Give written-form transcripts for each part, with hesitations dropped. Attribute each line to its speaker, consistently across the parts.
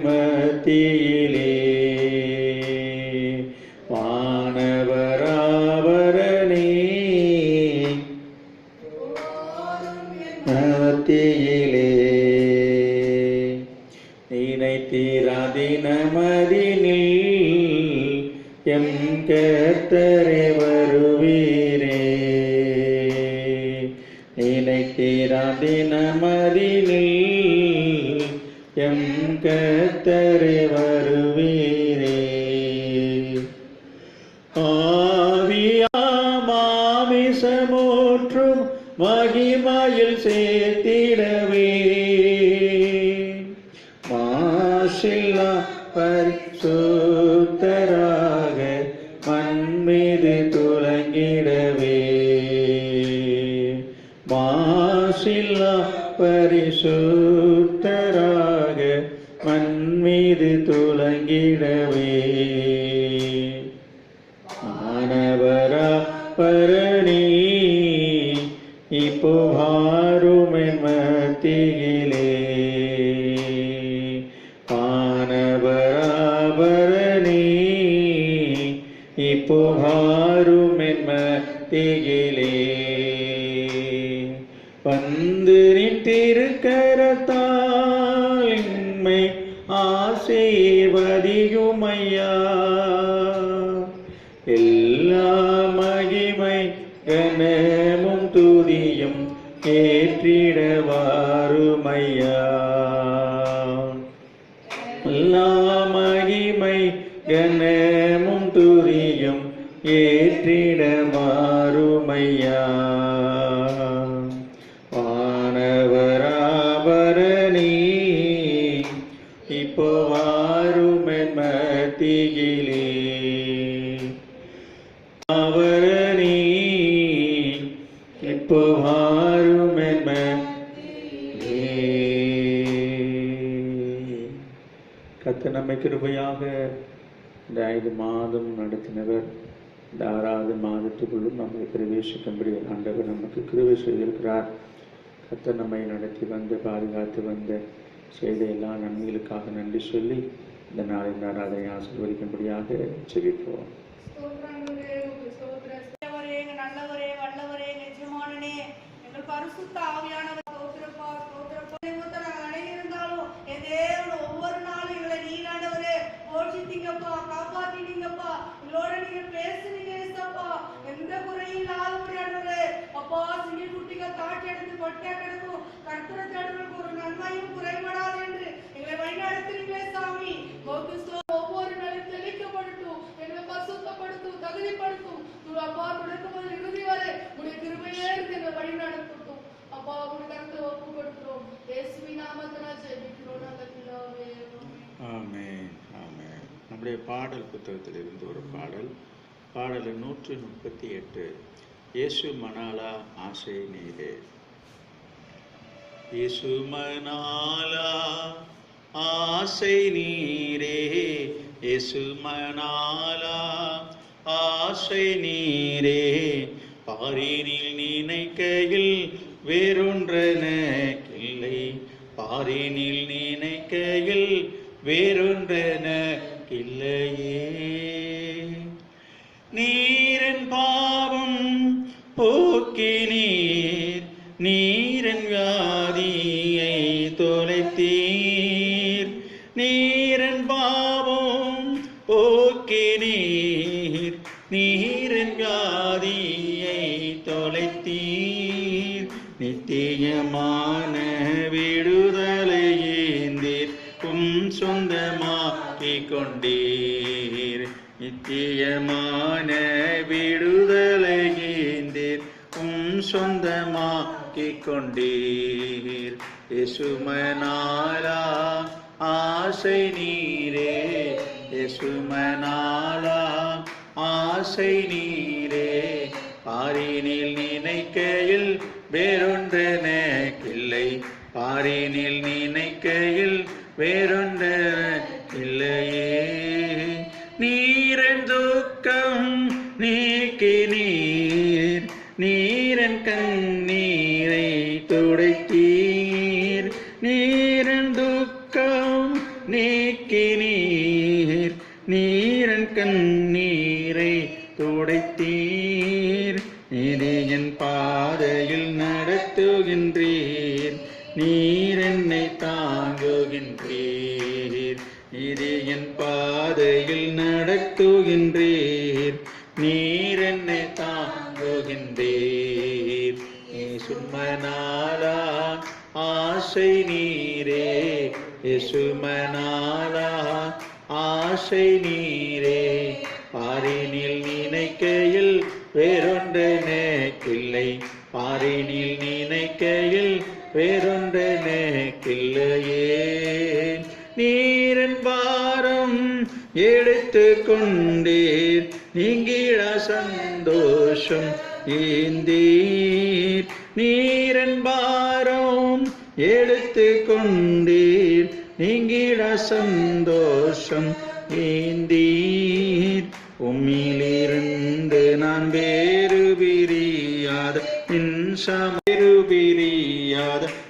Speaker 1: மத்தியிலே வானவராவரணே மத்தியிலே நினைத்தீராதினமதினில் எம் கர்த்தரே வருவீரே நினைத்தீராதினமதினில் எம் கர்த்தரே வருவீரே ஆவியாமாமிசமூற்றும் மகிமையில் சேர்த்திடவே மாசில்லா பரிசுத்தராக மண்மீது துலங்கிடவே மாசில்லா பரிசுத்தராக மண்மீது துலங்கிடவே மானவரா பரணி இப்போ வாருமே மத்தியிலே வானவராபரணி இப்போ வாருமே மத்தியிலே வந்து திருக்கரத்தால் எம்மை ஆசீர்வதியுமையா எல்லா மகிமை கனமும் துதியும் ஏற்றிட வாருமையா எல்லா மகிமை கனமும் துதியும் ஏற்றிட வாருமையா வானவராபரணி இப்போ வாருமே மத்தியிலே ஆவரணி இப்போ வாருமே மத்தியிலே. கர்த்தர் நம்மை கிருபையாக இந்த 5 மாதம் நடத்தினவர் இந்த 6வது மாதத்துக்குள்ளும் நம்மை பிரவேசிக்கும்படி ஆண்டவர் நமக்கு கிருபை செய்திருக்கிறார். கர்த்தர் நம்மை நடத்தி வந்த பாதுகாத்து வந்த செய்த எல்லா நன்மைகளுக்காக நன்றி சொல்லி இந்த நாளின் ஆராதனை ஆசீர்வதிக்கும்படியாக ஜெபிப்போம்.
Speaker 2: பரிசுத்த ஆவியானவர் ஸ்தோத்திரப்பா ஸ்தோத்திரப்பா இருந்தாலும் என் தேவன் ஒவ்வொரு நாளும் எங்களை நீராண்டவரே போஷித்தீங்கப்பா காப்பாத்தினீங்கப்பா எங்களோட நீங்க பேசுனீங்க ஏசப்பா எந்த குறையும் இல்லாதவரே அப்பா சிங்க குட்டிகள் தாட்டி எடுத்து கொட்டை கிடக்கும் கர்த்தரை தேடுவதற்கு ஒரு நன்மையும் குறைபடாது என்று எங்களை வழிநடத்துறீங்களே சாமி ஒவ்வொரு நாளும் தெளிக்கப்படட்டும் எங்களை பசுத்தப்படுத்தும் தகுதிப்படுத்தும் அப்பா தொடக்கம் முதல் இறுதி வரை உடைய கிருபையே இருந்து எங்களை வழி நடத்தட்டும் அப்பா உடைய கருத்தை ஒப்பு கொடுக்கிறோம் இயேசுவின் நாமத்தினால் ஜெபிக்கிறோம் நல்ல பிதாவே
Speaker 1: ஆமென் ஆமென். நம்முடைய பாடல் புத்தகத்தில் இருந்து ஒரு பாடல் 138 இயேசு மணாலா ஆசை நீரே. இயேசு மணாலா ஆசை நீரே இயேசு மணாலா ஆசை நீரே பாரினில் நினைக்கையில் வேறொன்றெனக்கில்லை பாரினில் நினைக்கையில் வேறொன்றெனக்கில்லையே நீரன் பாவம் போக்கி நீரன் வியாதியை தொலைத்தீர் நீரன் பாவம் போக்கி நீரன் வியாதியை தொலைத்தீர் நித்தியமான விடுதலை ஏந்தீர் சொந்தமாக்கிக் கொண்டீர் நித்தியமான விடுதலை ஏந்தீர் சொந்தமாக்கிக் கொண்டீர் இயேசு மணாலா ஆசை நீரே இயேசு மணாலா ஆசை நீரே பாரினில் நினைக்கையில் வேறொன்றெனக்கில்லை பாரினில் நினைக்கையில் வேறொன்றெனக்கில்லையே நீரன் துக்கம் நீக்கி நீரன் கண்ணீரை துடைத்தீர் நீரன் துக்கம் நீக்கினீர். நீரன் கண்ணீரை துடைத்தீர். நீதியின் பாதையில் நடத்துகின்றீர். நீர் என்னை தாங்குகின்றீர். நீதியின் பாதையில் நடத்துகின்றீர். நீர் என்னை தாங்குகின்றீர். சுமனாலா ஆசை நீரே. சுமனாலா ஆசை நீரே. பாரினில் நினைக்கையில் வேறொன்று நேக்கில்லை. பாரினில் நினைக்கையில் வேறொன்று நேக்கில்லையே. நீரன் பாரம் எடுத்து கொண்டீர். நீங்கிட சந்தோஷம் ஏந்தீர். நீரன் பாரம் எடுத்து கொண்டீர். நீங்கிட சந்தோஷம் ஏந்தீர். உம்மிலிருந்து நான் வேறு பிரியாத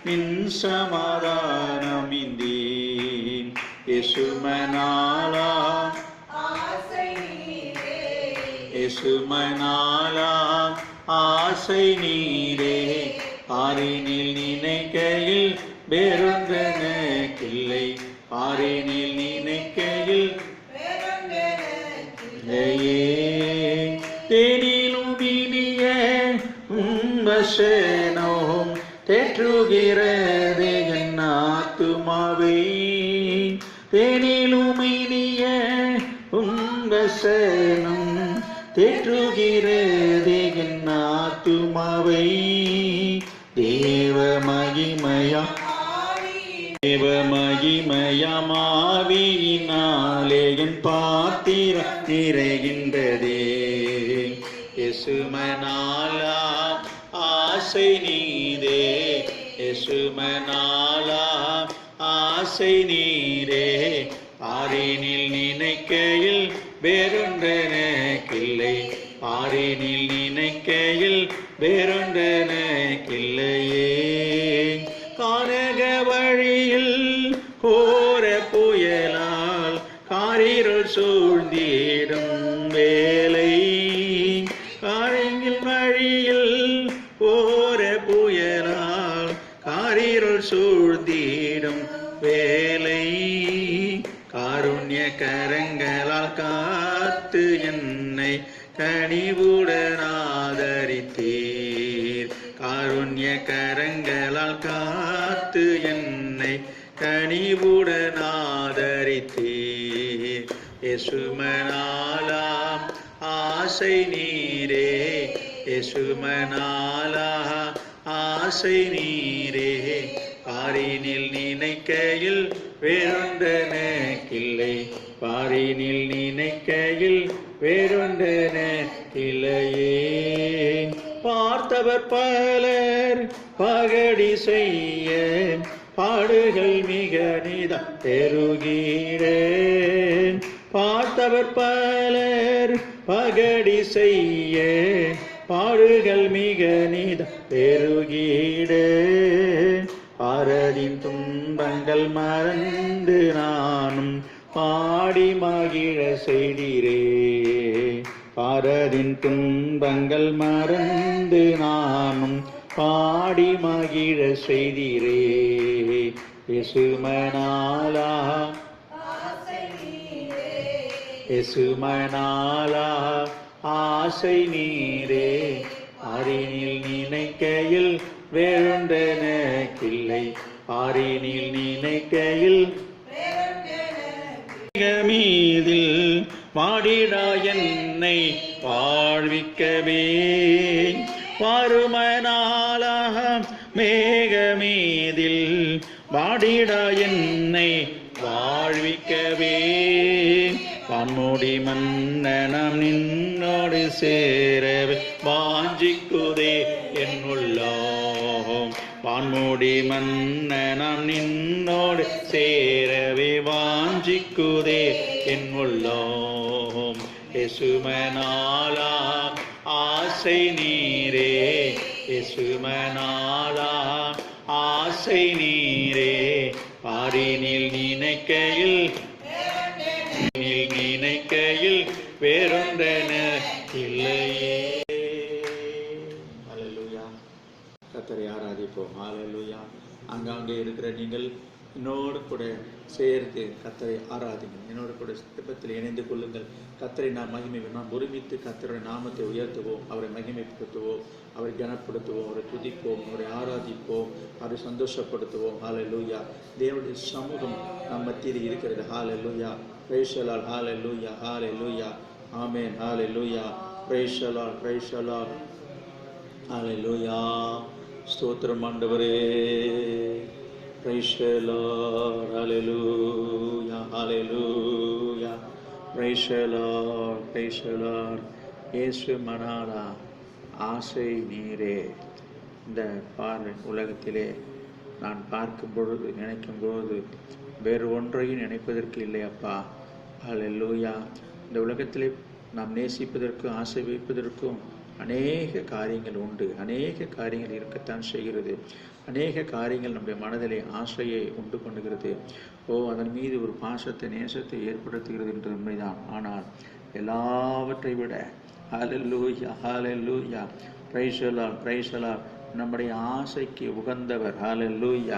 Speaker 1: நின் சமாதானம் இந்தீன். சுமனாலா சுமனாலா ஆசை நீரே. பாரினில் நினைக்கையில் வேறொன்றெனக்கில்லை. பாரினில் நினைக்கையில் தேனிலும் இனிய வசனம் தேற்றுகிறது என் ஆத்துமாவை. தேனிலும் இனிய வசனம் தேற்றுகிறது என் ஆத்துமாவை. தேவ மகிமையமாவியினாலே என் பாத்திரம் நிறைகின்றதே. சுமனாலா ஆசை நீரே. சுமனாலா ஆசை நீரே. பாரினில் நினைக்கையில் வேறொன்றெனக்கில்லை. பாரினில் நினைக்கையில் வேறொன்றெனக்கில்லையே. கானக வழியில் கோர புயலால் காரிருள் சூழ்ந்திடும் வேலை. காரங்கில் வழியில் கோர புயலால் காரிருள் சூழ்ந்திடும் வேலை. காருண்ய கரங்களால் காத்து என்னை கனிவுடன் ஆதரித்தீர். காருண்ய கரங்களால் காத்து என்னை கனிவுடன் ஆதரித்தீர். சுமனாலா ஆசை நீரே. சுமனாலா ஆசை நீரே. பாரினில் நினைக்கையில் வேறொன்றெனக்கில்லை. பாரினில் நினைக்கையில் வேறொன்றெனக்கில்லையே. பார்த்தவர் பலர் பகடி செய்ய பாடுகள் மிக நிதா பெருகிறேன். பார்த்தவர் பலர் பகடி செய்ய பாடுகள் மிக நிதா பெருகிறேன். பாரதின் துன்பங்கள் மறந்து நானும் பாடி மகிழ செய்திரே. பாரதின் துன்பங்கள் மறந்து நானும் பாடி மகிழ செய்திரே. சுமனாலா சுமனாலா ஆசை நீரே. பாரினில் நினைக்கையில் வேறொன்றெனக்கில்லை. பாரினில் நினைக்கையில் மீதில் வாடிடா என்னை வாழ்விக்கவே. வருமனாலாக மேகமீதில் வாடிடா என்னை வாழ்விக்கவே. வான்மூடி மன்னனம் நின்னோடு சேரவே வாஞ்சிக்குதே என் உள்ளம். வான்மூடி மன்னனம் நின்னோடு சேரவே வாஞ்சிக்குதே என் உள்ளம். சுமனாலா ஆசை நீரே. சுமனாலா ஆசை நீரே. பாரினில் நினைக்கையில் நினைக்கையில் வேறொன்றென இல்லையே. அல்லேலூயா. கர்த்தரை ஆராதிப்போம். அல்லேலூயா. அங்கங்கே இருக்கிற நீங்கள் என்னோடு கூட சேர்ந்து கர்த்தரை ஆராதிங்க. என்னோடு கூட ஜெபத்தில் இணைந்து கொள்ளுங்கள். கர்த்தரை நாம் ஒருமித்து கர்த்தருடைய நாமத்தை உயர்த்துவோம், அவரை மகிமைப்படுத்துவோம், அவரை கனப்படுத்துவோம், அவரை துதிப்போம், அவரை ஆராதிப்போம், அவரை சந்தோஷப்படுத்துவோம். ஹல்லேலூயா. தேவனுடைய சமூகம் நம் மத்தியில் இருக்கிறது. ஹல்லேலூயா. Praise the Lord. ஹல்லேலூயா. ஹல்லேலூயா. ஆமென். ஹல்லேலூயா. Praise the Lord. Praise the Lord. ஹல்லேலூயா. ஸ்தோத்திரம் ஆண்டவரே. Praise the Lord, hallelujah, hallelujah. Praise the Lord, praise the Lord. இயேசு மனாரா ஆசை நீரே. இந்த உலகத்திலே நான் பார்க்கும் பொழுது நினைக்கும் பொழுது வேறு ஒன்றையும் நினைப்பதற்கு இல்லை அப்பா. ஹல்லேலூயா. இந்த உலகத்திலே நாம் நேசிப்பதற்கும் ஆசை வைப்பதற்கும் அநேக காரியங்கள் உண்டு. அநேக காரியங்கள் இருக்கத்தான் செய்கிறது. அநேக காரியங்கள் நம்முடைய மனதிலே ஆசையை உண்டு பண்ணுகிறது. அதன் மீது ஒரு பாசத்தை நேசத்தை ஏற்படுத்துகிறது என்று உண்மைதான். ஆனால் எல்லாவற்றை விட ஹல்லேலூயா, ஹல்லேலூயா, praise the Lord, praise the Lord, நம்முடைய ஆசைக்கு உகந்தவர். ஹல்லேலூயா.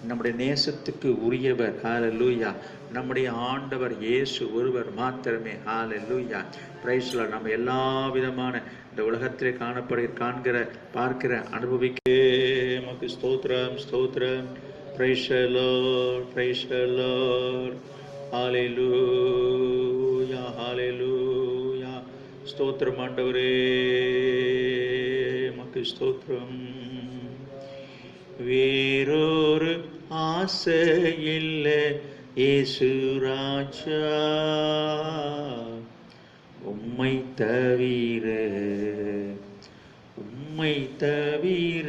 Speaker 1: நம்முடைய நேசத்துக்கு உரியவர். ஹல்லேலூயா. நம்முடைய ஆண்டவர் இயேசு ஒருவர் மாத்திரமே. ஹல்லேலூயா. Praise the Lord. நம்ம எல்லா விதமான இந்த உலகத்திலே காண்கிற பார்க்கிற அனுபவிக்க நமக்கு ஸ்தோத்திரம், ஸ்தோத்திரம். Praise the Lord, praise the Lord. ஹல்லேலூயா, ஹல்லேலூயா. ஸ்தோத்திரம் ஆண்டவரே, நமக்கு ஸ்தோத்திரம். வேறொரு ஆசை இல்லை இயேசு ராஜா, உம்மை தவிர, உம்மை தவிர.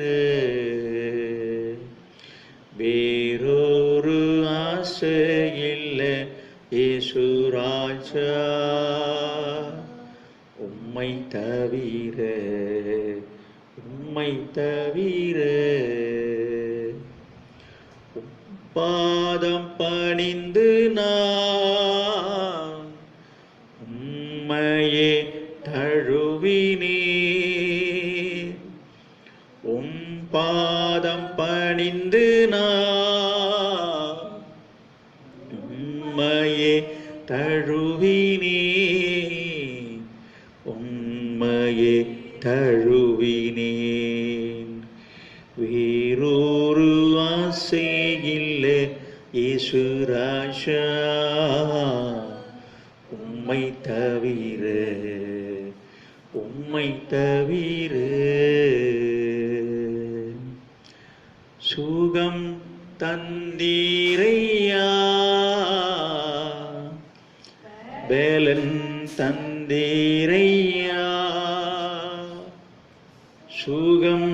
Speaker 1: வேறொரு ஆசை இல்லை இயேசு ராஜா, உம்மை தவிர, உம்மை தவிர. பாதம் பணிந்து நான் உம்மையே தழுவினேன். உம் பாதம் பணிந்து நான் உம்மையே தழுவினேன். உம்மையே தழுவினேன். வேறொரு ஆசை இல்லை இயேசு ராஜா, உம்மை தவிர, உம்மை தவிர. சுகம் தந்தீரையா, பலன் தந்தீரையா. சுகம்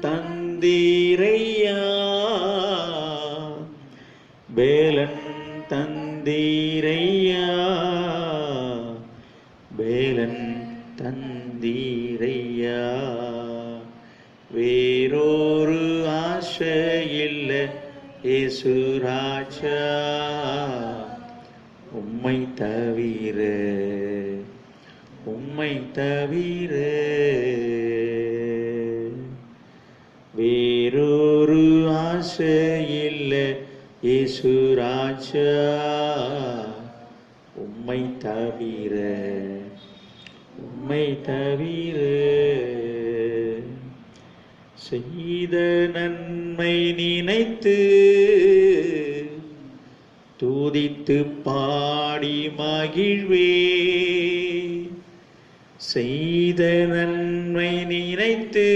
Speaker 1: தந்தீரையா, பலன் தந்தீரையா, பலன் தந்தீரையா. வேறொரு ஆசை இல்லை இயேசு ராஜா, உம்மை தவிர, உம்மை தவிர. வேறொரு ஆசை இல்லை இயேசு ராஜா, உம்மை தவிர, உம்மை தவிர. செய்த நன்மை நினைத்து துதித்து பாடி மகிழ்வே. செய்த நன்மை நினைத்து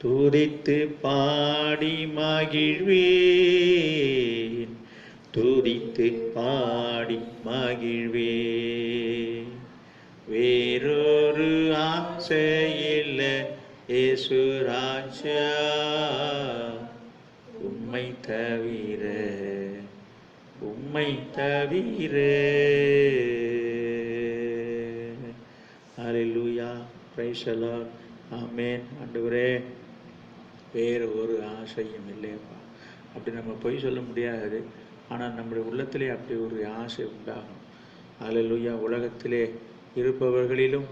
Speaker 1: துதித்து பாடி மகிழ்வேன். துதித்து பாடி மகிழ்வேன். வேறொரு ஆசை இல்லை இயேசு ராஜா, உம்மை தவிர, உம்மை தவிர. ஹல்லேலூயா. Praise the Lord. ஆமென். ஆண்டவரே, வேறு ஒரு ஆசையும் இல்லையப்பா. அப்படி நம்ம பொய் சொல்ல முடியாது. ஆனால் நம்முடைய உள்ளத்திலே அப்படி ஒரு ஆசை உண்டாகும். அல்லேலூயா. உலகத்திலே இருப்பவர்களிலும்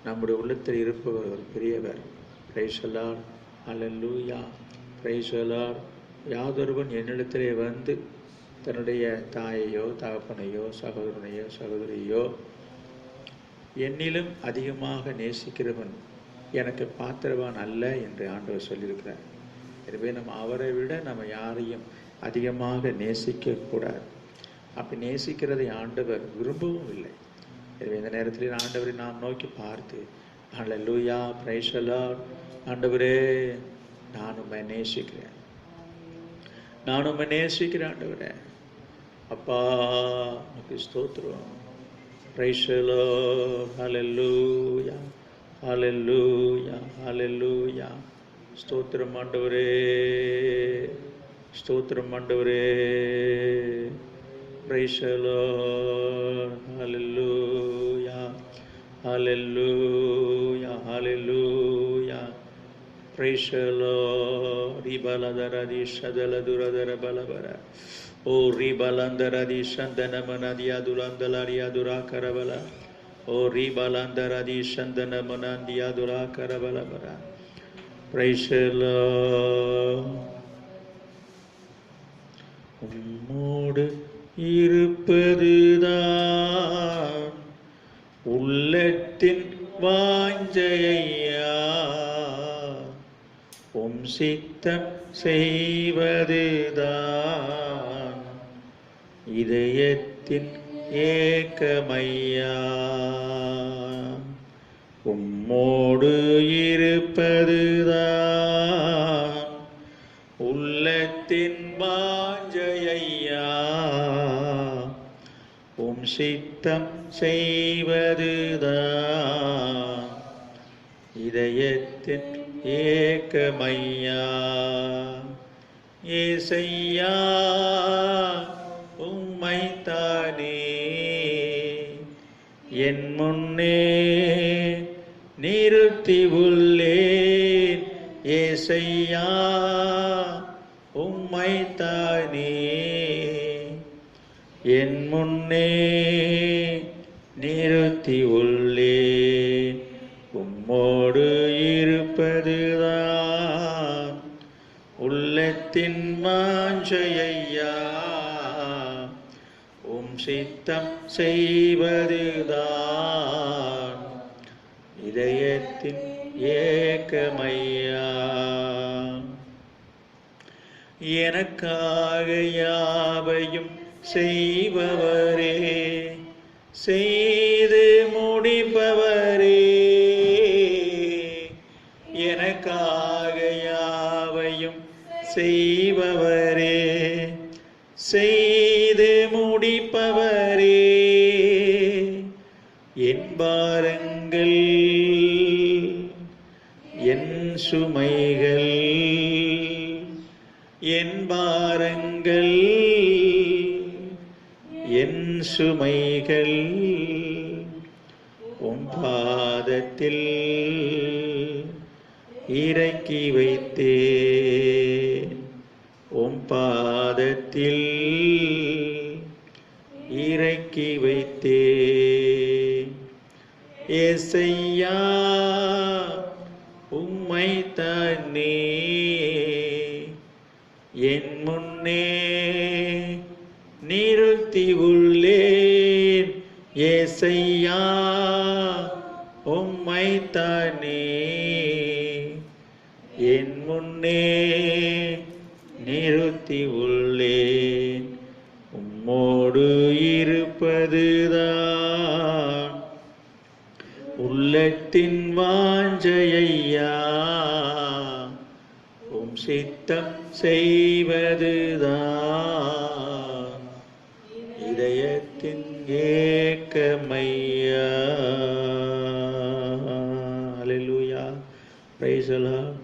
Speaker 1: நம்முடைய உள்ளத்தில் இருப்பவர் ஒரு பெரியவர். Praise the Lord. அல்லேலூயா. Praise the Lord. யாதொருவன் என்னிடத்திலே வந்து தன்னுடைய தாயையோ தகப்பனையோ சகோதரனையோ சகோதரியோ என்னிலும் அதிகமாக நேசிக்கிறவன் எனக்கு பாத்திரவான் அல்ல என்று ஆண்டவர் சொல்லியிருக்கிறார். எனவே நம்ம அவரை விட நம்ம யாரையும் அதிகமாக நேசிக்கக்கூடாது. அப்படி நேசிக்கிறதை ஆண்டவர் விரும்பவும் இல்லை. எனவே இந்த நேரத்தில் ஆண்டவரை நாம் நோக்கி பார்த்து, அல்லேலூயா, பிரைஸ் தி லார்ட், ஆண்டவரே நான் உம்மை நேசிக்கிறேன், நான் உம்மை நேசிக்கிறேன் ஆண்டவரே, அப்பா உமக்கு ஸ்தோத்திரம், பிரைஸ் தி லார்ட், அல்லேலூயா, அல்லேலூயா, அல்லேலூயா. ஸ்தோத்திரம் ஆண்டவரே, ஸ்தோத்திரம் ஆண்டவரே, பிரைஸ் தி லார்ட், அல்லேலூயா, அல்லேலூயா, அல்லேலூயா. Praise the Lord. ரிபலதரதி ஷதலதுரதர பலபர ஓ ரிபலந்தரதி சந்தனமனதியா துலந்தலரியா துராகரபல ஓ ரிபலந்தரதி சந்தனமனதியா துராகரபலபர. Praise the Lord. உம்மோடு இருப்பதுதான் உள்ளத்தின் வாஞ்சையா, உம் சித்தம் செய்வதுதான் இதயத்தின் ஏக்கமையா. உம்மோடு இருப்பதுதான் உள்ளத்தின் வாஞ்சையா, உம் சித்தம் செய்வதுதான் இதயத்தின் ஏக்கமையா. ஏசையா உம்மைத்தானே என் முன்னே நிறுத்தி உள்ளேன். ஏசையா உம்மைத்தானே என் முன்னே நிறுத்தி உள்ளேன். உம்மோடு இருப்பதுதான் உள்ளத்தின் வாஞ்சையா, உம் சித்தம் செய்வதுதான் இதயத்தின் ஏக்கமையா. எனக்காக யாவையும் செய்பவரே, செய்து முடிப்பவரே, எனக்காக யாவையும் செய்பவரே, செய்து முடிப்பவரே, என் பாரங்கள் என் சுமைகள், என் பாரங்கள் என் சுமைகள் உம் பாதத்தில் இறக்கி வைத்தேன், உம் பாதத்தில் இறக்கி வைத்தேன். ஏசையா உம்மைத்தானே என் முன்னே நிறுத்தி உள்ளேன். ஏசையா உம்மைத்தானே என் முன்னே நிறுத்தி உள்ளேன். உம்மோடு இருப்பதுதான் உள்ளத்தின் வாஞ்சையா, உம் சித்தம் செய்வதுதான் இதயத்தின் ஏக்கமையா. அல்லேலூயா. Praise the Lord.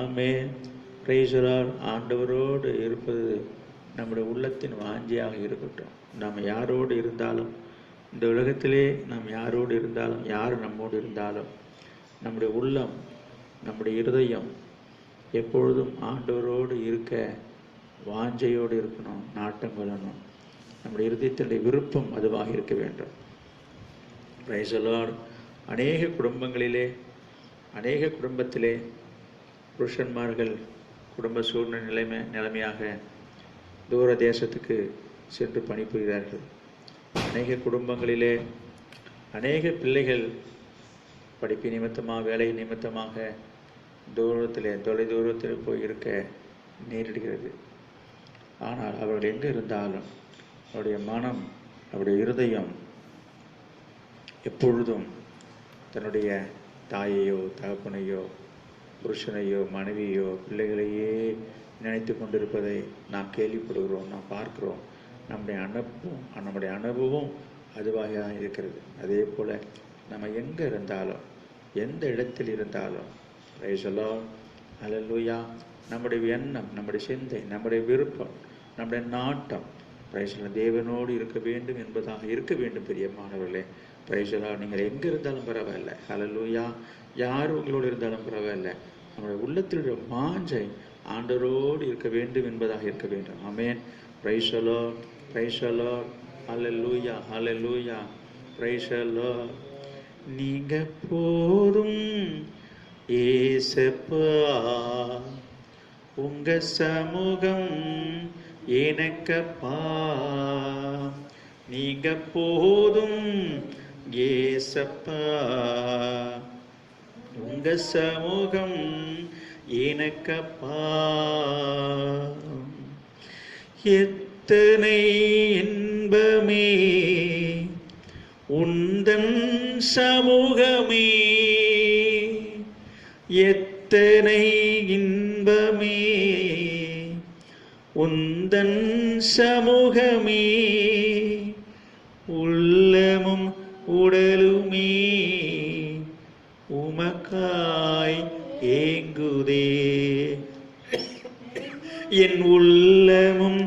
Speaker 1: ஆமென். Praise the Lord. ஆண்டவரோடு இருப்பது நம்முடைய உள்ளத்தின் வாஞ்சையாக இருக்கட்டும். நாம் யாரோடு இருந்தாலும், இந்த உலகத்திலே நாம் யாரோடு இருந்தாலும், யார் நம்மோடு இருந்தாலும், நம்முடைய உள்ளம், நம்முடைய இருதயம் எப்பொழுதும் ஆண்டவரோடு இருக்க வாஞ்சையோடு இருக்கணும், நாட்டம் கொள்ளணும். நம்முடைய இருதயத்தினுடைய விருப்பம் அதுவாக இருக்க வேண்டும். Price the Lord. அநேக குடும்பத்திலே புருஷன்மார்கள் குடும்ப சூழ்நிலை நிலைமையாக தூர தேசத்துக்கு சென்று பணிபுரிகிறார்கள். அநேக குடும்பங்களிலே அநேக பிள்ளைகள் படிப்பு நிமித்தமாக, வேலை நிமித்தமாக தொலை தூரத்தில் போய் இருக்க நேரிடுகிறது. ஆனால் அவர்கள் எங்கே இருந்தாலும் அவருடைய மனம், அவருடைய இருதயம் எப்பொழுதும் தன்னுடைய தாயையோ தகப்பனையோ புருஷனையோ மனைவியோ பிள்ளைகளையே நினைத்து கொண்டிருப்பதை நாம் கேள்விப்படுகிறோம், நாம் பார்க்கிறோம். நம்முடைய அனுபவம் அதுவாக இருக்கிறது. அதே போல் நம்ம எங்கே இருந்தாலும், எந்த இடத்தில் இருந்தாலும், பிரைஸ் தி லார்ட், ஹல்லேலூயா, நம்முடைய எண்ணம், நம்முடைய சிந்தை, நம்முடைய விருப்பம், நம்முடைய நாட்டம் பிரைஸ் தி லார்ட் தேவனோடு இருக்க வேண்டும் என்பதாக இருக்க வேண்டும். பிரியமானவர்களே, பிரைஸ் தி லார்ட், நீங்கள் எங்கே இருந்தாலும் பரவாயில்லை, ஹல்லேலூயா, யார் உங்களோடு இருந்தாலும் பரவாயில்லை, நம்முடைய உள்ளத்தில் வாஞ்சை ஆண்டவரோடு இருக்க வேண்டும் என்பதாக இருக்க வேண்டும். ஆமென். Praise the Lord, praise the Lord, hallelujah, hallelujah, praise the lord. நீங்க போதும் ஏசப்பா, உங்க சமூகம் எனக்கப்பா. நீங்க போதும் ஏசப்பா, உங்க சமூகம் எனக்கப்பா. எத்தனை இன்பமே உந்தன் சமூகமே, எத்தனை இன்பமே உந்தன் சமூகமே. உள்ளமும் உடலுமே உமக்காய் ஏங்குதே. என் உள்ளமும்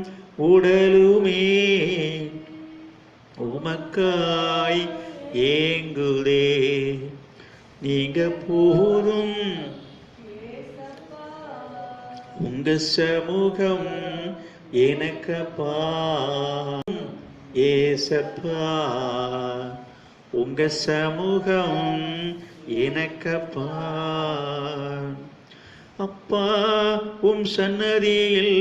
Speaker 1: உடலுமே உமக்காய் ஏங்குதே. நீங்க போதும் உங்க சமூகம் எனக்கப்பா. ஏசப்பா, உங்க சமூகம் எனக்கப்பா. அப்பா, உம் சன்னதியில்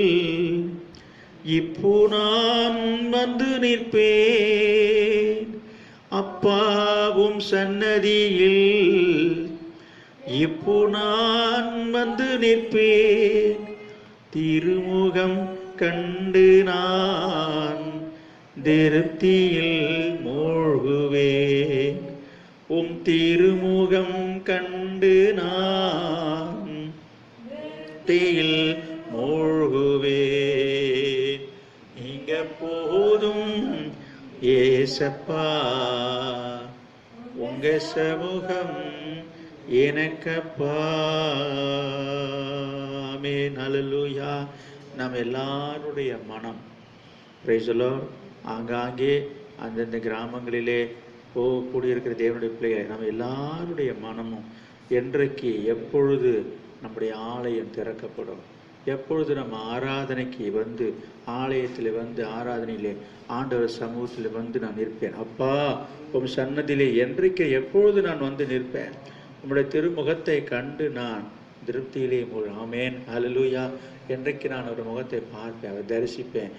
Speaker 1: இப்போ நான் வந்து நிற்பேன். அப்பா, உம் சன்னதியில் இப்போ நான் வந்து நிற்பேன். திருமுகம் கண்டு நான் திருப்தியில் மூழ்குவேன். உம் திருமுகம் கண்டு நான் திருப்தியில் மூழ்குவேன். நீங்க போதும் ஏசப்பா, உங்க சமூகம் எனக்கப்பா. ஆமென், ஹல்லேலூயா. நம்ம எல்லாருடைய மனம், பிரைஸ் தி லார்ட், ஆங்காங்கே அந்தந்த கிராமங்களிலே கூடியிருக்கிற தேவனுடைய பிள்ளைகளை நம்ம எல்லாருடைய மனமும் என்றைக்கு எப்பொழுது நம்முடைய ஆலயம் திறக்கப்படும், எப்பொழுது நம்ம ஆராதனைக்கு வந்து ஆலயத்தில் வந்து ஆராதனையிலே ஆண்டவர் சமூகத்தில் வந்து நான் நிற்பேன். அப்பா, உம் சன்னதியிலே என்றைக்கு எப்பொழுது நான் வந்து நிற்பேன், உம்முடைய திருமுகத்தை கண்டு நான் திருப்தியிலே ஆமென், ஹல்லேலூயா. என்றைக்கு நான் ஒரு முகத்தை பார்ப்பேன், அவரை தரிசிப்பேன்.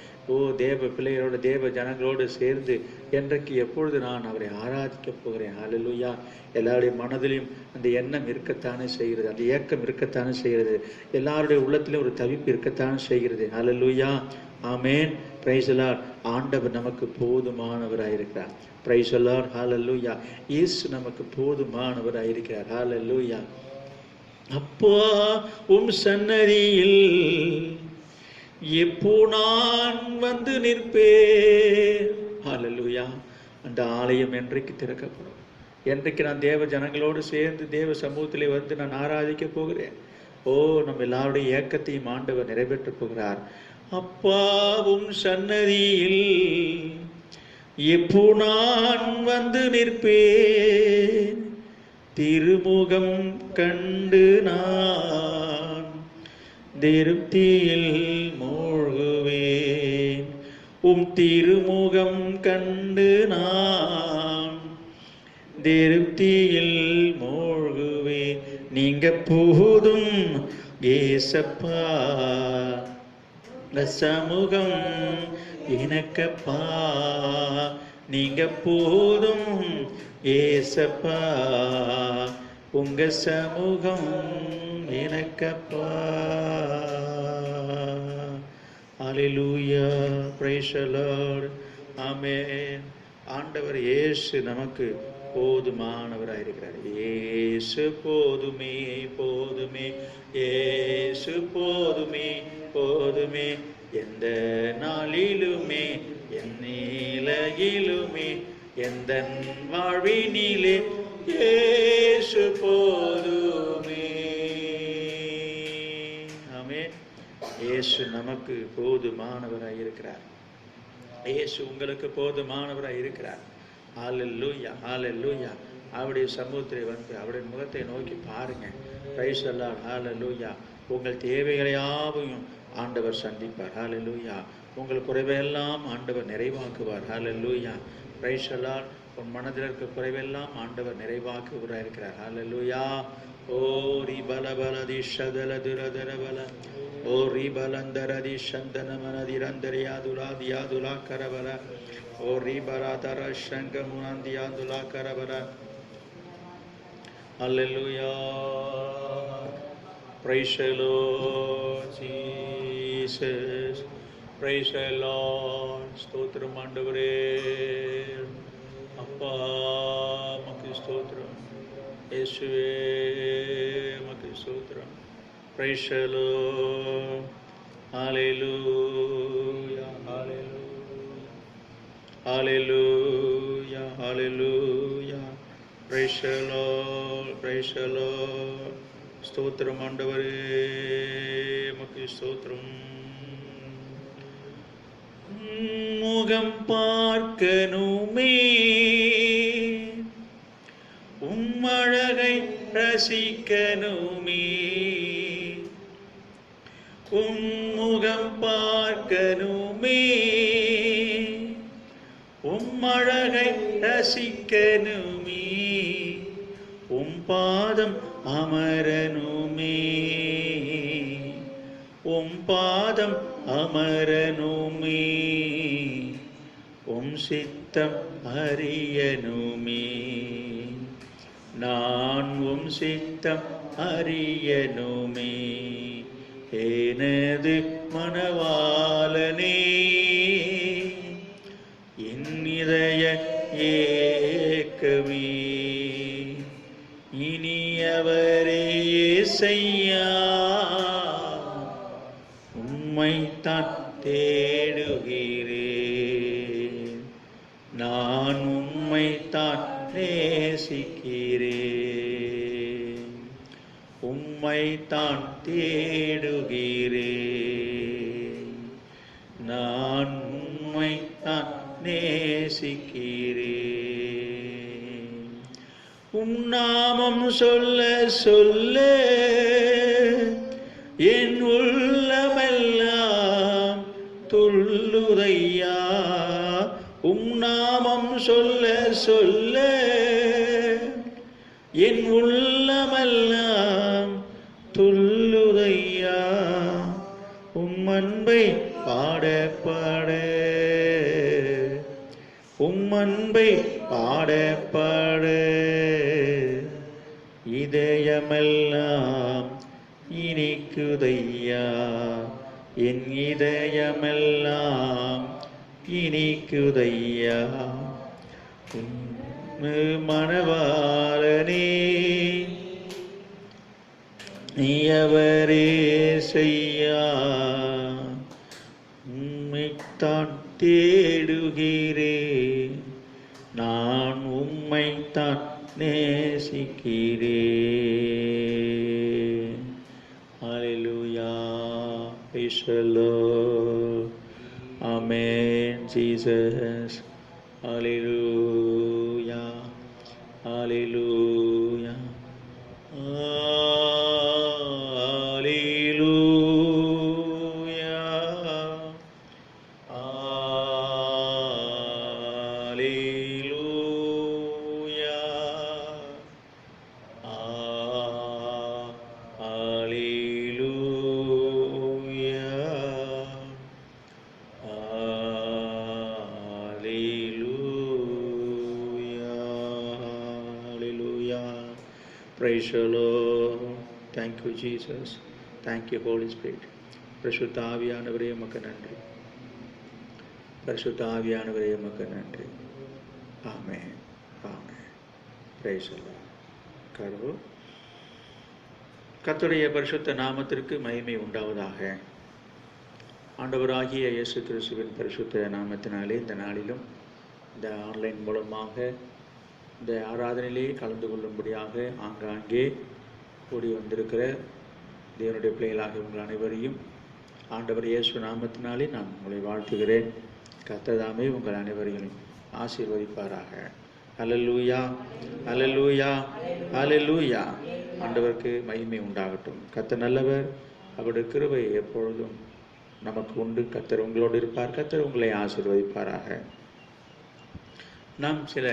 Speaker 1: தேவ பிள்ளைகளோடு தேவ ஜனங்களோடு சேர்ந்து என்றைக்கு எப்பொழுது நான் அவரை ஆராதிக்க போகிறேன். ஹல்லேலூயா. எல்லாருடைய மனதிலையும் அந்த எண்ணம் இருக்கத்தானே செய்கிறது, அந்த ஏக்கம் இருக்கத்தானே செய்கிறது, எல்லாருடைய உள்ளத்திலும் ஒரு தவிப்பு இருக்கத்தானே செய்கிறது. ஹல்லேலூயா, ஆமென், பிரைஸ் தி லார்ட். ஆண்டவர் நமக்கு போதுமானவராயிருக்கிறார். பிரைஸ் தி லார்ட், ஹல்லேலூயா. இயேசு நமக்கு போதுமானவராயிருக்கிறார். ஹல்லேலூயா. அப்பா, உம் சன்னதியில் எப்போ நான் வந்து நிற்பேன். ஹல்லேலூயா. அந்த ஆலயம் என்றைக்கு திறக்கப்படும், என்றைக்கு நான் தேவ ஜனங்களோடு சேர்ந்து தேவ சமூகத்திலே வந்து நான் ஆராதிக்க போகிறேன். நம்ம எல்லாருடைய ஏக்கத்தையும் ஆண்டவர் நிறைவேற்ற போகிறார். அப்பா, உம் சன்னதியில் எப்போ நான் வந்து நிற்பேன். திருமுகம் கண்டு நான் திருப்தியில் மூழ்கு பாடுவேன். உம் திருமுகம் கண்டு நான் திருப்தியில் மூழ்குவேன். நீங்க போதும் ஏசப்பா, சமூகம் எனக்கப்பா. நீங்க போதும் ஏசப்பா, உங்க சமூகம் எனக்கப்பா. ஹல்லேலூயா, பிரைஸ் தி லார்ட், ஆமென். ஆண்டவர் இயேசு நமக்கு போதுமானவராக இருக்கிறார். இயேசு போதுமே போதுமே, இயேசு போதுமே போதுமே, எந்த நாளிலுமே என் நிலையிலுமே எந்த வாழ்வினிலே இயேசு போதுமே. ஆமென். இயேசு நமக்கு போதுமானவராக இருக்கிறார். இயேசு உங்களுக்கு போதுமானவராக இருக்கிறார். ஹல்லேலூயா, ஹல்லேலூயா. அவருடைய சமூகத்தில் வந்து அவருடைய முகத்தை நோக்கி பாருங்க. பிரைஸ் தி லார்ட், ஹல்லேலூயா. உங்கள் தேவைகளையாவையும் ஆண்டவர் சந்திப்பார். ஹல்லேலூயா. உங்கள் குறைவெல்லாம் ஆண்டவர் நிறைவாக்குவார். ஹல்லேலூயா, பிரைஸ் தி லார்ட். உன் மனதில் இருக்க குறைவெல்லாம் ஆண்டவர் நிறைவாக்குவராக இருக்கிறார். ஹல்லேலூயா. ஓ ரி பல பல தி ஷதல துரதர பல, ஓ ரி பலந்தரதி சந்தன மனதிரந்தரியாதுலா தியாதுலா கரபல, ஓ ரி பராதர சங்க முனந்தியாதுலா கரபல. Hallelujah, praise the lord Jesus, praise the lord. ஸ்தோத்திரம் ஆண்டவரே. அப்பா மக்கு ஸ்தோத்திரம், இயேசுவே மக்கு ஸ்தோத்திரம். Praise the Lord. Hallelujah, hallelujah, hallelujah, hallelujah. Praise the Lord, praise the Lord. ஸ்தோத்திரம் ஆண்டவரே, மக்கு ஸ்தோத்திரம். முகம் பார்க்கணுமே, உம்மழகை ரசிக்கணுமே, உம்முகம் பார்க்கணுமே, உம்மழகை ரசிக்கணுமே, உம் பாதம் அமரணுமே, உம் பாதம் அமரணுமே, உம் சித்தம் அறியணுமே, நான் உம் சித்தம் அறியணுமே. எனது மணவாளனே, என் இதய ஏக்கமே, இனியவரே இயேசையா, உம்மைத்தான் தேடுகிறேன், நான் உம்மைத்தான் நேசிக்கிறேன், உம்மைத்தான் தேடுகிறேன், நான் உம்மைத்தான் நேசிக்கிறேன். உம் நாமம் சொல்ல சொல்ல என் உள்ளமெல்லாம் துள்ளுதையா, உம் நாமம் சொல்ல சொல்ல என் உள்ளமெல்லாம் துள்ளுதையா, உம் அன்பை பாட பாட, உம் அன்பை பாட பாட, இதயமெல்லாம் இனிக்குதையா, என் இதயமெல்லாம் இனிக்குதையா. மணவாளனே, நீயவரே செய்யா, உம்மைத்தான் தேடுகிறேன், நான் உம்மைத்தான் நேசிக்கிறேன். ஹல்லேலூயா, praise the Lord. Amen, Jesus. Hallelujah, hallelujah, hallelujah, Alleluia. Alleluia. Alleluia. Alleluia. Praise the Lord. Thank you, Jesus. Thank you, Holy Spirit. பரிசுத்த ஆவியானவரே உமக்கு நன்றி. பரிசுத்த ஆவியானவரே உமக்கு நன்றி. ஆமென். ஆமென். Praise the lord. கர்த்தருடைய பரிசுத்த நாமத்திற்கு மகிமை உண்டாவதாக. ஆண்டவராகிய இயேசு கிறிஸ்துவின் பரிசுத்த நாமத்தினாலே இந்த நாளிலும் இந்த ஆன்லைன் மூலமாக இந்த ஆராதனையிலே கலந்து கொள்ளும்படியாக ஆங்காங்கே கூடி வந்திருக்கிற தேவனுடைய பிள்ளைகளாக உங்கள் அனைவரையும் ஆண்டவர் இயேசு நாமத்தினாலே நான் உங்களை வாழ்த்துகிறேன். கர்த்தர் தாமே உங்கள் அனைவரையும் ஆசீர்வதிப்பாராக. அல்லேலூயா, அல்லேலூயா, அல்லேலூயா. ஆண்டவருக்கு மகிமை உண்டாகட்டும். கர்த்தர் நல்லவர், அவருடைய கிருபை எப்பொழுதும் நமக்கு உண்டு. கர்த்தர் உங்களோடு இருப்பார். கர்த்தர் உங்களை ஆசீர்வதிப்பாராக. நாம் சில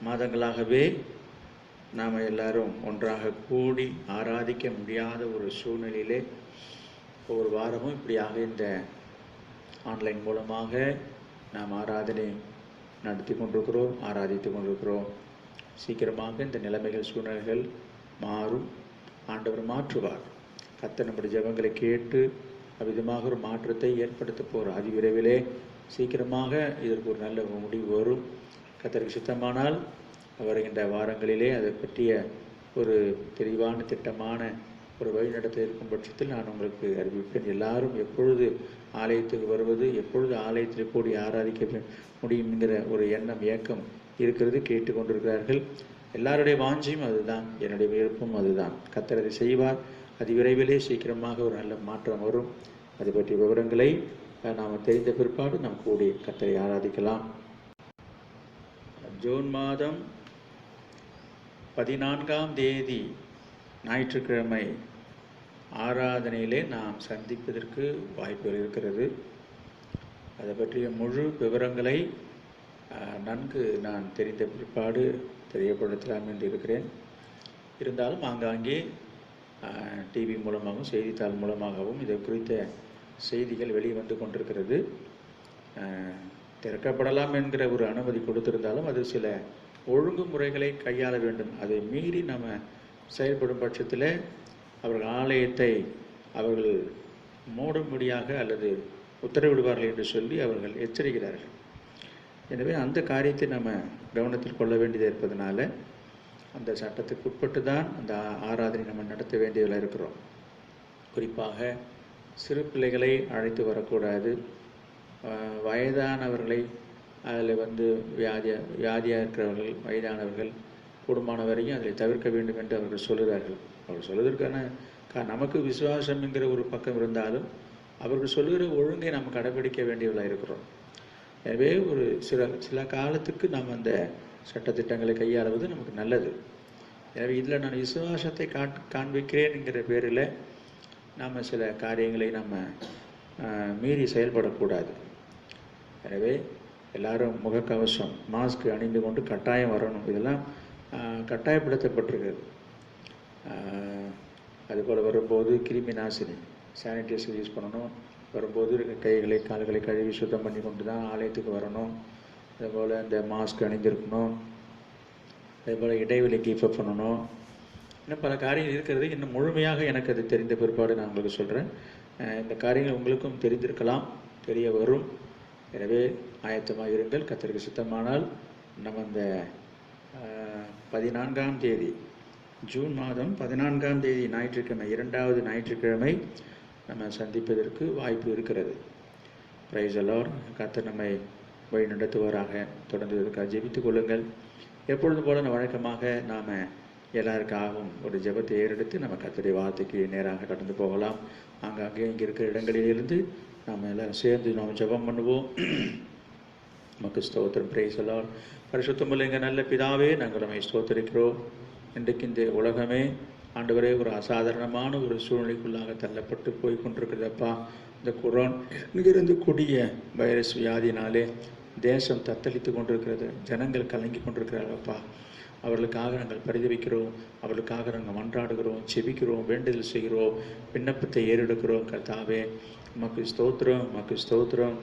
Speaker 1: மாதங்களாகவே நாம் எல்லாரும் ஒன்றாக கூடி ஆராதிக்க முடியாத ஒரு சூழ்நிலையிலே ஒவ்வொரு வாரமும் இப்படியாக இந்த ஆன்லைன் மூலமாக நாம் ஆராதனை நடத்தி கொண்டிருக்கிறோம், ஆராதித்து கொண்டிருக்கிறோம். சீக்கிரமாக இந்த நிலைமைகள் சூழ்நிலைகள் மாறும். ஆண்டவர் மாற்றுவார். கர்த்தர் நம்முடைய ஜெபங்களை கேட்டு அவ்விதமாக ஒரு மாற்றத்தை ஏற்படுத்த போகிறார். அதி விரைவிலே சீக்கிரமாக இதற்கு ஒரு நல்ல முடிவு வரும். கர்த்தருக்கு சித்தமானால் வருகின்ற வாரங்களிலே அதை பற்றிய ஒரு தெளிவான திட்டமான ஒரு வழிநடத்த இருக்கும் பட்சத்தில் நான் உங்களுக்கு அறிவிப்பேன். எல்லாரும் எப்பொழுது ஆலயத்துக்கு வருவது, எப்பொழுது ஆலயத்தில் கூடி ஆராதிக்க முடியும் என்கிற ஒரு எண்ணம் ஏக்கம் இருக்கிறது. கேட்டுக்கொண்டிருக்கிறார்கள். எல்லாருடைய வாஞ்சியும் அதுதான், என்னுடைய விருப்பம் அதுதான். கர்த்தர் அதை செய்வார். அது விரைவிலே சீக்கிரமாக ஒரு நல்ல மாற்றம் வரும். அது பற்றிய விவரங்களை நாம் தெரிந்த பிற்பாடு நாம் கூடி கர்த்தரை ஆராதிக்கலாம். ஜூன் மாதம் 14ஆம் தேதி ஞாயிற்றுக்கிழமை ஆராதனையிலே நாம் சந்திப்பதற்கு வாய்ப்புகள் இருக்கிறது. அதை பற்றிய முழு விவரங்களை நன்கு நான் தெரிந்த பிற்பாடு தெரியப்படுத்தலாம் என்று இருக்கிறேன். இருந்தாலும் ஆங்காங்கே டிவி மூலமாகவும் செய்தித்தாள் மூலமாகவும் இதை குறித்த செய்திகள் வெளிவந்து கொண்டிருக்கிறது. திறக்கப்படலாம் என்கிற ஒரு அனுமதி கொடுத்திருந்தாலும் அது சில ஒழுங்குமுறைகளை கையாள வேண்டும். அதை மீறி நம்ம செயல்படும் பட்சத்தில் அவர்கள் ஆலயத்தை அவர்கள் மூடும்படியாக அல்லது உத்தரவிடுவார்கள் என்று சொல்லி அவர்கள் எச்சரிக்கிறார்கள். எனவே அந்த காரியத்தை நம்ம கவனத்தில் கொள்ள வேண்டியது இருப்பதனால அந்த சட்டத்துக்கு உட்பட்டு தான் அந்த ஆராதனை நம்ம நடத்த வேண்டியதில் இருக்கிறோம். குறிப்பாக சிறு பிள்ளைகளை அழைத்து வரக்கூடாது. வயதானவர்களை அதில் வியாதியாக இருக்கிறவர்கள், வயதானவர்கள் கூடுமான வரையும் அதை தவிர்க்க வேண்டும் என்று அவர்கள் சொல்லுகிறார்கள். அவர்கள் சொல்வதற்கான நமக்கு விசுவாசம் என்கிற ஒரு பக்கம் இருந்தாலும் அவர்கள் சொல்லுகிற ஒழுங்கை நாம் கடைபிடிக்க வேண்டியவர்களாக இருக்கிறோம். எனவே ஒரு சில காலத்துக்கு நாம் அந்த சட்டத்திட்டங்களை கையாளுவது நமக்கு நல்லது. எனவே இதில் நான் விசுவாசத்தை காண்பிக்கிறேன் என்கிற பேரில் நாம் சில காரியங்களை நம்ம மீறி செயல்படக்கூடாது. எனவே எல்லாரும் முகக்கவசம், மாஸ்க் அணிந்து கொண்டு கட்டாயம் வரணும். இதெல்லாம் கட்டாயப்படுத்தப்பட்டிருக்கிறது. அதுபோல் வரும்போது கிருமி நாசினி சானிடைசர் யூஸ் பண்ணணும். வரும்போது கைகளை கால்களை கழுவி சுத்தம் பண்ணி கொண்டு தான் ஆலயத்துக்கு வரணும். அதுபோல் இந்த மாஸ்க் அணிந்திருக்கணும். அதேபோல் இடைவெளி கீப்பப் பண்ணணும். இன்னும் பல காரியங்கள் இருக்கிறது. இன்னும் முழுமையாக எனக்கு அது தெரிந்த பிற்பாடு நான் உங்களுக்கு சொல்கிறேன். இந்த காரியங்கள் உங்களுக்கும் தெரிந்திருக்கலாம், தெரிய வரும். எனவே ஆயத்தமாக இருங்கள். கர்த்தருக்கு சித்தமானால் நம்ம இந்த 14ஆம் தேதி ஜூன் மாதம் 14ஆம் தேதி ஞாயிற்றுக்கிழமை, 2வது ஞாயிற்றுக்கிழமை நம்ம சந்திப்பதற்கு வாய்ப்பு இருக்கிறது. Price the Lord. கர்த்தர் நம்மை வழி நடத்துவாராக. தொடர்ந்து இதற்காக ஜெபித்துக் கொள்ளுங்கள். எப்பொழுதும் போல வழக்கமாக நாம் எல்லாருக்காகவும் ஒரு ஜெபத்தை ஏறெடுத்து நம்ம கர்த்தருடைய வார்த்தைக்கு நேராக கடந்து போகலாம். அங்கே இங்கே இருக்கிற இடங்களிலிருந்து நாம் எல்லோரும் சேர்ந்து நாம் ஜெபம் பண்ணுவோம். நமக்கு ஸ்தோத்திரம். Praise the Lord. பரிசுத்தமுள்ள எங்கள் நல்ல பிதாவே, நாங்கள் நம்மை ஸ்தோத்திரிக்கிறோம். இன்றைக்கு இந்த உலகமே ஆண்டவரே ஒரு அசாதாரணமான ஒரு சூழ்நிலைக்குள்ளாக தள்ளப்பட்டு போய் கொண்டிருக்கிறதப்பா. இந்த கொரோனா கொடிய வைரஸ் வியாதினாலே தேசம் தத்தளித்து கொண்டிருக்கிறது, ஜனங்கள் கலங்கி கொண்டிருக்கிறார்கள் அப்பா. அவர்களுக்காக நாங்கள் பரிதவிக்கிறோம், அவர்களுக்காக நாங்கள் மன்றாடுகிறோம், செபிக்கிறோம், வேண்டுதல் செய்கிறோம், விண்ணப்பத்தை ஏறெடுக்கிறோம். கர்த்தாவே உமக்கு ஸ்தோத்திரம், உமக்கு ஸ்தோத்திரம்,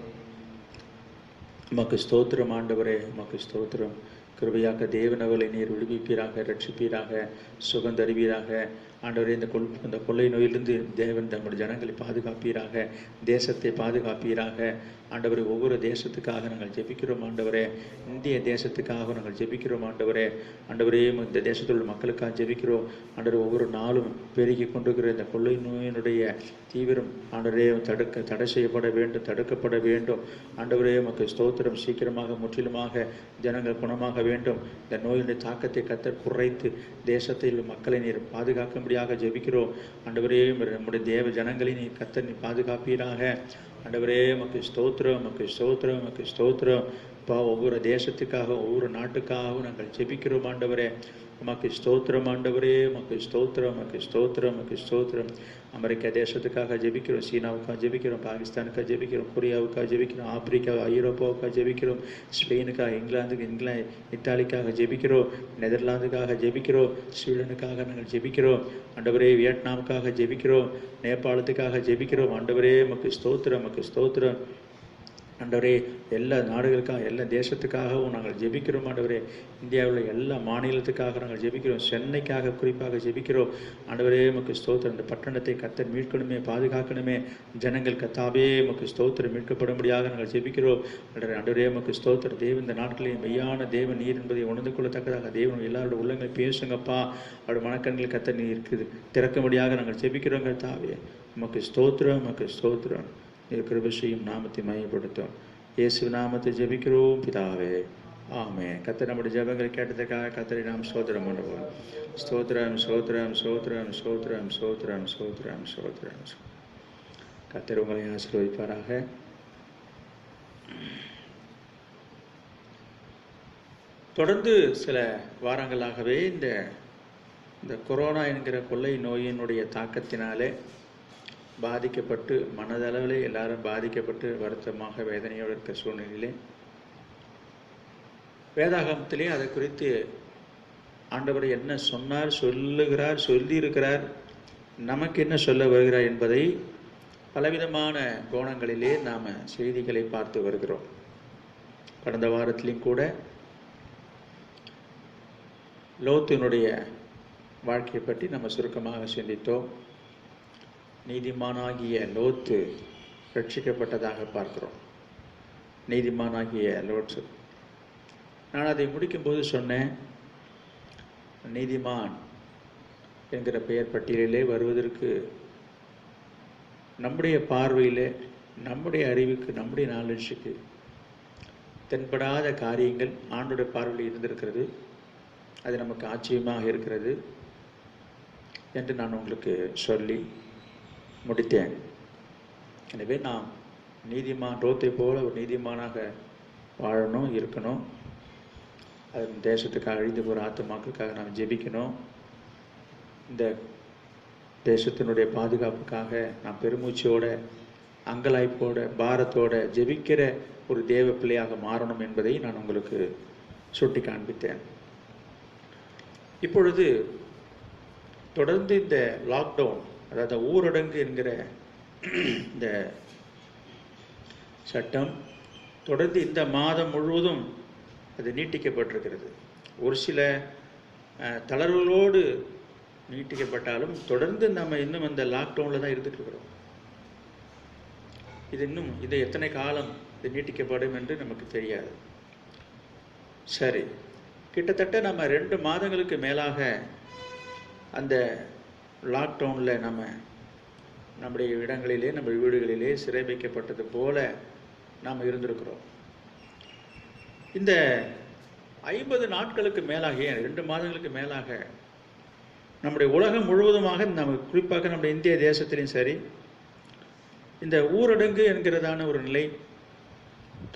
Speaker 1: உமக்கு ஸ்தோத்திரம் ஆண்டவரே, உமக்கு ஸ்தோத்திரம். கிருபையாக தேவன் அவர்களை நீர் விடுவிப்பீராக, ரட்சிப்பீராக, சுகம் தருவீராக. ஆண்டவரே, இந்த கொள்ளை நோயிலிருந்து தேவன் தம்முடைய ஜனங்களை பாதுகாப்பீராக, தேசத்தை பாதுகாப்பீராக. ஆண்டவரே, ஒவ்வொரு தேசத்துக்காக நாங்கள் ஜெபிக்கிறோம் ஆண்டவரே. இந்திய தேசத்துக்காக நாங்கள் ஜெபிக்கிறோம் ஆண்டவரே. ஆண்டவரே, இந்த தேசத்தில் உள்ள மக்களுக்காக ஜெபிக்கிறோம் ஆண்டவரே. ஒவ்வொரு நாளும் பெருகி கொண்டிருக்கிற இந்த கொள்ளை நோயினுடைய தீவிரம் ஆண்டவரே தடை செய்யப்பட வேண்டும், தடுக்கப்பட வேண்டும். ஆண்டவரே உமக்கு ஸ்தோத்திரம். சீக்கிரமாக முற்றிலுமாக ஜனங்கள் குணமாக வேண்டும். இந்த நோயினுடைய தாக்கத்தை கர்த்தர் குறைத்து தேசத்தில் மக்களை நீர் பாதுகாக்கும்படியாக ஜெபிக்கிறோம் ஆண்டவரே. நம்முடைய தேவ ஜனங்களை நீ கர்த்தர் நீ பாதுகாப்பீராக. ஆண்டவரே உமக்கு ஸ்தோத்திரம், உமக்கு ஸ்தோத்திரம், உமக்கு ஸ்தோத்திரம். ஒவ்வொரு தேசத்துக்காக, ஒவ்வொரு நாட்டுக்காகவும் நாங்கள் ஜெபிக்கிறோம் ஆண்டவரே. உமக்கு ஸ்தோத்திரம் ஆண்டவரே, உமக்கு ஸ்தோத்திரம், உமக்கு ஸ்தோத்திரம், உமக்கு ஸ்தோத்திரம். அமெரிக்கா தேசத்துக்காக ஜெபிக்கிறோம், சீனாவுக்காக ஜெபிக்கிறோம், பாகிஸ்தானுக்காக ஜெபிக்கிறோம், கொரியாவுக்காக ஜெபிக்கிறோம், ஆப்பிரிக்கா, ஐரோப்பாவுக்காக ஜெபிக்கிறோம், ஸ்பெயினுக்காக, இங்கிலாந்து, இத்தாலிக்காக ஜெபிக்கிறோம், நெதர்லாந்துக்காக ஜெபிக்கிறோம், ஸ்வீடனுக்காக நாங்கள் ஜெபிக்கிறோம் ஆண்டவரே. வியட்நாமுக்காக ஜெபிக்கிறோம், நேபாளத்துக்காக ஜெபிக்கிறோம் ஆண்டவரே. உமக்கு ஸ்தோத்திரம், உமக்கு ஸ்தோத்திரம் ஆண்டவரே. எல்லா நாடுகளுக்காக, எல்லா தேசத்துக்காகவும் நாங்கள் ஜெபிக்கிறோம் ஆண்டவரே. இந்தியாவில் எல்லா மாநிலத்துக்காக நாங்கள் ஜெபிக்கிறோம், சென்னைக்காக குறிப்பாக ஜெபிக்கிறோம் ஆண்டவரே. உமக்கு ஸ்தோத்திரம். இந்த பட்டணத்தை கர்த்தர் மீட்கணுமே, பாதுகாக்கணுமே. ஜனங்கள் கர்த்தாவே உமக்கு ஸ்தோத்திரம் மீட்கப்படும்படியாக நாங்கள் ஜெபிக்கிறோம் ஆண்டவரே. உமக்கு ஸ்தோத்திரம். தேவன் இந்த நாட்களில் மெய்யான தேவன் நீர் என்பதை உணர்ந்து கொள்ளத்தக்கதாக தேவன் எல்லாரோட உள்ளங்களை பேசுங்கப்பா. அவருடைய மனக்கண்கள் கர்த்தர் நீர் இருக்குது திறக்கும்படியாக நாங்கள் ஜெபிக்கிறோம் கர்த்தாவே. உமக்கு ஸ்தோத்திரம், உமக்கு ஸ்தோத்திரம். நீர் கிருபை செய்யும் நாமத்தை மையப்படுத்தும். இயேசு நாமத்தை ஜெபிக்கிறோம் பிதாவே, ஆமென். கர்த்தர் நம்முடைய ஜெபங்களை கேட்டதற்காக கர்த்தரை நாம் ஸ்தோத்திரம் பண்ணுவோம். ஸ்தோத்திரம், ஸ்தோத்திரம், ஸ்தோத்திரம், ஸ்தோத்திரம், ஸ்தோத்திரம், ஸ்தோத்திரம், ஸ்தோத்திரம். கர்த்தர் உங்களை ஆசீர்வதிப்பாராக. தொடர்ந்து சில வாரங்களாகவே இந்த கொரோனா என்கிற கொள்ளை நோயினுடைய தாக்கத்தினாலே பாதிக்கப்பட்டு, மனதளவில் எல்லாரும் பாதிக்கப்பட்டு வருத்தமாக வேதனையோடு இருக்கிற சூழ்நிலையிலே வேதாகமத்திலே அதை குறித்து ஆண்டவர் என்ன சொன்னார், சொல்லுகிறார், சொல்லியிருக்கிறார், நமக்கு என்ன சொல்ல வருகிறார் என்பதை பலவிதமான கோணங்களிலே நாம் செய்திகளை பார்த்து வருகிறோம். கடந்த வாரத்திலையும் கூட லோத்தினுடைய வாழ்க்கையை பற்றி நம்ம சுருக்கமாக சிந்தித்தோம். நீதிமானாகிய லோத்து ரட்சிக்கப்பட்டதாக பார்க்கிறோம். நீதிமானாகிய லோத்து, நான் அதை முடிக்கும்போது சொன்னேன், நீதிமான் என்கிற பெயர் பட்டியலிலே வருவதற்கு நம்முடைய பார்வையில், நம்முடைய அறிவுக்கு, நம்முடைய நாலேஜுக்கு தென்படாத காரியங்கள் ஆண்டோட பார்வையில் இருந்திருக்கிறது. அது நமக்கு ஆச்சரியமாக இருக்கிறது என்று நான் உங்களுக்கு சொல்லி முடித்தேன். எனவே நாம் நீதிமான் லோத்தை போல ஒரு நீதிமானாக வாழணும், இருக்கணும். அது தேசத்துக்காக, அழிந்து போகிற ஆத்துமாக்களுக்காக நாம் ஜெபிக்கணும். இந்த தேசத்தினுடைய பாதுகாப்புக்காக நாம் பெருமூச்சோட, அங்கலாய்ப்போட, பாரத்தோட ஜெபிக்கிற ஒரு தேவ பிள்ளையாக மாறணும் என்பதை நான் உங்களுக்கு சுட்டி காண்பித்தேன். இப்பொழுது தொடர்ந்து இந்த லாக்டவுன், அதாவது ஊரடங்கு என்கிற இந்த சட்டம் தொடர்ந்து இந்த மாதம் முழுவதும் அது நீட்டிக்கப்பட்டிருக்கிறது. ஒரு சில தளர்வுகளோடு நீட்டிக்கப்பட்டாலும் தொடர்ந்து நம்ம இன்னும் அந்த லாக்டவுனில் தான் இருந்துட்டு இருக்கிறோம். இது எத்தனை காலம் இது நீட்டிக்கப்படும் என்று நமக்கு தெரியாது. சரி, கிட்டத்தட்ட நம்ம 2 மாதங்களுக்கு மேலாக அந்த லாக்டவுனில் நம்முடைய இடங்களிலே, நம்ம வீடுகளிலே சிறை வைக்கப்பட்டது போல நாம் இருந்திருக்கிறோம். இந்த 50 நாட்களுக்கு மேலாக, 2 மாதங்களுக்கு மேலாக நம்முடைய உலகம் முழுவதுமாக, நம்ம குறிப்பாக நம்முடைய இந்திய தேசத்திலையும் சரி, இந்த ஊரடங்கு என்கிறதான ஒரு நிலை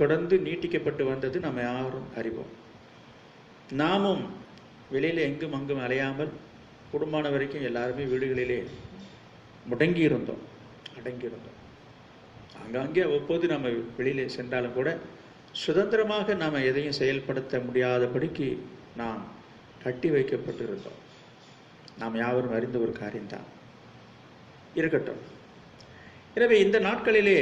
Speaker 1: தொடர்ந்து நீட்டிக்கப்பட்டு வந்தது நம்ம யாரும் அறிவோம். நாமும் வெளியில் எங்கும் அங்கும் அலையாமல் குடும்பமான வரைக்கும் எல்லாருமே வீடுகளிலே அடங்கி இருந்தோம். ஆங்காங்கே ஒவ்வொரு நம்ம வெளியிலே சென்றாலும் கூட சுதந்திரமாக நாம் எதையும் செயல்படுத்த முடியாதபடிக்கு நாம் கட்டி வைக்கப்பட்டிருந்தோம். நாம் யாவரும் அறிந்த ஒரு காரியம்தான். இருக்கட்டும். எனவே இந்த நாட்களிலே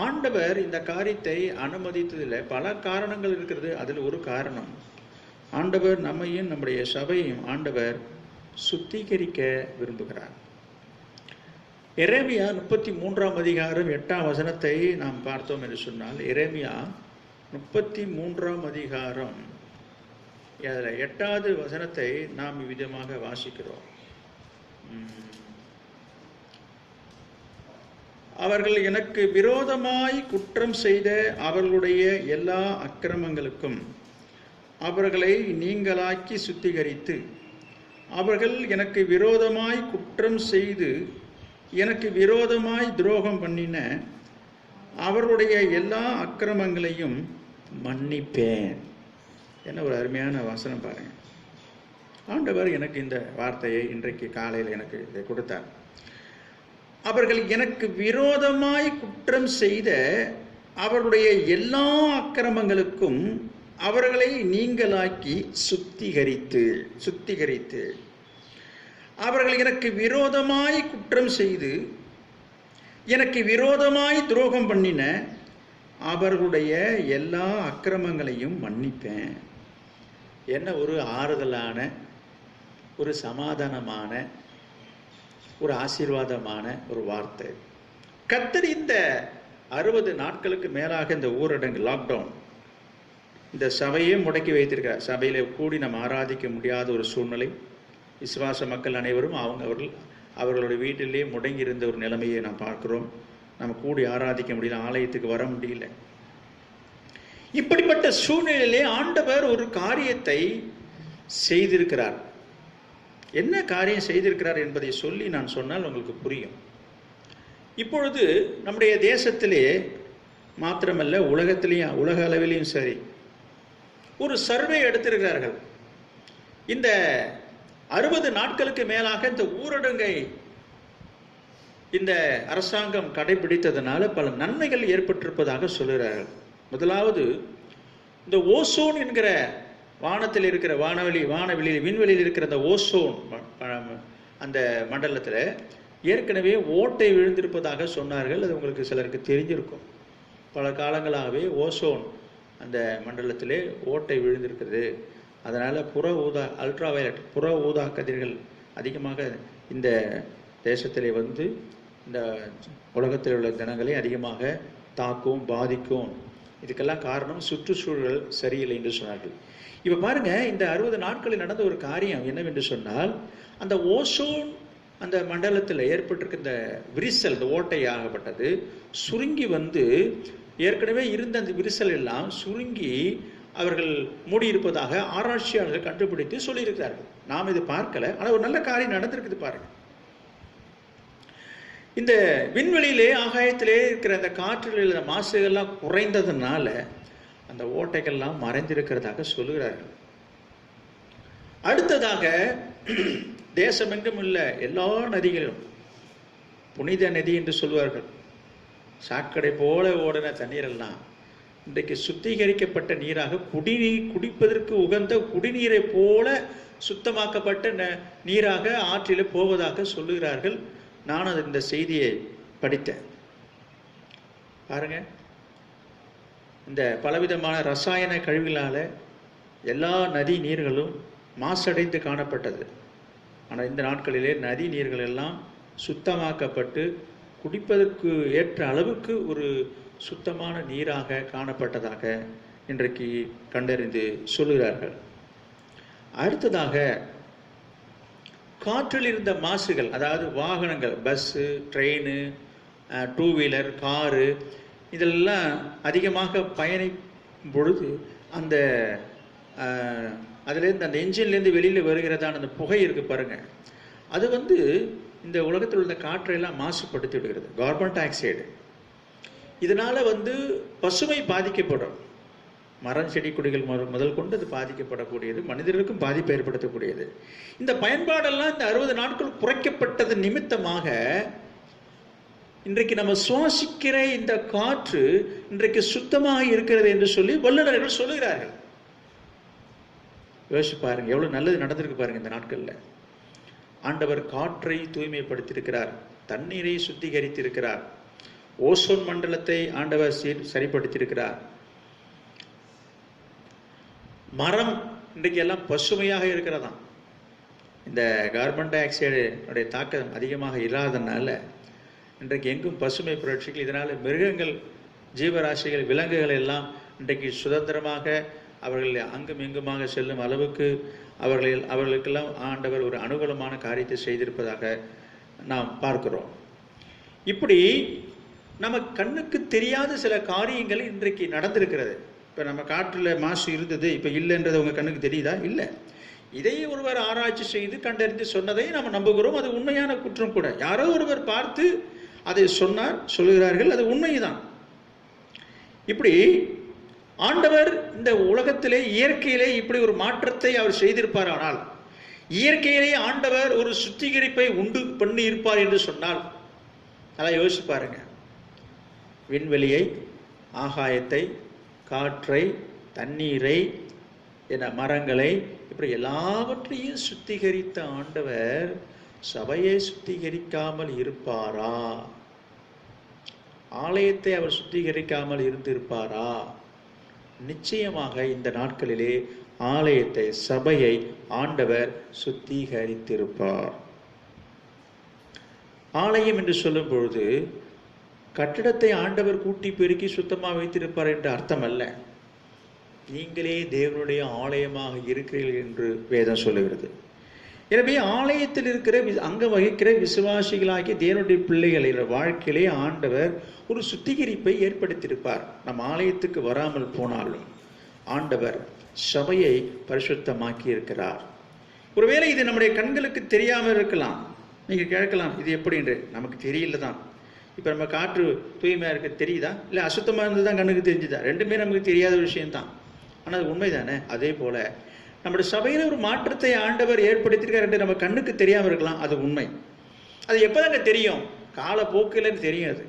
Speaker 1: ஆண்டவர் இந்த காரியத்தை அனுமதித்ததில் பல காரணங்கள் இருக்கிறது. அதில் ஒரு காரணம், ஆண்டவர் நம்மையும் நம்முடைய சபையும் ஆண்டவர் சுத்திகரிக்க விரும்புகிறார். எரேமியா 33ஆம் அதிகாரம் 8ஆம் வசனத்தை நாம் பார்த்தோம் என்று சொன்னால், எரேமியா 33ஆம் அதிகாரம் 8வது வசனத்தை நாம் இவ்விதமாக வாசிக்கிறோம். அவர்கள் எனக்கு விரோதமாய் குற்றம் செய்த அவர்களுடைய எல்லா அக்கிரமங்களுக்கும் அவர்களை நீங்களாக்கி சுத்திகரித்து, அவர்கள் எனக்கு விரோதமாய் குற்றம் செய்து எனக்கு விரோதமாய் துரோகம் பண்ணின அவர்களுடைய எல்லா அக்கிரமங்களையும் மன்னிப்பேன். என்ன ஒரு அருமையான வசனம் பாருங்க. ஆண்டவர் எனக்கு இந்த வார்த்தையை இன்றைக்கு காலையில் எனக்கு இதை கொடுத்தார். அவர்கள் எனக்கு விரோதமாய் குற்றம் செய்த அவர்களுடைய எல்லா அக்கிரமங்களுக்கும் அவர்களை நீங்களாக்கி சுத்திகரித்து அவர்கள் எனக்கு விரோதமாய் குற்றம் செய்து எனக்கு விரோதமாய் துரோகம் பண்ணின அவர்களுடைய எல்லா அக்கிரமங்களையும் மன்னிப்பேன். என்ன ஒரு ஆறுதலான, ஒரு சமாதானமான, ஒரு ஆசீர்வாதமான ஒரு வார்த்தை. கர்த்தர் இந்த 60 நாட்களுக்கு மேலாக இந்த ஊரடங்கு, லாக்டவுன், இந்த சபையே முடக்கி வைத்திருக்கிறார். சபையில் கூடி நம்ம ஆராதிக்க முடியாத ஒரு சூழ்நிலை. விசுவாச மக்கள் அனைவரும் அவர்களுடைய வீட்டிலேயே முடங்கி இருந்த ஒரு நிலைமையை நாம் பார்க்கிறோம். நம்ம கூடி ஆராதிக்க முடியல, ஆலயத்துக்கு வர முடியல. இப்படிப்பட்ட சூழ்நிலையிலே ஆண்டவர் ஒரு காரியத்தை செய்திருக்கிறார். என்ன காரியம் செய்திருக்கிறார் என்பதை சொல்லி நான் சொன்னால் உங்களுக்கு புரியும். இப்பொழுது நம்முடைய தேசத்திலே மாத்திரமல்ல, உலகத்திலேயும், உலக அளவிலையும் சரி, ஒரு சர்வே எடுத்திருக்கிறார்கள். இந்த 60 நாட்களுக்கு மேலாக இந்த ஊரடங்கை இந்த அரசாங்கம் கடைபிடித்ததனால பல நன்மைகள் ஏற்பட்டிருப்பதாக சொல்கிறார்கள். முதலாவது, இந்த ஓசோன் என்கிற வானத்தில் இருக்கிற விண்வெளியில் இருக்கிற அந்த ஓசோன் அந்த மண்டலத்தில் ஏற்கனவே ஓட்டை விழுந்திருப்பதாக சொன்னார்கள். அது உங்களுக்கு சிலருக்கு தெரிஞ்சிருக்கும். பல காலங்களாகவே ஓசோன் அந்த மண்டலத்திலே ஓட்டை விழுந்திருக்கிறது. அதனால் அல்ட்ராவயலட் புற ஊதா கதிர்கள் அதிகமாக இந்த தேசத்திலே வந்து இந்த உலகத்தில் உள்ள ஜனங்களை அதிகமாக தாக்கும், பாதிக்கும். இதுக்கெல்லாம் காரணம் சுற்றுச்சூழல் சரியில்லை என்று சொன்னார்கள். இப்போ பாருங்க, இந்த 60 நாட்களில் நடந்த ஒரு காரியம் என்னவென்று சொன்னால், அந்த ஓசோன் அந்த மண்டலத்தில் ஏற்பட்டிருக்க இந்த விரிசல், இந்த ஓட்டையாகப்பட்டது சுருங்கி வந்து ஏற்கனவே இருந்த அந்த விரிசல் எல்லாம் சுருங்கி அவர்கள் மூடியிருப்பதாக ஆராய்ச்சியாளர்கள் கண்டுபிடித்து சொல்லியிருக்கிறார்கள். நாம் இது பார்க்கல, ஆனால் ஒரு நல்ல காரியம் நடந்திருக்குது பாருங்க. இந்த விண்வெளியிலே, ஆகாயத்திலே இருக்கிற அந்த காற்றில் இந்த மாசுகள்லாம் குறைந்ததுனால அந்த ஓட்டைகள்லாம் மறைந்திருக்கிறதாக சொல்லுகிறார்கள். அடுத்ததாக, தேசமெங்கும் உள்ள எல்லா நதிகளும் புனித நதி என்று சொல்வார்கள். சாக்கடை போல ஓடின தண்ணீரெல்லாம் இன்றைக்கு சுத்திகரிக்கப்பட்ட நீராக, குடிப்பதற்கு உகந்த குடிநீரை போல சுத்தமாக்கப்பட்ட நீராக ஆற்றில் போவதாக சொல்லுகிறார்கள். நான் இந்த செய்தியை படித்தேன். பாருங்க, இந்த பலவிதமான ரசாயன கழிவுகளால் எல்லா நதி நீர்களும் மாசடைந்து காணப்பட்டது. ஆனால் இந்த நாட்களிலே நதி நீர்கள் எல்லாம் சுத்தமாக்கப்பட்டு குடிப்பதற்கு ஏற்ற அளவுக்கு ஒரு சுத்தமான நீராக காணப்பட்டதாக இன்றைக்கு கண்டறிந்து சொல்லுகிறார்கள். அடுத்ததாக, காற்றில் இருந்த மாசுகள், அதாவது வாகனங்கள், பஸ்ஸு, ட்ரெயின், 2 வீலர், காரு, இதெல்லாம் அதிகமாக பயணிக்கும் பொழுது அந்த அதுலேருந்து, அந்த என்ஜின்லேருந்து வெளியில் வருகிறதான அந்த புகை இருக்குது பாருங்கள், அது வந்து இந்த உலகத்தில் உள்ள காற்றையெல்லாம் மாசுபடுத்தி விடுகிறது. Carbon di oxide. இதனால் வந்து பசுமை பாதிக்கப்படும். மரம், செடி, கொடிகள் முதல் கொண்டு அது பாதிக்கப்படக்கூடியது, மனிதர்களுக்கும் பாதிப்பை ஏற்படுத்தக்கூடியது. இந்த பயன்பாடெல்லாம் இந்த 60 நாட்கள் குறைக்கப்பட்டது நிமித்தமாக இன்றைக்கு நம்ம சுவாசிக்கிற இந்த காற்று இன்றைக்கு சுத்தமாக இருக்கிறது என்று சொல்லி வல்லுநர்கள் சொல்லுகிறார்கள். யோசிச்சு பாருங்க, எவ்வளவு நல்லது நடந்திருக்கு பாருங்க. இந்த நாட்கள்ல ஆண்டவர் காற்றை தூய்மைப்படுத்தியிருக்கிறார், தண்ணீரை சுத்திகரித்திருக்கிறார், ஓசோன் மண்டலத்தை ஆண்டவர் சரிப்படுத்தியிருக்கிறார். மரம் இன்றைக்கு எல்லாம் பசுமையாக இருக்கிறதாம். இந்த கார்பன் டை ஆக்சைடு தாக்கம் அதிகமாக இல்லாதனால இன்றைக்கு எங்கும் பசுமை புரட்சிகள். இதனால் மிருகங்கள், ஜீவராசிகள், விலங்குகள் எல்லாம் இன்றைக்கு சுதந்திரமாக அவர்கள் அங்கும் இங்குமாக செல்லும் அளவுக்கு அவர்களுக்கெல்லாம் ஆண்டவர் ஒரு அனுகூலமான காரியத்தை செய்திருப்பதாக நாம் பார்க்கிறோம். இப்படி நம்ம கண்ணுக்கு தெரியாத சில காரியங்கள் இன்றைக்கு நடந்திருக்கிறது. இப்போ நம்ம காற்றில் மாசு இருந்தது, இப்போ இல்லைன்றது உங்கள் கண்ணுக்கு தெரியுதா? இல்லை. இதை ஒருவர் ஆராய்ச்சி செய்து கண்டறிந்து சொன்னதை நம்ம நம்புகிறோம். அது உண்மையான குற்றம் கூட. யாரோ ஒருவர் பார்த்து அதை சொல்லுகிறார்கள், அது உண்மைதான். இப்படி ஆண்டவர் இந்த உலகத்திலே, இயற்கையிலே இப்படி ஒரு மாற்றத்தை அவர் செய்திருப்பார். ஆனால் இயற்கையிலே ஆண்டவர் ஒரு சுத்திகரிப்பை உண்டு பண்ணி இருப்பார் என்று சொன்னால் நல்லா யோசிச்சு பாருங்க. விண்வெளியை, ஆகாயத்தை, காற்றை, தண்ணீரை, என மரங்களை, இப்படி எல்லாவற்றையும் சுத்திகரித்த ஆண்டவர் சபையை சுத்திகரிக்காமல் இருப்பாரா? ஆலயத்தை அவர் சுத்திகரிக்காமல் இருந்திருப்பாரா? நிச்சயமாக இந்த நாட்களிலே ஆலயத்தை, சபையை ஆண்டவர் சுத்திகரித்திருப்பார். ஆலயம் என்று சொல்லும் பொழுது கட்டிடத்தை ஆண்டவர் கூட்டி பெருக்கி சுத்தமாக வைத்திருப்பார் என்ற அர்த்தம் அல்ல. நீங்களே தேவனுடைய ஆலயமாக இருக்கிறீர்கள் என்று வேதம் சொல்லுகிறது. எனவே ஆலயத்தில் இருக்கிற அங்க வகிக்கிற விசுவாசிகளாகிய தேவனுடைய பிள்ளைகளின் வாழ்க்கையிலே ஆண்டவர் ஒரு சுத்திகரிப்பை ஏற்படுத்தியிருப்பார். நம் ஆலயத்துக்கு வராமல் போனாலும் ஆண்டவர் சபையை பரிசுத்தமாக்கி இருக்கிறார். ஒருவேளை இது நம்முடைய கண்களுக்கு தெரியாமல் இருக்கலாம். நீங்க கேட்கலாம், இது எப்படி என்று. நமக்கு தெரியல தான். இப்ப நம்ம காற்று தூய்மையா இருக்க தெரியுதா, இல்லை அசுத்தமா இருந்தது தான் கண்ணுக்கு தெரிஞ்சுதா? ரெண்டுமே நமக்கு தெரியாத விஷயம்தான். ஆனால் அது உண்மைதானே? அதே போல நம்முடைய சபையில ஒரு மாற்றத்தை ஆண்டவர் ஏற்படுத்தியிருக்கார் என்று நம்ம கண்ணுக்கு தெரியாமல் இருக்கலாம், அது உண்மை. அது எப்போதாங்க தெரியும்? காலப்போக்கில் தெரியும். அது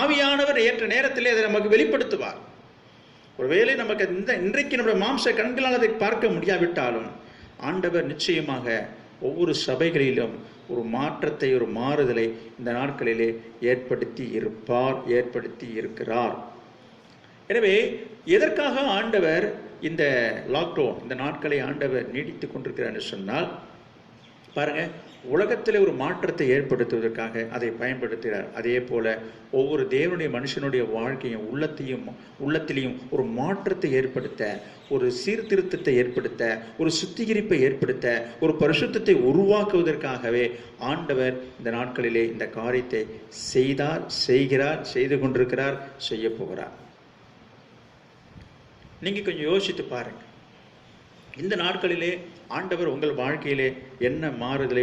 Speaker 1: ஆவியானவர் ஏற்ற நேரத்திலே அதை நமக்கு வெளிப்படுத்துவார். ஒருவேளை நமக்கு இன்றைக்கு நம்முடைய மாம்ச கண்களால் அதை பார்க்க முடியாவிட்டாலும் ஆண்டவர் நிச்சயமாக ஒவ்வொரு சபைகளிலும் ஒரு மாற்றத்தை, ஒரு மாறுதலை இந்த நாட்களிலே ஏற்படுத்தி இருக்கிறார். எனவே எதற்காக ஆண்டவர் இந்த லாக்டவுன், இந்த நாட்களை ஆண்டவர் நீடித்துக் கொண்டிருக்கிறார் என்று சொன்னால் பாருங்க, உலகத்தில் ஒரு மாற்றத்தை ஏற்படுத்துவதற்காக அதை பயன்படுத்துகிறார். அதே போல ஒவ்வொரு தேவனுடைய மனுஷனுடைய வாழ்க்கையும் உள்ளத்திலையும் ஒரு மாற்றத்தை ஏற்படுத்த, ஒரு சீர்திருத்தத்தை ஏற்படுத்த, ஒரு சுத்திகரிப்பை ஏற்படுத்த, ஒரு பரிசுத்தத்தை உருவாக்குவதற்காகவே ஆண்டவர் இந்த நாட்களிலே இந்த காரியத்தை செய்கிறார், செய்து கொண்டிருக்கிறார், செய்ய போகிறார். நீங்க கொஞ்சம் யோசித்து பாருங்க. இந்த நாட்களிலே ஆண்டவர் உங்கள் வாழ்க்கையிலே என்ன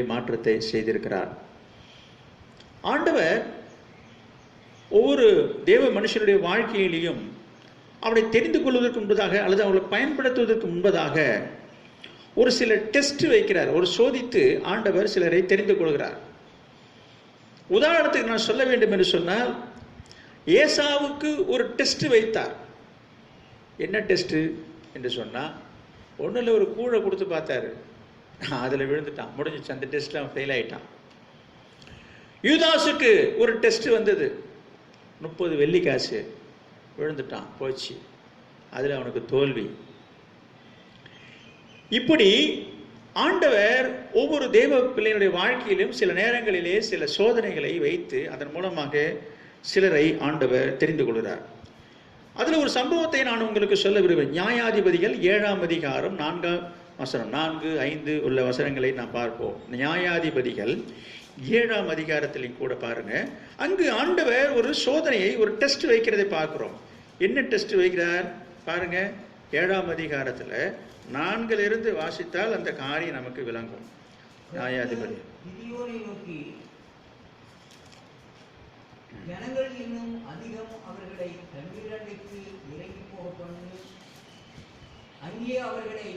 Speaker 1: மாற்றத்தை செய்திருக்கிறார்? ஆண்டவர் ஒவ்வொரு தேவ மனுஷனுடைய வாழ்க்கையிலையும் அவனை தெரிந்து கொள்வதற்கு முன்பதாக அல்லது அவளை பயன்படுத்துவதற்கு முன்பதாக ஒரு சில டெஸ்ட் வைக்கிறார். ஒரு சோதித்து ஆண்டவர் சிலரை தெரிந்து கொள்கிறார். உதாரணத்துக்கு நான் சொல்ல வேண்டும் என்று சொன்னால், ஏசாவுக்கு ஒரு டெஸ்ட் வைத்தார். என்ன டெஸ்ட் என்று சொன்னால், ஒன்றில் ஒரு கூழை கொடுத்து பார்த்தாரு, அதில் விழுந்துட்டான், முடிஞ்சிச்சு. அந்த டெஸ்ட்டில் அவன் ஃபெயில் ஆகிட்டான். யூதாசுக்கு ஒரு டெஸ்ட் வந்தது, 30 வெள்ளி காசு, விழுந்துட்டான், போச்சு, அதில் அவனுக்கு தோல்வி. இப்படி ஆண்டவர் ஒவ்வொரு தேவ பிள்ளையினுடைய வாழ்க்கையிலும் சில நேரங்களிலே சில சோதனைகளை வைத்து அதன் மூலமாக சிலரை ஆண்டவர் தெரிந்து கொள்கிறார். அதில் ஒரு சம்பவத்தை நான் உங்களுக்கு சொல்ல விரும்புகிறேன். நியாயாதிபதிகள் 7ஆம் அதிகாரம் 4ஆம் வசனம், 4, 5 உள்ள வசனங்களை நாம் பார்ப்போம். நியாயாதிபதிகள் 7ஆம் அதிகாரத்திலையும் கூட பாருங்க, அங்கு ஆண்டவர் ஒரு சோதனையை, ஒரு டெஸ்ட் வைக்கிறதை பார்க்கிறோம். என்ன டெஸ்ட் வைக்கிறார் பாருங்க. 7ஆம் அதிகாரத்தில் 4 வாசித்தால் அந்த காரியம் நமக்கு விளங்கும். நியாயாதிபதி
Speaker 3: ஜனங்கள் இன்னும் அதிகம் அவர்களை தண்ணீரண்டைக்கு இறங்கி போக பண்ணி அங்கே அவர்களை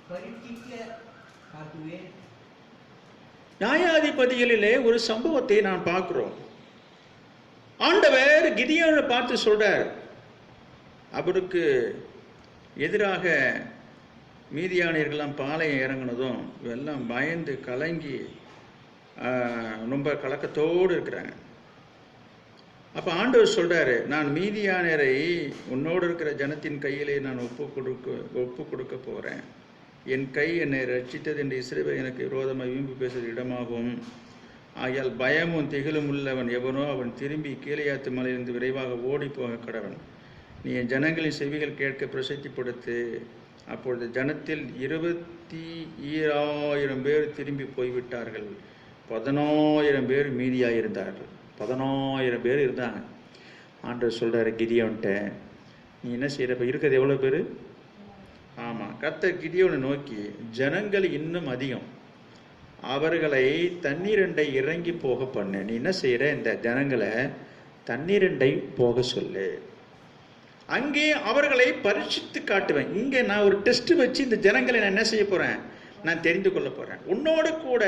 Speaker 3: பரீட்சிக்க காட்டுவேன்.
Speaker 1: நியாயாதிபதிகளிலே ஒரு சம்பவத்தை நான் பார்க்கிறோம். ஆண்டவர் கிதியோனை பார்த்து சொல்றார், அவருக்கு எதிராக மீதியானியர்கள்லாம் பாளையம் இறங்கினதும் எல்லாம் பயந்து கலங்கி ரொம்ப கலக்கத்தோடு இருக்கிறாங்க. அப்போ ஆண்டவர் சொல்றாரு, நான் மீதியானரை உன்னோடு இருக்கிற ஜனத்தின் கையிலே நான் ஒப்பு கொடுக்க போறேன். என் கை என்னை ரட்சித்தது என்று இஸ்ரவேல் எனக்கு விரோதமாக வீம்பு பேசுகிற இடமாகும். ஆகையால் பயமும் திகிலும் உள்ளவன் எவனோ அவன் திரும்பி கீழையாத்து மலையிலிருந்து விரைவாக ஓடி போக கடவன். நீ என் ஜனங்களின் செவிகள் கேட்க பிரசித்திப்படுத்து. அப்பொழுது ஜனத்தில் 20,000 பேர் திரும்பி போய்விட்டார்கள், 10,000 பேர் மீதியாயிருந்தார்கள். 10,000 பேர் இருந்தாங்க. ஆண்டவர் சொல்றாரு கிதியோன்ட்ட, நீ என்ன செய்யறப்ப இருக்கிறது எவ்வளோ பேர்? ஆமாம், கர்த்தர் கிதியோனை நோக்கி, ஜனங்கள் இன்னும் அதிகம், அவர்களை தண்ணீரண்டை இறங்கி போக பண்ணு. நீ என்ன செய்யற, இந்த ஜனங்களை தண்ணீரண்டை போக சொல்லு, அங்கே அவர்களை பரீட்சித்து காட்டுவேன். இங்கே நான் ஒரு டெஸ்ட் வச்சு இந்த ஜனங்களை நான் என்ன செய்ய போறேன், நான் தெரிந்து கொள்ள போறேன். உன்னோடு கூட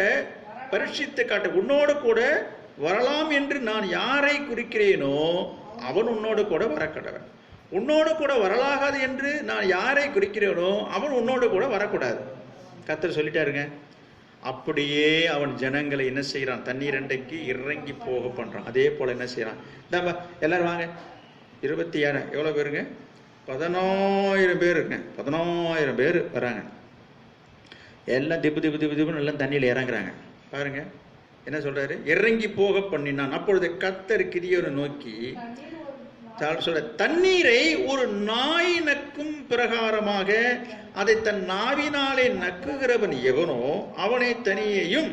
Speaker 1: பரீட்சித்து காட்ட, உன்னோடு கூட வரலாம் என்று நான் யாரை குறிக்கிறேனோ அவன் உன்னோடு கூட வரக்கடவன். உன்னோடு கூட வரலாகாது என்று நான் யாரை குறிக்கிறேனோ அவன் உன்னோடு கூட வரக்கூடாது. கர்த்தர் சொல்லிட்டாருங்க. அப்படியே அவன் ஜனங்களை என்ன செய்யறான், தண்ணீரண்டைக்கு இறங்கி போக பண்றான். அதே போல என்ன செய்யறான், எல்லாரும் வாங்க, 26 எவ்வளோ பேருங்க, 10,000 பேர் இருக்குங்க. 10,000 பேர் வராங்க. எல்லாம் திப்பு திப்பு திப்பு திப்புன்னு எல்லாம் தண்ணியில் இறங்குறாங்க. பாருங்க என்ன சொல்றாரு, இறங்கி போக பண்ணினான். அப்பொழுது கர்த்தர் கிதியோனை நோக்கி சொல்ற, தண்ணீரை ஒரு நாய் நக்கும் பிரகாரமாக அதை தன் நாவினாலே நக்குகிறவன் எவனோ அவனை தனியையும்,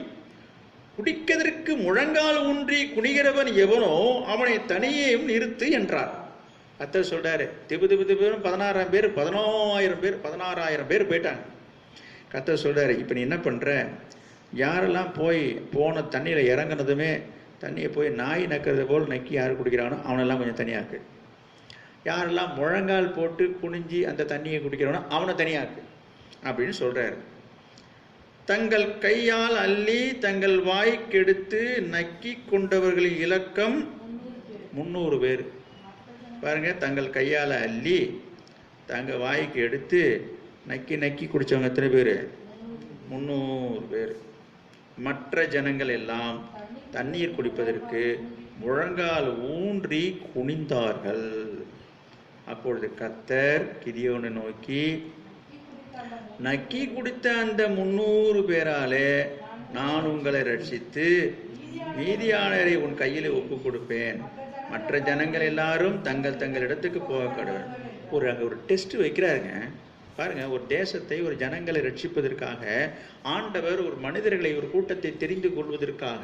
Speaker 1: குடிக்கதற்கு முழங்கால் ஊன்றி குனிகிறவன் எவனோ அவனை தனியையும் நிறுத்து என்றார். கர்த்தர் சொல்றாரு, திபு திபு திபு 16,000 பேர் 10,000 பேர் 16,000 பேர் போயிட்டாங்க. கர்த்தர் சொல்றாரு, இப்போ நீ என்ன பண்ற, யாரெல்லாம் போன தண்ணியில் இறங்கினதுமே தண்ணியை போய் நாய் நக்கிறது போல் நக்கி யார் குடிக்கிறானோ அவனெல்லாம் கொஞ்சம் தனியாக்கு. யாரெல்லாம் முழங்கால் போட்டு குனிஞ்சி அந்த தண்ணியை குடிக்கிறானோ அவனை தனியாக்கு அப்படின்னு சொல்றாரு. தங்கள் கையால் அள்ளி தங்கள் வாய்க்கெடுத்து நக்கி கொண்டவர்களின் இலக்கம் 300 பேர். பாருங்க, தங்கள் கையால் அள்ளி தங்கள் வாய்க்கு எடுத்து நக்கி நக்கி குடித்தவங்க எத்தனை பேர்? 300 பேர். மற்ற ஜனங்கள் எல்லாம் தண்ணீர் குடிப்பதற்கு முழங்கால் ஊன்றி குனிந்தார்கள். அப்பொழுது கர்த்தர் கிதியோனை நோக்கி, நக்கி குடித்த அந்த 300 பேராலே நான் உங்களை ரட்சித்து மீதியானரை உன் கையில் ஒப்பு கொடுப்பேன். மற்ற ஜனங்கள் எல்லாரும் தங்கள் தங்கள் இடத்துக்கு போக கடவுள். அங்கே ஒரு டெஸ்ட் வைக்கிறாருங்க. பாருங்க, ஒரு தேசத்தை, ஒரு ஜனங்களை ரட்சிப்பதற்காக ஆண்டவர் ஒரு மனிதர்களை, ஒரு கூட்டத்தை தெரிந்து கொள்வதற்காக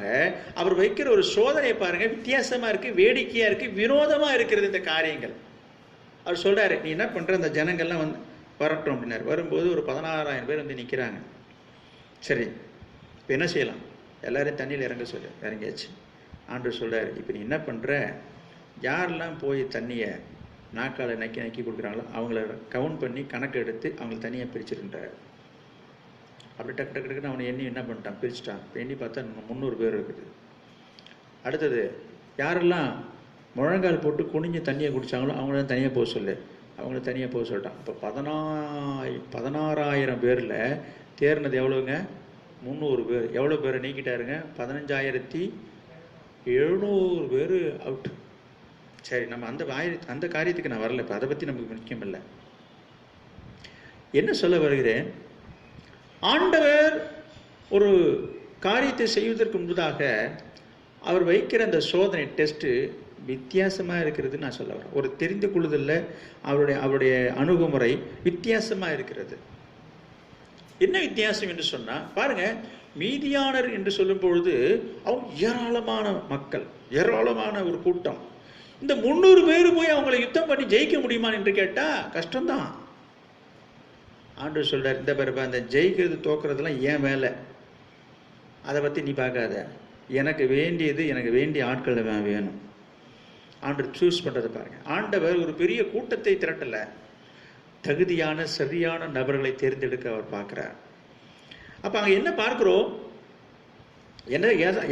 Speaker 1: அவர் வைக்கிற ஒரு சோதனை பாருங்க, வித்தியாசமா இருக்கு, வேடிக்கையா இருக்கு, வினோதமா இருக்கிறது இந்த காரியங்கள். அவர் சொல்றாரு, நீ என்ன பண்ற, அந்த ஜனங்கள்லாம் வந்து வரட்டும் அப்படின்னாரு. வரும்போது ஒரு 16,000 பேர் வந்து நிற்கிறாங்க. சரி, இப்போ என்ன செய்யலாம், எல்லாரையும் தண்ணியில் இறங்க சொல்லு. இறங்கியாச்சு. ஆண்டவர் சொல்றாரு, இப்போ நீ என்ன பண்ற, யாரெல்லாம் போய் தண்ணியை நாக்கால நக்கி நக்கி கொடுக்குறாங்களோ அவங்கள கவுண்ட் பண்ணி கணக்கு எடுத்து அவங்களை தனியாக பிரிச்சுருன்றார். அப்படி டக்கு டக்கு டக்குன்னு அவனை எண்ணி என்ன பண்ணிட்டான், பிரிச்சுட்டான். இப்போ எண்ணி பார்த்தா 300 பேர் இருக்குது. அடுத்தது யாரெல்லாம் முழங்கால் போட்டு குனிஞ்சு தண்ணியை குடித்தாங்களோ அவங்கள தனியாக போக சொல்லு. அவங்கள தனியாக போக சொல்லிட்டான். இப்போ 16,000 பேரில் தேர்னது எவ்வளோங்க, 300 பேர். எவ்வளோ பேரை நீக்கிட்டாருங்க, 15,700 பேர் அவுட். சரி, நம்ம அந்த காரியத்துக்கு நான் வரல. இப்போ அதை பற்றி நமக்கு முக்கியம் இல்லை. என்ன சொல்ல வருகிறேன், ஆண்டவர் ஒரு காரியத்தை செய்வதற்கு முன்பதாக அவர் வைக்கிற அந்த சோதனை டெஸ்ட்டு வித்தியாசமாக இருக்கிறது நான் சொல்ல வரேன். ஒரு தெரிந்து கொள்ளுதல்ல அவருடைய அணுகுமுறை வித்தியாசமாக இருக்கிறது. என்ன வித்தியாசம் என்று சொன்னால், பாருங்க, மீதியானர் என்று சொல்லும் பொழுது அவங்க ஏராளமான மக்கள், ஏராளமான ஒரு கூட்டம். இந்த 300 பேர் போய் அவங்களை யுத்தம் பண்ணி ஜெயிக்க முடியுமா என்று கேட்டால் கஷ்டம்தான். ஆண்டவர் சொல்றார், இந்த பிறகு அந்த ஜெயிக்கிறது தோக்குறதுலாம் ஏன் வேலை, அதை பற்றி நீ பார்க்காத, எனக்கு வேண்டிய ஆட்கள் வேணும். ஆண்டவர் சூஸ் பண்ணுறதை பாருங்க. ஆண்டவர் ஒரு பெரிய கூட்டத்தை திரட்டலை, தகுதியான சரியான நபர்களை தேர்ந்தெடுக்க அவர் பார்க்குறார். அப்போ அங்கே என்ன பார்க்குறோம்,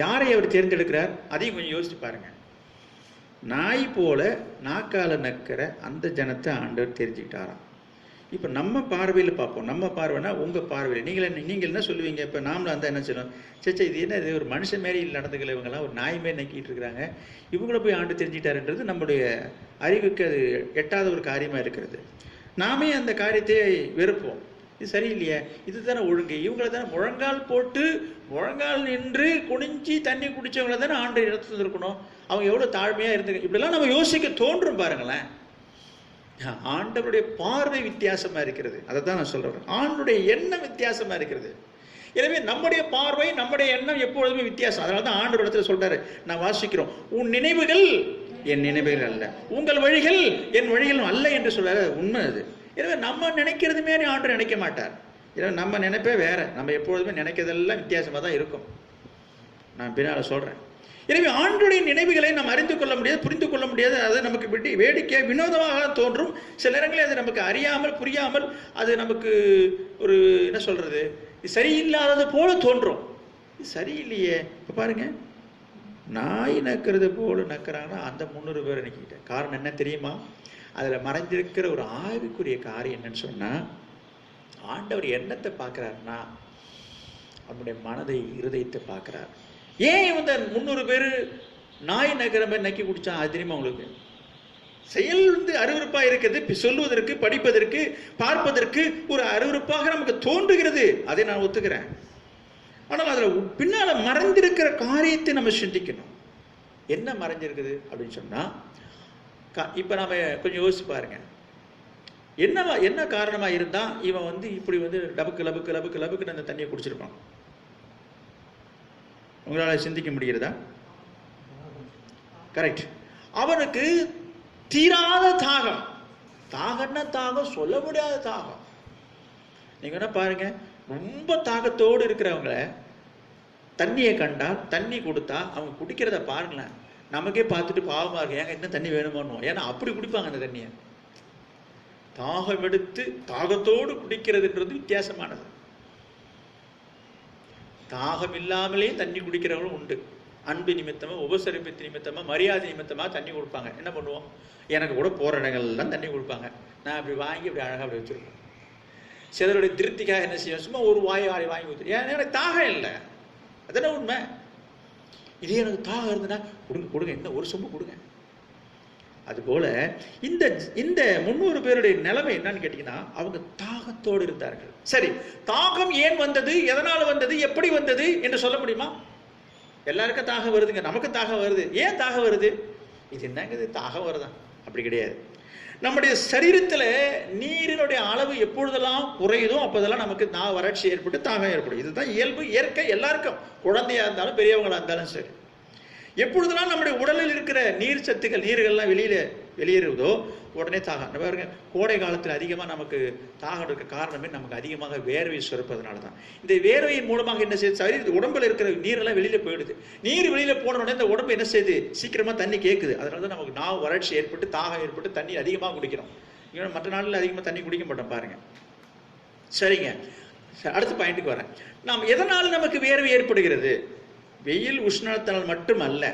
Speaker 1: யாரை அவர் தேர்ந்தெடுக்கிறார், அதையும் கொஞ்சம் யோசிச்சு பாருங்க. நாய் போல நாக்கால நக்கிற அந்த ஜனத்தை ஆண்டவர் தெரிஞ்சுக்கிட்டாராம். இப்போ நம்ம பார்வையில் பார்ப்போம். நம்ம பார்வைனா உங்கள் பார்வையில் நீங்கள் என்ன சொல்லுவீங்க? இப்போ நாமளும் அந்த என்ன சொல்லுவோம், சேச்சா இது என்ன, இது ஒரு மனுஷன் மாரி நடந்துக்கல, இவங்கெல்லாம் ஒரு நாய் மாரி நக்கிட்டு இருக்கிறாங்க, இவங்கள போய் ஆண்டு தெரிஞ்சுக்கிட்டாருன்றது நம்முடைய அறிவுக்கு அது எட்டாத ஒரு காரியமாக இருக்கிறது. நாமே அந்த காரியத்தை வெறுப்போம். இது சரியில்லையே, இது தானே ஒழுங்கு, இவங்களை தானே முழங்கால் போட்டு முழங்கால் நின்று குனிஞ்சி தண்ணி குடித்தவங்களை தானே ஆண்டு இடத்துல இருக்கணும், அவங்க எவ்வளோ தாழ்மையாக இருந்து, இப்படிலாம் நம்ம யோசிக்க தோன்றும் பாருங்களேன். ஆண்டவருடைய பார்வை வித்தியாசமாக இருக்கிறது. அதை தான் நான் சொல்கிறேன். ஆண்டுடைய எண்ணம் வித்தியாசமாக இருக்கிறது. எனவே நம்முடைய பார்வை நம்முடைய எண்ணம் எப்பொழுதுமே வித்தியாசம். அதனால தான் ஆண்டவர் இடத்துல சொல்றாரு, நான் வாசிக்கிறோம், உன் நினைவுகள் என் நினைவுகள் அல்ல, உங்கள் வழிகள் என் வழிகளும் அல்ல என்று சொல்றாரு. உண்மை அது. எனவே நம்ம நினைக்கிறது மாரி ஆண்டவர் நினைக்க மாட்டார். எனவே நம்ம நினைப்பே வேற. நம்ம எப்பொழுதுமே நினைக்கிறதெல்லாம் வித்தியாசமாக தான் இருக்கும். நான் பின்னால் சொல்கிறேன். எனவே ஆண்டுடைய நினைவுகளை நாம் அறிந்து கொள்ள முடியாது, புரிந்து கொள்ள முடியாது. அது நமக்கு வேடிக்கை வினோதமாக தோன்றும். சில நேரங்களில் அது நமக்கு அறியாமல் புரியாமல் அது நமக்கு ஒரு என்ன சொல்றது, சரியில்லாதது போல தோன்றும். இது சரியில்லையே. இப்போ பாருங்க, நாய் நக்கிறது போல நக்கிறாங்கன்னா அந்த 300 பேர் நினைக்கிட்டேன். காரணம் என்ன தெரியுமா? அதில் மறைந்திருக்கிற ஒரு ஆய்வுக்குரிய காரியம் என்னன்னு சொன்னால், ஆண்டவர் எண்ணத்தை பார்க்குறாருன்னா அவனுடைய மனதை இருதயத்தை பார்க்குறார். ஏன் இந்த 300 பேர் நாய் நக்கிற மாதிரி நக்கி குடித்தான்? அது தெரியுமா உங்களுக்கு? செயல் அருவருப்பாக இருக்கிறது, சொல்லுவதற்கு, படிப்பதற்கு, பார்ப்பதற்கு ஒரு அருவருப்பாக நமக்கு தோன்றுகிறது. அதை நான் ஒத்துக்கிறேன். ஆனால் அதில் பின்னால் மறைந்திருக்கிற காரியத்தை நம்ம சிந்திக்கணும். என்ன மறைஞ்சிருக்குது அப்படின்னு சொன்னால், இப்போ நம்ம கொஞ்சம் யோசிச்சு பாருங்க, என்ன காரணமாக இருந்தால் இவன் இப்படி லபுக்கு லபுக்கு லபுக்கு லபுக்குன்னு அந்த தண்ணியை குடிச்சிருப்பான்? உங்களால் சிந்திக்க முடிகிறதா? கரெக்ட். அவனுக்கு தீராத தாகம். தாகம்னா தாகம் சொல்ல முடியாத தாகம். நீங்க என்ன பாருங்க, ரொம்ப தாகத்தோடு இருக்கிறவங்கள தண்ணியை கண்டால், தண்ணி கொடுத்தா அவங்க குடிக்கிறத பாருங்களேன். நமக்கே பார்த்துட்டு பாவமாக இருக்கு, ஏங்க இன்னும் தண்ணி வேணுமோன்னு. ஏன்னா அப்படி குடிப்பாங்க அந்த தண்ணியை. தாகம் எடுத்து தாகத்தோடு குடிக்கிறதுன்றது வித்தியாசமானது. தாகம் இல்லாமலே தண்ணி குடிக்கிறவங்களும் உண்டு. அன்பு நிமித்தமாக, உபசரிப்பு நிமித்தமாக, மரியாதை நிமித்தமாக தண்ணி கொடுப்பாங்க. என்ன பண்ணுவோம்? எனக்கு கூட போகிற இடங்கள்லாம் தண்ணி கொடுப்பாங்க. நான் அப்படி வாங்கி அப்படி அழகாக அப்படி வச்சுருப்பேன். சிலருடைய திருப்திக்காக என்ன செய்யும், சும்மா ஒரு வாங்கி ஊற்று. ஏன்னா எனக்கு தாகம் இல்லை, அதென்ன உண்மை. இதே எனக்கு தாகம் இருந்ததுன்னா கொடுங்க இன்னும் ஒரு சொம்பு கொடுங்க. அதுபோல இந்த 300 பேருடைய நிலைமை என்னன்னு கேட்டீங்கன்னா, அவங்க தாகத்தோடு இருந்தார்கள். சரி, தாகம் ஏன் வந்தது, எதனால் வந்தது, எப்படி வந்தது என்று சொல்ல முடியுமா? எல்லாருக்கும் தாகம் வருதுங்க, நமக்கு தாகம் வருது. ஏன் தாகம் வருது? இது என்னங்க, இது தாகம் வருதான்? அப்படி கிடையாது. நம்முடைய சரீரத்தில் நீரினுடைய அளவு எப்பொழுதெல்லாம் குறையுதோ அப்போதெல்லாம் நமக்கு வறட்சி ஏற்பட்டு தாகம் ஏற்படும். இதுதான் இயல்பு, இயற்கை. எல்லாருக்கும், குழந்தையா இருந்தாலும் பெரியவங்களா இருந்தாலும் சரி. எப்பொழுதெல்லாம் நம்முடைய உடலில் இருக்கிற நீர் சத்துக்கள், நீர்கள்லாம் வெளியேறுவதோ உடனே தாகம். பாருங்க, கோடை காலத்தில் அதிகமாக நமக்கு தாகம் இருக்க காரணமே நமக்கு அதிகமாக வேர்வை சுரப்பதனால தான். இந்த வேர்வையின் மூலமாக என்ன செய்யுது, சரீர உடம்புல இருக்கிற நீரெல்லாம் வெளியில போயிடுது. நீர் வெளியில போன உடனே இந்த உடம்பு என்ன செய்யுது, சீக்கிரமா தண்ணி கேட்குது. அதனால தான் நமக்கு வறட்சி ஏற்பட்டு தாகம் ஏற்பட்டு தண்ணி அதிகமாக குடிக்கிறோம். மற்ற நாளில் அதிகமாக தண்ணி குடிக்க மாட்டோம் பாருங்க. சரிங்க, அடுத்த பாயிண்ட்டுக்கு வரேன். நாம் எதனால் நமக்கு வேர்வை ஏற்படுகிறது? வெயில் உஷ்ணத்தினால் மட்டுமல்ல.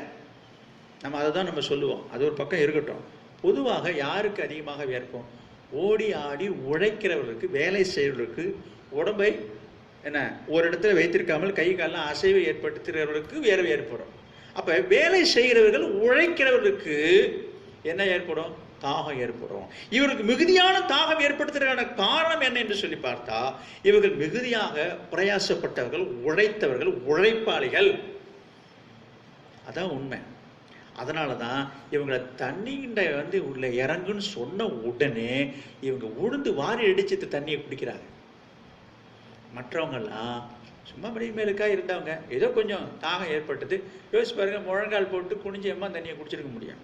Speaker 1: நம்ம அதை தான் நம்ம சொல்லுவோம். அது ஒரு பக்கம் இருக்கட்டும். பொதுவாக யாருக்கு அதிகமாக வேர்க்கும்? ஓடி ஆடி உழைக்கிறவர்களுக்கு, வேலை செய்கிறவர்களுக்கு, உடம்பை ஒரு இடத்துல வைத்திருக்காமல் கை காலெல்லாம் அசைவு ஏற்படுத்துகிறவர்களுக்கு வேர்வை ஏற்படும். அப்போ வேலை செய்கிறவர்கள், உழைக்கிறவர்களுக்கு என்ன ஏற்படும்? தாகம் ஏற்படும். இவருக்கு மிகுதியான தாகம் ஏற்படுத்துவதற்கான காரணம் என்ன என்று சொல்லி பார்த்தா, இவர்கள் மிகுதியாக பிரயாசப்பட்டவர்கள், உழைத்தவர்கள், உழைப்பாளிகள். அதான் உண்மை. அதனால தான் இவங்களை தண்ணிகிட்ட உள்ள இறங்குன்னு சொன்ன உடனே இவங்க உழுந்து வாரி அடிச்சு தண்ணியை குடிக்கிறாங்க. மற்றவங்கெல்லாம் சும்மா மேலுக்கா இருந்தவங்க, ஏதோ கொஞ்சம் தாகம் ஏற்பட்டது, யோசிச்சு பாருங்க, முழங்கால் போட்டு குனிஞ்சம்மா தண்ணியை குடிச்சிருக்க முடியும்.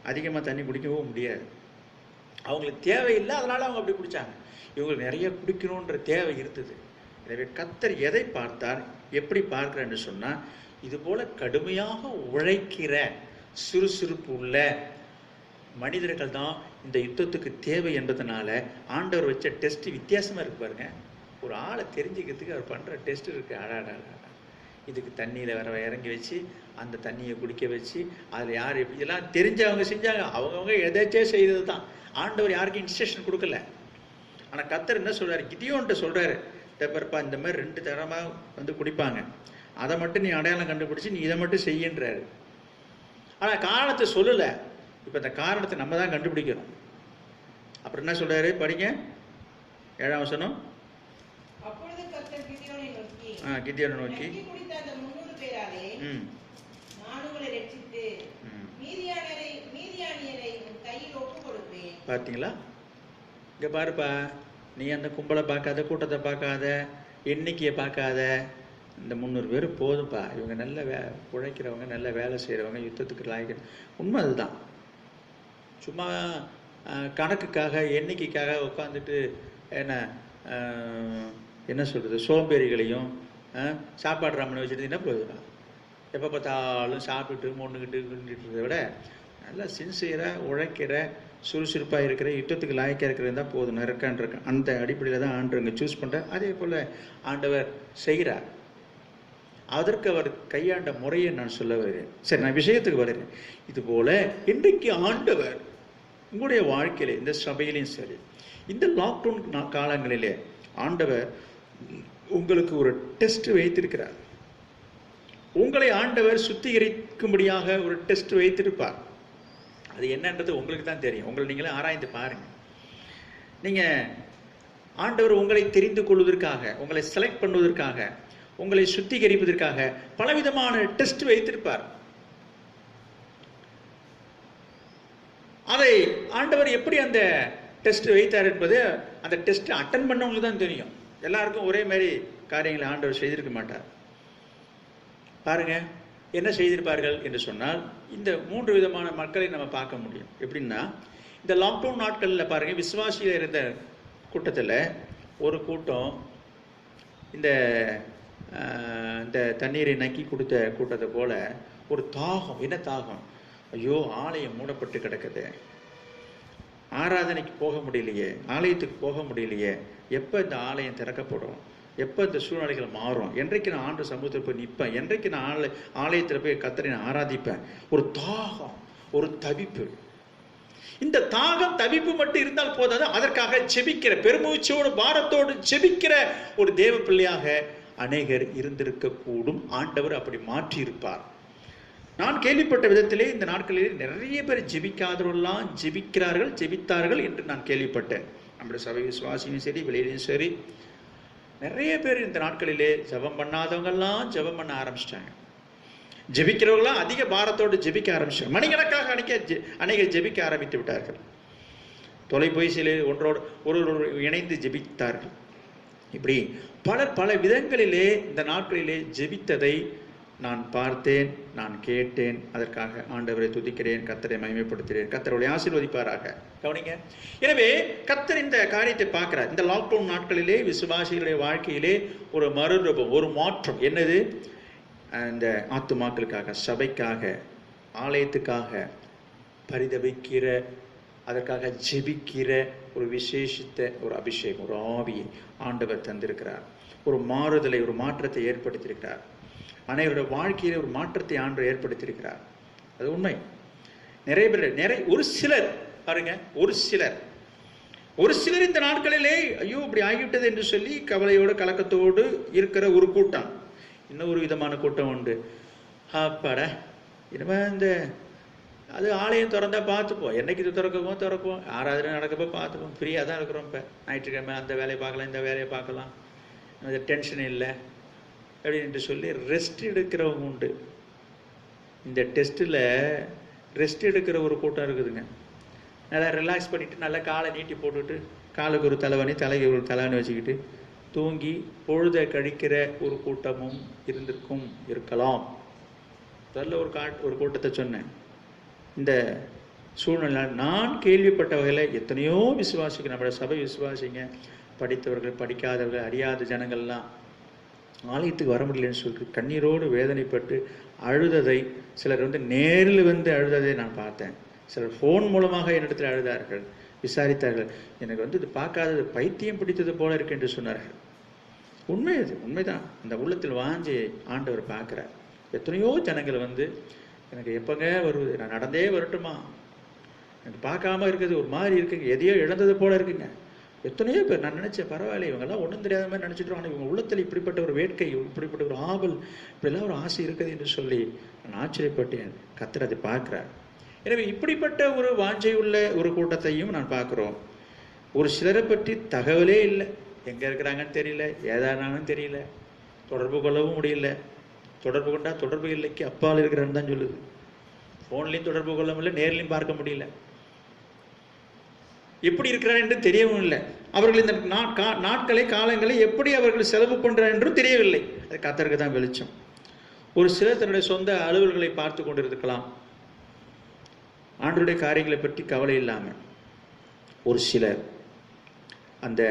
Speaker 1: அதிகமாக தண்ணி குடிக்கவும் முடியாது. அவங்களுக்கு தேவையில்லை, அதனால அவங்க அப்படி குடித்தாங்க. இவங்களுக்கு நிறைய குடிக்கணுன்ற தேவை இருந்தது. எனவே கர்த்தர் எதை பார்த்தார், எப்படி பார்க்கிறேன்னு சொன்னால், இது போல கடுமையாக உழைக்கிற, சுறுசுறுப்பு உள்ள மனிதர்கள் தான் இந்த யுத்தத்துக்கு தேவை என்பதனால ஆண்டவர் வச்ச டெஸ்ட் வித்தியாசமாக இருக்கு பாருங்க. ஒரு ஆளை தெரிஞ்சுக்கிறதுக்கு அவர் பண்ணுற டெஸ்ட் இருக்கு. அடாடா, இதுக்கு தண்ணியில் இறங்கி வச்சு அந்த தண்ணியை குடிக்க வச்சு அதில் யார் எப்படி இதெல்லாம் தெரிஞ்சவங்க செஞ்சாங்க. அவங்கவுங்க எதாச்சே செய்தது தான். ஆண்டவர் யாருக்கும் இன்ஸ்ட்ரக்ஷன் கொடுக்கல. ஆனால் கர்த்தர் என்ன சொல்கிறாரு, கிதியோன்ட்ட சொல்கிறாரு, தப்பா இந்த மாதிரி 2 தரமாக வந்து குடிப்பாங்க, அதை மட்டும் நீ அடையாளம் கண்டுபிடிச்சி நீ இதை மட்டும் செய்யன்றாரு. ஆனால் காரணத்தை சொல்லலை. இப்போ இந்த காரணத்தை நம்ம தான் கண்டுபிடிக்கிறோம். அப்புறம் என்ன சொல்கிறாரு படிங்க, 7ஆம் வசனம்.
Speaker 2: அப்பொழுது கர்த்தர் கிதியோனை நோக்கி,
Speaker 1: கிதியோனை நோக்கி,
Speaker 2: குடித்த அந்த 300 பேராலே நான் உங்களை ரட்சித்து மீதியானியரை உன் கையில் ஒப்புக் கொடுப்பேன்.
Speaker 1: பார்த்தீங்களா? இங்கே பாருப்பா, நீ அந்த கும்பலை பார்க்காத, கூட்டத்தை பார்க்காத, எண்ணிக்கையை பார்க்காத, இந்த 300 பேர் போதும்ப்பா. இவங்க நல்ல உழைக்கிறவங்க, நல்ல வேலை செய்கிறவங்க, யுத்தத்துக்கு லாய்க்கிற உண்மை அதுதான். சும்மா கணக்குக்காக எண்ணிக்கைக்காக உட்காந்துட்டு என்ன சொல்கிறது, சோம்பேறிகளையும் சாப்பாடு ராமனை வச்சுட்டு என்ன போதும்? எப்போ பார்த்தாலும் சாப்பிட்டு மொண்டுக்கிட்டு விட நல்லா சின்சியராக உழைக்கிற, சுறுசுறுப்பாக இருக்கிற, யுத்தத்துக்கு லாய்க்காக இருக்கிறது தான் போதும். இருக்கான் அந்த அடிப்படையில் தான் ஆண்டவங்க சூஸ் பண்ணுறார். அதே போல் ஆண்டவர் செய்கிறார். அதற்கு அவர் கையாண்ட முறையை நான் சொல்ல வருகிறேன். சரி, நான் விஷயத்துக்கு வருகிறேன். இதுபோல் இன்றைக்கு ஆண்டவர் உங்களுடைய வாழ்க்கையில, இந்த சபையிலையும் சரி, இந்த லாக்டவுன் காலங்களிலே ஆண்டவர் உங்களுக்கு ஒரு டெஸ்ட் வைத்திருக்கிறார். உங்களை ஆண்டவர் சுத்திகரிக்கும்படியாக ஒரு டெஸ்ட் வைத்திருப்பார். அது என்னன்றது உங்களுக்கு தான் தெரியும். உங்களை நீங்களே ஆராய்ந்து பாருங்க. நீங்க ஆண்டவர் உங்களை தெரிந்து கொள்வதற்காக, உங்களை செலக்ட் பண்ணுவதற்காக, உங்களை சுத்திகரிப்பதற்காக பலவிதமான டெஸ்ட் வைத்திருப்பார். அதை ஆண்டவர் எப்படி அந்த டெஸ்ட் வைத்தார் என்பது அந்த டெஸ்ட் அட்டன் பண்ணவங்களுக்கு தான் தெரியும். எல்லாருக்கும் ஒரே மாதிரி காரியங்களை ஆண்டவர் செய்திருக்க மாட்டார். பாருங்க என்ன செய்திருப்பார்கள் என்று சொன்னால், இந்த 3 விதமான மக்களை நம்ம பார்க்க முடியும். எப்படின்னா, இந்த லாக்டவுன் நாட்களில் பாருங்க, விசுவாசியில் இருந்த கூட்டத்தில் ஒரு கூட்டம் இந்த தண்ணீரை நக்கி கொடுத்த கூட்டத்தை போல ஒரு தாகம். என்ன தாகம்? ஐயோ, ஆலயம் மூடப்பட்டு கிடக்குது, ஆராதனைக்கு போக முடியலையே, ஆலயத்துக்கு போக முடியலையே, எப்போ இந்த ஆலயம் திறக்கப்படும், எப்போ இந்த சூழ்நிலைகள் மாறும், என்றைக்கு நான் ஆண்டு சமூகத்தில் போய் நிற்பேன், என்றைக்கு நான் ஆலயத்தில் போய் கர்த்தரை நான் ஆராதிப்பேன். ஒரு தாகம், ஒரு தவிப்பு. இந்த தாகம் தவிப்பு மட்டும் இருந்தால் போதாது, அதற்காக ஜெபிக்கிற, பெருமூச்சோடு பாரத்தோடு ஜெபிக்கிற ஒரு தேவ பிள்ளையாக அநேகர் இருந்திருக்க கூடும். ஆண்டவர் அப்படி மாற்றி இருப்பார். நான் கேள்விப்பட்ட விதத்திலே இந்த நாட்களிலே நிறைய பேர் ஜெபிக்காதவர்கள்லாம் ஜெபிக்கிறார்கள், ஜெபித்தார்கள் என்று நான் கேள்விப்பட்டேன். நம்முடைய சபை விசுவாசியும் சரி, வெளியிலையும் சரி, நிறைய பேர் இந்த நாட்களிலே ஜெபம் பண்ணாதவங்கெல்லாம் ஜெபம் பண்ண ஆரம்பிச்சிட்டாங்க. ஜெபிக்கிறவங்களாம் அதிக பாரத்தோடு ஜெபிக்க ஆரம்பிச்சாங்க. மணிக்கணக்காக அநேகர் ஜெபிக்க ஆரம்பித்து விட்டார்கள். தொலைபேசியிலே ஒன்றோடு ஒரு இணைந்து ஜெபித்தார்கள். இப்படி பல விதங்களிலே இந்த நாட்களிலே ஜெபித்ததை நான் பார்த்தேன், நான் கேட்டேன். அதற்காக ஆண்டவரை துதிக்கிறேன், கர்த்தரை மகிமைப்படுத்துகிறேன். கர்த்தருடைய ஆசீர்வதிப்பாராக. கவனிங்க. எனவே கர்த்தர் இந்த காரியத்தை பார்க்கிறார். இந்த லாக்டவுன் நாட்களிலே விசுவாசிகளுடைய வாழ்க்கையிலே ஒரு மறுரூபம், ஒரு மாற்றம். என்னது? இந்த ஆத்துமாக்களுக்காக, சபைக்காக, ஆலயத்துக்காக பரிதபிக்கிற, அதற்காக ஜெபிக்கிற ஒரு விசேஷித்த ஒரு அபிஷேகம், ஒரு ஆவியை ஆண்டவர் தந்திருக்கிறார். ஒரு மாறுதலை, ஒரு மாற்றத்தை ஏற்படுத்தியிருக்கிறார். அனைவருடைய வாழ்க்கையில ஒரு மாற்றத்தை ஆண்டவர் ஏற்படுத்தியிருக்கிறார். அது உண்மை. நிறைய பேர், ஒரு சிலர் பாருங்க, ஒரு சிலர் இந்த நாட்களிலே ஐயோ இப்படி ஆகிவிட்டது என்று சொல்லி கவலையோடு கலக்கத்தோடு இருக்கிற ஒரு கூட்டம். இன்னொரு விதமான கூட்டம் உண்டு. அப்பாடா, இனிமே இந்த அது ஆலயம் திறந்தா பார்த்துப்போம், என்னைக்கு இது திறக்கும், ஆராதனை நடக்கப்போ பார்த்துப்போம், ஃப்ரீயாக தான் இருக்கிறோம். இப்போ ஞாயிற்றுக்கிழமை அந்த வேலையை பார்க்கலாம், இந்த வேலையை பார்க்கலாம், அது டென்ஷன் இல்லை அப்படின்னு சொல்லி ரெஸ்ட் எடுக்கிறவங்க உண்டு. இந்த டெஸ்ட்டில் ரெஸ்ட் எடுக்கிற ஒரு கூட்டம் இருக்குதுங்க. நல்லா ரிலாக்ஸ் பண்ணிவிட்டு நல்லா காலை நீட்டி போட்டுட்டு, காலுக்கு ஒரு தலைவணி, தலைக்கு ஒரு தலைவணி வச்சுக்கிட்டு தூங்கி பொழுதை கழிக்கிற ஒரு கூட்டமும் இருக்கலாம். அதில் ஒரு கூட்டத்தை சொன்னேன். இந்த சூழ்நிலை நான் கேள்விப்பட்ட வகையில் எத்தனையோ விசுவாசிங்க, நம்மளோட சபை விசுவாசிங்க, படித்தவர்கள், படிக்காதவர்கள், அறியாத ஜனங்கள்லாம் ஆலயத்துக்கு வர முடியலன்னு சொல்லிட்டு கண்ணீரோடு வேதனைப்பட்டு அழுததை, சிலர் நேரில் அழுததை நான் பார்த்தேன். சிலர் ஃபோன் மூலமாக என்னிடத்தில் அழுதார்கள், விசாரித்தார்கள். எனக்கு இது பார்க்காதது பைத்தியம் பிடித்தது போல இருக்கு என்று சொன்னார்கள். உண்மை அது, உண்மைதான். அந்த உள்ளத்தில் வாஞ்சி ஆண்டவர் பார்க்குறார். எத்தனையோ ஜனங்கள் வந்து எனக்கு எப்போங்க வருவது, நான் நடந்தே வரட்டுமா, எனக்கு பார்க்காம இருக்குது ஒரு மாதிரி இருக்குங்க, எதையோ இழந்தது போல இருக்குங்க. எத்தனையோ பேர் நான் நினச்சேன் பரவாயில்ல, இவங்கெல்லாம் ஒன்றும் தெரியாத மாதிரி நினச்சிட்டு ஆனால் இவங்க உள்ளத்தில் இப்படிப்பட்ட ஒரு வேட்கை, இப்படிப்பட்ட ஒரு ஆவல், இப்படிலாம் ஒரு ஆசை இருக்குது என்று சொல்லி நான் ஆச்சரியப்பட்டேன். கர்த்தர் அதை பார்க்குறார். எனவே இப்படிப்பட்ட ஒரு வாஞ்சை உள்ள ஒரு கூட்டத்தையும் நான் பார்க்குறோம். ஒரு சிலரை பற்றி தகவலே இல்லை, எங்கே இருக்கிறாங்கன்னு தெரியல, ஏதானாலும் தெரியல, தொடர்பு கொள்ளவும் முடியல. தொடர்பு கொண்டா தொடர்பு இல்லைக்கு அப்பால் இருக்கிறான்னு தான் சொல்லுது. ஃபோன்லேயும் தொடர்பு கொள்ள முடியல, நேர்லையும் பார்க்க முடியல, எப்படி இருக்கிறார் என்று தெரியவும் இல்லை. அவர்கள் இந்த நாட்களை காலங்களை எப்படி அவர்கள் செலவு பண்ணுறார் என்றும் தெரியவில்லை. அது கர்த்தருக்கு தான் வெளிச்சம். ஒரு சிலர் தன்னுடைய சொந்த அலுவல்களை பார்த்து கொண்டிருக்கலாம், ஆண்டவருடைய காரியங்களை பற்றி கவலை இல்லாமல். ஒரு சிலர் அந்த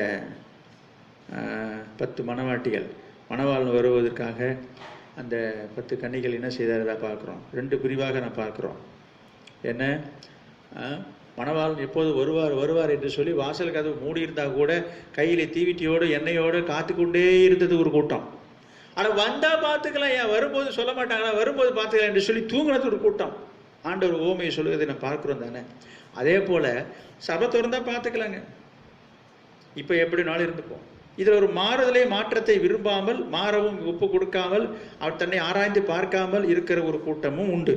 Speaker 1: 10 மணவாட்டிகள் மணவாளன் வருவதற்காக அந்த 10 கன்னிகள் என்ன செய்தாரதா பார்க்குறோம். 2 பிரிவாக நான் பார்க்குறோம். என்ன, மணவாளன் எப்போது வருவார் என்று சொல்லி வாசல் கதவு மூடி இருந்தால் கூட கையில் தீவிட்டியோடு எண்ணெயோடு காத்துக்கொண்டே இருந்தது ஒரு கூட்டம். ஆனால் வந்தால் பார்த்துக்கலாம், ஏன் வரும்போது சொல்ல மாட்டாங்களா, வரும்போது பார்த்துக்கலாம் என்று சொல்லி தூங்கினது ஒரு கூட்டம். ஆண்டவர் ஓமையை சொல்லுவதை நான் பார்க்குறோம் தானே. அதே போல் சபை திறந்தா பார்த்துக்கலாங்க, இப்போ எப்படி நாள் இருந்துப்போம். இதில் ஒரு மாறுதலை மாற்றத்தை விரும்பாமல், மாறவும் ஒப்பு கொடுக்காமல், அவர் தன்னை ஆராய்ந்து பார்க்காமல் இருக்கிற ஒரு கூட்டமும் உண்டு.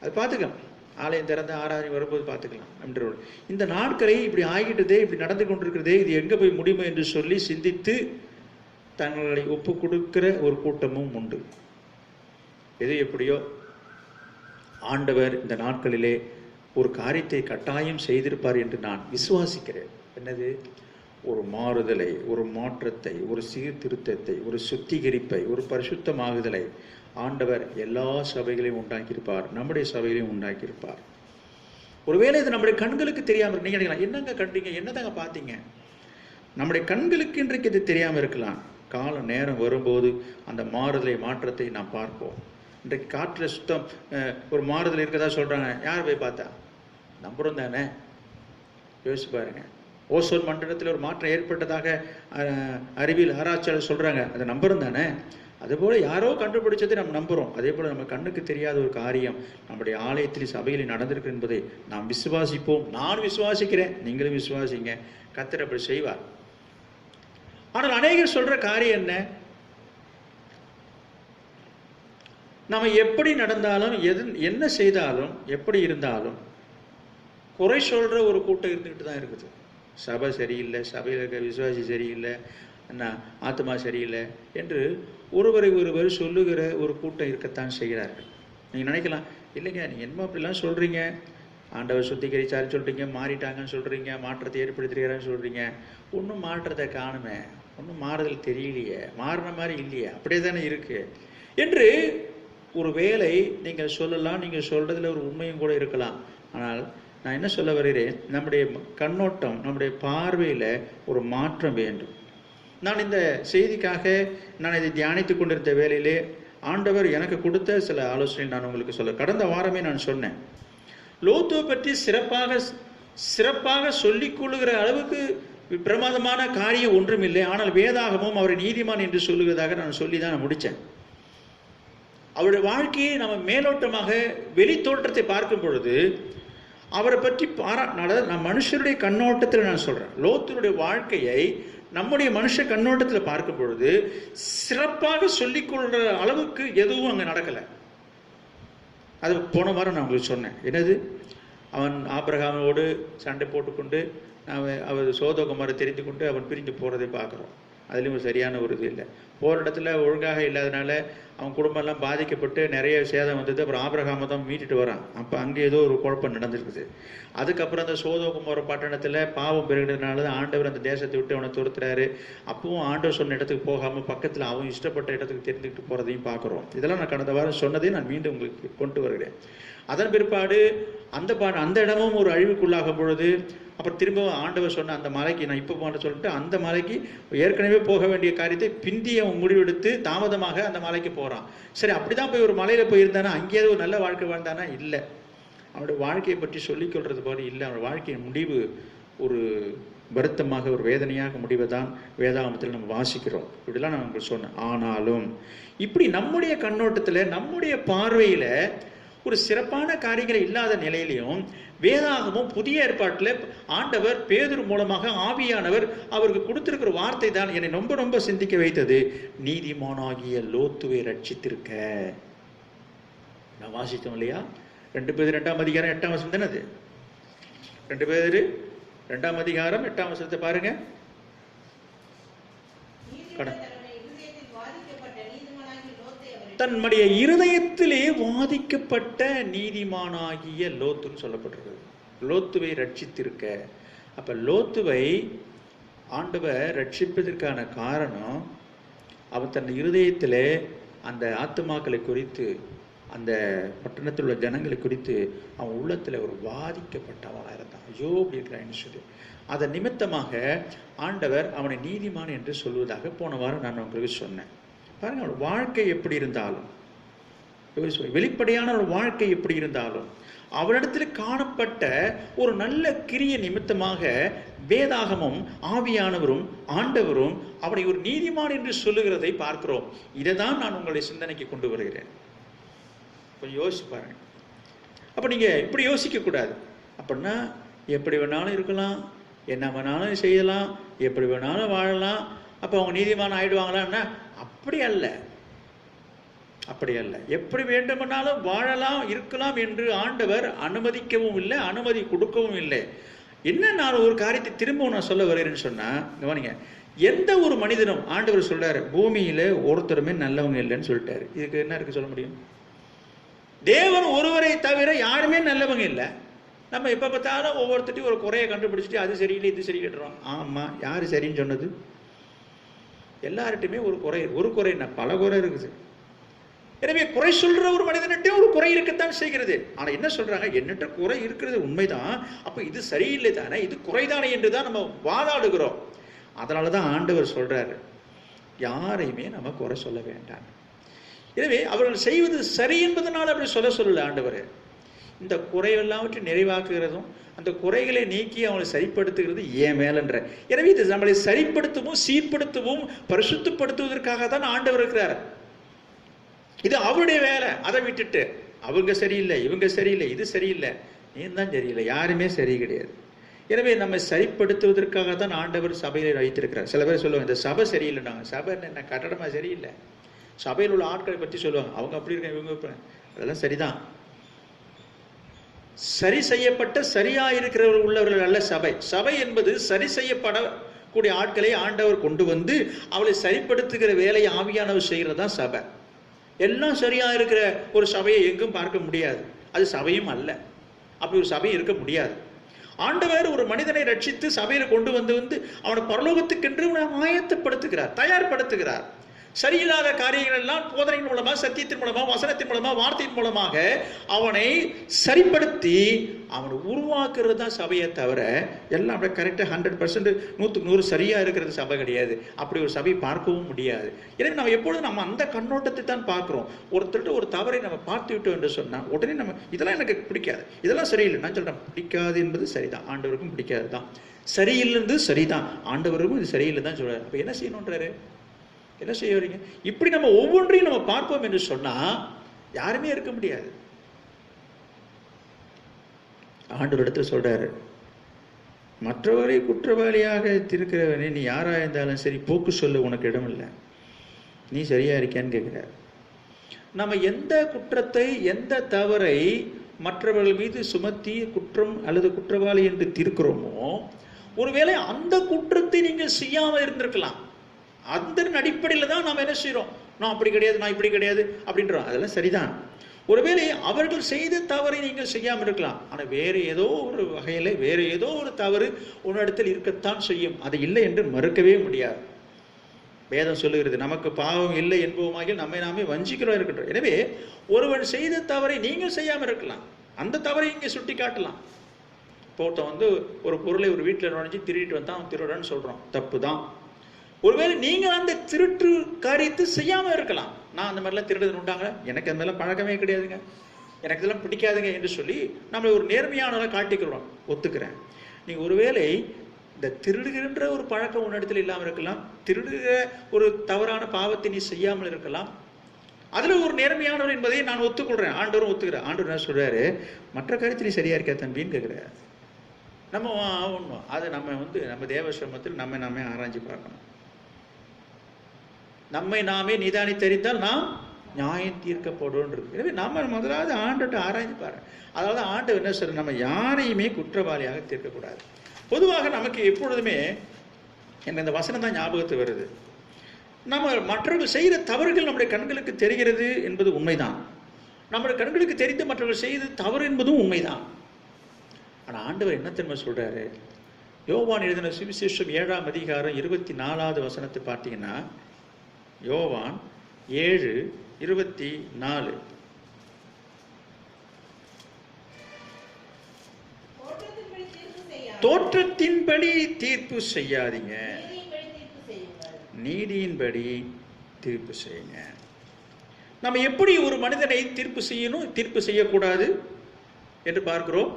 Speaker 1: அது பார்த்துக்கலாம், ஆலயம் திறந்து ஆராதனை வரும்போது பார்த்துக்கலாம் என்ற இந்த நாட்களை இப்படி ஆகிட்டதே, இப்படி நடந்து கொண்டிருக்கிறதே, இது எங்கே போய் முடியுமோ என்று சொல்லி சிந்தித்து தங்களை ஒப்பு கொடுக்கிற ஒரு கூட்டமும் உண்டு. எது எப்படியோ ஆண்டவர் இந்த நாட்களிலே ஒரு காரியத்தை கட்டாயம் செய்திருப்பார் என்று நான் விசுவாசிக்கிறேன். என்னது? ஒரு மாறுதலை, ஒரு மாற்றத்தை, ஒரு சீர்திருத்தத்தை, ஒரு சுத்திகரிப்பை, ஒரு பரிசுத்தமாகுதலை ஆண்டவர் எல்லா சபைகளையும் உண்டாக்கியிருப்பார், நம்முடைய சபைகளையும் உண்டாக்கியிருப்பார். ஒருவேளை இது நம்முடைய கண்களுக்கு தெரியாமல், நீங்க நினைக்கலாம் என்னங்க கண்டீங்க, என்னதாங்க பார்த்தீங்க, நம்முடைய கண்களுக்கு இன்றைக்கு இது தெரியாமல் இருக்கலாம். கால நேரம் வரும்போது அந்த மாறுதலை மாற்றத்தை நாம் பார்ப்போம். இன்றைக்கு காற்றில் சுத்தம் ஒரு மாறுதல் இருக்கதா சொல்றாங்க, யார் போய் பார்த்தா? நம்புறோம் தானே? யோசிச்சு பாருங்க. ஓசோன் மண்டலத்தில் ஒரு மாற்றம் ஏற்பட்டதாக அறிவியல் ஆராய்ச்சியாளர் சொல்றாங்க, அதை நம்புறோம் தானே? அதுபோல யாரோ கண்டுபிடிச்சதை நம்ம நம்புறோம். அதே போல நம்ம கண்ணுக்கு தெரியாத ஒரு காரியம் நம்முடைய ஆலயத்தில் சபையில் நடந்திருக்கு என்பதை நாம் விசுவாசிப்போம். நான் விசுவாசிக்கிறேன், நீங்களும் விசுவாசிங்க. கர்த்தர் அப்படி செய்வார். ஆனால் அநேகர் சொல்ற காரியம் என்ன, நம்ம எப்படி நடந்தாலும், என்ன செய்தாலும், எப்படி இருந்தாலும் குறை சொல்ற ஒரு கூட்டம் இருந்துகிட்டு தான் இருக்குது. சபை சரியில்லை, சபையில் இருக்க விசுவாசி சரியில்லை, என்ன ஆத்மா சரியில்லை என்று ஒருவரை ஒருவர் சொல்லுகிற ஒரு கூட்டம் இருக்கத்தான் செய்கிறார்கள். நீங்கள் நினைக்கலாம், இல்லைங்க நீங்கள் என்னமோ அப்படிலாம் சொல்கிறீங்க, ஆண்டவர் சுத்திகரிச்சாரு சொல்கிறீங்க, மாறிட்டாங்கன்னு சொல்கிறீங்க, மாற்றத்தை ஏற்படுத்திருக்கிறான்னு சொல்கிறீங்க, ஒன்றும் மாற்றத்தை காணுமே, ஒன்றும் மாறுதல் தெரியலையே, மாறின மாதிரி இல்லையே, அப்படியே தானே இருக்குது என்று ஒரு வேளை நீங்கள் சொல்லலாம். நீங்கள் சொல்கிறதுல ஒரு உண்மையும் கூட இருக்கலாம். ஆனால் நான் என்ன சொல்ல வருகிறேன், நம்முடைய கண்ணோட்டம், நம்முடைய பார்வையில் ஒரு மாற்றம் வேண்டும். நான் இந்த செய்திக்காக நான் இதை தியானித்து கொண்டிருந்த வேளையிலே ஆண்டவர் எனக்கு கொடுத்த சில ஆலோசனை நான் உங்களுக்கு சொல்ல. கடந்த வாரமே நான் சொன்னேன், லோத்துவை பற்றி சிறப்பாக சொல்லிக் கொள்ளுகிற அளவுக்கு பிரமாதமான காரியம் ஒன்றுமில்லை. ஆனால் வேதாகமும் அவரை நீதிமான் என்று சொல்லுவதாக நான் சொல்லி தான் நான் முடித்தேன். அவருடைய வாழ்க்கையை நம்ம மேலோட்டமாக வெளி தோற்றத்தை பார்க்கும் பொழுது அவரை பற்றி நான் மனுஷருடைய கண்ணோட்டத்தில் நான் சொல்றேன், லோத்துடைய வாழ்க்கையை நம்முடைய மனுஷ கண்ணோட்டத்தில் பார்க்கும் பொழுது சிறப்பாக சொல்லிக்கொள்ற அளவுக்கு எதுவும் அங்கே நடக்கலை. அது போன வாரம் நான் உங்களுக்கு சொன்னேன். என்னது, அவன் ஆபிரகாமோடு சண்டை போட்டுக்கொண்டு அவர் சோதோகுமாரை தெரிந்து கொண்டு அவன் பிரிந்து போகிறதை பார்க்குறோம். அதுலேயும் சரியான ஒரு இது இல்லை. போகிற இடத்துல ஒழுங்காக இல்லாதனால அவன் குடும்பம்லாம் பாதிக்கப்பட்டு நிறைய சேதம் வந்தது. அப்புறம் ஆபிரகாமை தான் மீட்டுட்டு வரான். அப்போ அங்கே ஏதோ ஒரு குழப்பம் நடந்துருக்குது. அதுக்கப்புறம் அந்த சோதோகுமார பட்டணத்தில் பாவம் பெருகினதுனால தான் ஆண்டவர் அந்த தேசத்தை விட்டு அவனை துரத்துறாரு. அப்பவும் ஆண்டவர் சொன்ன இடத்துக்கு போகாமல் பக்கத்தில் அவன் இஷ்டப்பட்ட இடத்துக்கு தெரிஞ்சுக்கிட்டு போகிறதையும் பார்க்குறோம். இதெல்லாம் நான் கடந்த வாரம் சொன்னதையும் நான் மீண்டும் உங்களுக்கு கொண்டு வருகிறேன். அதன் பிற்பாடு அந்த இடமும் ஒரு அழிவுக்குள்ளாகும் பொழுது அப்புறம் திரும்ப ஆண்டவர் சொன்ன அந்த மலைக்கு நான் இப்போ போன சொல்லிட்டு அந்த மலைக்கு ஏற்கனவே போக வேண்டிய காரியத்தை பிந்திய முடிவெடுத்து தாமதமாக அந்த மலைக்கு போகிறான். சரி, அப்படிதான் போய் ஒரு மலையில் போயிருந்தானா அங்கேயாவது ஒரு நல்ல வாழ்க்கை வாழ்ந்தானா? இல்லை. அவனுடைய வாழ்க்கையை பற்றி சொல்லிக்கொள்றது போல இல்லை. அவனுடைய வாழ்க்கையின் முடிவு ஒரு வருத்தமாக ஒரு வேதனையாக முடிவதான் வேதாகமத்தில் நம்ம வாசிக்கிறோம். இப்படிலாம் நான் உங்களுக்கு சொன்னேன். ஆனாலும் இப்படி நம்முடைய கண்ணோட்டத்தில் நம்முடைய பார்வையில் ஒரு சிறப்பான காரியங்கள் இல்லாத நிலையிலையும் வேதாகமும் புதிய ஏற்பாட்டில் ஆண்டவர் பேதுரு மூலமாக ஆவியானவர் அவருக்கு கொடுத்திருக்கிற வார்த்தை தான் என்னை ரொம்ப ரொம்ப சிந்திக்க வைத்தது. நீதிமானாகிய லோத்துவை ரட்சித்திருக்க. நான் வாசித்தோம் இல்லையா? 2 பேதுரு 2ஆம் அதிகாரம் 8ஆம் வசனம் தானே அது. 2 பேதுரு 2ஆம் அதிகாரம் 8ஆம் வசனத்தை பாருங்க. தன்னுடைய இருதயத்திலே வாதிக்கப்பட்ட நீதிமானாகிய லோத்துன்னு சொல்லப்பட்டிருக்கிறது. லோத்துவை ரட்சித்திருக்க. அப்ப லோத்துவை ஆண்டவர் ரட்சிப்பதற்கான காரணம், அவன் தன் இருதயத்திலே அந்த ஆத்துமாக்களை குறித்து, அந்த பட்டணத்தில் உள்ள ஜனங்களை குறித்து அவன் உள்ளத்தில் ஒரு வாதிக்கப்பட்டவனாக இருந்தான். ஐயோ அப்படி இருக்கிறான்னு சொல்லி அதன் நிமித்தமாக ஆண்டவர் அவனை நீதிமான் என்று சொல்வதாக போன வாரம் நான் உங்களுக்கு சொன்னேன். பாருங்க, அவன் வாழ்க்கை எப்படி இருந்தாலும், வெளிப்படையான ஒரு வாழ்க்கை எப்படி இருந்தாலும், அவரிடத்தில் காணப்பட்ட ஒரு நல்ல கிரிய நிமித்தமாக வேதாகமும் ஆவியானவரும் ஆண்டவரும் அவனை ஒரு நீதிமான் என்று சொல்லுகிறதை பார்க்கிறோம். இதை தான் நான் உங்களுடைய சிந்தனைக்கு கொண்டு வருகிறேன். கொஞ்சம் யோசிச்சு பாருங்க. அப்போ நீங்கள் இப்படி யோசிக்க கூடாது. அப்படின்னா எப்படி வேணாலும் இருக்கலாம், என்ன வேணாலும் செய்யலாம், எப்படி வேணாலும் வாழலாம், அப்போ அவங்க நீதிமான் ஆயிடுவாங்களான்னா அப்படி அல்ல. அப்படி அல்ல. எப்படி வேண்டுமானாலும் வாழலாம், இருக்கலாம் என்று ஆண்டவர் அனுமதிக்கவும் இல்லை, அனுமதி கொடுக்கவும் இல்லை. என்ன நான் ஒரு காரியத்தை திரும்பவும் நான் சொல்ல வருகிறேன்னு சொன்னா, கவனிங்க, எந்த ஒரு மனிதனும் ஆண்டவர் சொல்றாரு பூமியில ஒருத்தருமே நல்லவங்க இல்லைன்னு சொல்லிட்டாரு. இதுக்கு என்ன இருக்கு சொல்ல முடியும்? தேவன் ஒருவரை தவிர யாருமே நல்லவங்க இல்லை. நம்ம எப்ப பார்த்தாலும் ஒவ்வொருத்தையும் ஒரு குறையை கண்டுபிடிச்சிட்டு அது சரியில்லை இது சரியில்லைன்றோம். ஆமா, யாரு சரின்னு சொன்னது? எல்லார்ட்டையுமே ஒரு குறை என்ன, பல குறை இருக்குது. எனவே குறை சொல்ற ஒரு மனிதன்கிட்ட ஒரு குறை இருக்கத்தான் செய்கிறது. ஆனா என்ன சொல்றாங்க, என்னட்ட குறை இருக்கிறது உண்மைதான், அப்ப இது சரியில்லை தானே, இது குறைதானே என்றுதான் நம்ம வாதாடுகிறோம். அதனாலதான் ஆண்டவர் சொல்றாரு, யாரையுமே நம்ம குறை சொல்ல வேண்டாம். எனவே அவர்கள் செய்வது சரி என்பதனால அப்படி சொல்லல ஆண்டவர். இந்த குறையெல்லாவற்றையும் நிறைவாக்குகிறதும் அந்த குறைகளை நீக்கி அவங்களை சரிப்படுத்துகிறது ஏன் மேலன்ற. எனவே இது நம்மளை சரிப்படுத்தவும் சீர்படுத்தவும் பரிசுத்தப்படுத்துவதற்காக தான் ஆண்டவர் இருக்கிறார். இது அவருடைய வேலை. அதை விட்டுட்டு அவங்க சரியில்லை, இவங்க சரியில்லை, இது சரியில்லை, நீ தான் சரியில்லை, யாருமே சரி கிடையாது. எனவே நம்ம சரிப்படுத்துவதற்காக தான் ஆண்டவர் சபையில வைத்திருக்கிறார். சில பேர் சொல்லுவாங்க இந்த சபை சரியில்லைன்னாங்க. சபை என்ன கட்டடமா சரியில்லை, சபையில் உள்ள ஆட்களை பற்றி சொல்லுவாங்க, அவங்க அப்படி இருக்காங்க இவங்க இருப்பாங்க. அதெல்லாம் சரிதான். சரி செய்யப்பட்ட சரியா இருக்கிறவர்கள் உள்ளவர்கள் அல்ல சபை. சபை என்பது சரி செய்யப்படக்கூடிய ஆட்களை ஆண்டவர் கொண்டு வந்து அவளை சரிப்படுத்துகிற வேலையை ஆவியானவர் செய்கிறது தான் சபை. எல்லாம் சரியா இருக்கிற ஒரு சபையை எங்கும் பார்க்க முடியாது, அது சபையும் அல்ல. அப்படி ஒரு சபை இருக்க முடியாது. ஆண்டவர் ஒரு மனிதனை ரட்சித்து சபையில கொண்டு வந்து அவனை பரலோகத்துக்கென்று ஆயத்தப்படுத்துகிறார், தயார்படுத்துகிறார். சரியில்லாத காரியங்கள் எல்லாம் போதனையின் மூலமா, சத்தியத்தின் மூலமா, வசனத்தின் மூலமா, வார்த்தையின் மூலமாக அவனை சரிப்படுத்தி அவனை உருவாக்குறது தான் சபையை தவிர எல்லாம் அப்படியே கரெக்டாக 100% 100% சரியா இருக்கிறது சபை கிடையாது. அப்படி ஒரு சபை பார்க்கவும் முடியாது. எனவே நம்ம எப்பொழுதும் நம்ம அந்த கண்ணோட்டத்தை தான் பார்க்கிறோம். ஒருத்தர் ஒரு தவறை நம்ம பார்த்து விட்டோம் என்று சொன்னா உடனே நம்ம இதெல்லாம் எனக்கு பிடிக்காது, இதெல்லாம் சரியில்லை. நான் சொல்றேன், பிடிக்காது என்பது சரிதான், ஆண்டவருக்கும் பிடிக்காது தான். சரியில்லைன்றது சரிதான், ஆண்டவருக்கும் இது சரியில்லை தான் சொல்றாரு. அப்ப என்ன செய்யணுன்றாரு? என்ன செய்ய வரீங்க? இப்படி நம்ம ஒவ்வொன்றையும் நம்ம பார்ப்போம் என்று சொன்னா யாருமே இருக்க முடியாது. ஆண்டவர் இடத்துல சொல்றாரு, மற்றவரை குற்றவாளியாக இருக்கிறவனே நீ யாரா இருந்தாலும் சரி போக்கு சொல்ல உனக்கு இடம் இல்லை, நீ சரியா இருக்கியான்னு கேட்கிறார். நம்ம எந்த குற்றத்தை எந்த தவறை மற்றவர்கள் மீது சுமத்தி குற்றம் அல்லது குற்றவாளி என்று தீர்க்கிறோமோ, ஒருவேளை அந்த குற்றத்தை நீங்கள் செய்யாமல் இருந்திருக்கலாம். அந்த அடிப்படையில் தான் நாம் என்ன செய்யறோம், நான் அப்படி கிடையாது, நான் இப்படி கிடையாது அப்படின்றோம். அதெல்லாம் சரிதான். ஒருவேளை அவர்கள் செய்த தவறை நீங்கள் செய்யாமல் இருக்கலாம், ஆனால் வேறு ஏதோ ஒரு வகையில் வேறு ஏதோ ஒரு தவறு உன்னிடத்தில் இருக்கத்தான் செய்யும். அது இல்லை என்று மறுக்கவே முடியாது. வேதம் சொல்லுகிறது, நமக்கு பாவம் இல்லை என்போமாக நம்மை நாமே வஞ்சிக்கிறோம் இருக்கின்றோம். எனவே ஒருவன் செய்த தவறை நீங்கள் செய்யாமல் இருக்கலாம், அந்த தவறை இங்கே சுட்டி காட்டலாம். போட்ட ஒரு பொருளை ஒரு வீட்டில் நுழைஞ்சு திருடிட்டு வந்தா அவன் திருடன்னு சொல்றோம், தப்பு தான். ஒருவேளை நீங்கள் அந்த திருட்டு காரியத்தை செய்யாமல் இருக்கலாம். நான் அந்த மாதிரிலாம் திருடுறது உண்டாங்க, எனக்கு அந்த மாதிரிலாம் பழக்கமே கிடையாதுங்க, எனக்கு இதெல்லாம் பிடிக்காதுங்க என்று சொல்லி நம்மளை ஒரு நேர்மையானவரை காட்டிக்கிறோம், ஒத்துக்கிறேன். நீங்கள் ஒருவேளை
Speaker 4: இந்த திருடுகின்ற ஒரு பழக்கம் உன்னிடத்தில் இல்லாமல் இருக்கலாம், திருடுகிற ஒரு தவறான பாவத்தை நீ செய்யாமல் இருக்கலாம். அதுல ஒரு நேர்மையானவர் என்பதை நான் ஒத்துக்கொள்றேன், ஆண்டவரும் ஒத்துக்கிறேன். ஆண்டவர் என்ன சொல்றாரு, மற்ற கருத்து நீ சரியா இருக்கா தம்பின்னு கேட்கிறார். நம்ம ஆகணும், அதை நம்ம தேவசிரமத்தில் நாமே ஆராய்ச்சி பார்க்கணும். நம்மை நாமே நிதானி தெரிந்தால் நாம் நியாயம் தீர்க்கப்படும் இருக்கு. எனவே நம்ம முதலாவது ஆண்டவர்கிட்ட ஆராய்ச்சி பாருங்க. அதாவது ஆண்டவர் என்ன சொல்ற, நம்ம யாரையுமே குற்றவாளியாக தீர்க்கக்கூடாது. பொதுவாக நமக்கு எப்பொழுதுமே எனக்கு இந்த வசனம் தான் ஞாபகத்து வருது. நம்ம மற்றவர்கள் செய்கிற தவறுகள் நம்முடைய கண்களுக்கு தெரிகிறது என்பது உண்மைதான். நம்முடைய கண்களுக்கு தெரிந்து மற்றவர்கள் செய்து தவறு என்பதும் உண்மைதான். ஆனால் ஆண்டவர் என்ன தெரியுமா சொல்றாரு, யோவான் எழுதின சுவிசேஷம் 7ஆம் அதிகாரம் 24வது வசனத்தை பார்த்தீங்கன்னா, யோவான் 7:24, தோற்றத்தின்படி தீர்ப்பு செய்யாதீங்க, நீதியின்படி தீர்ப்பு செய்யுங்க. நம்ம எப்படி ஒரு மனிதனை தீர்ப்பு செய்யணும், தீர்ப்பு செய்யக்கூடாது என்று பார்க்கிறோம்.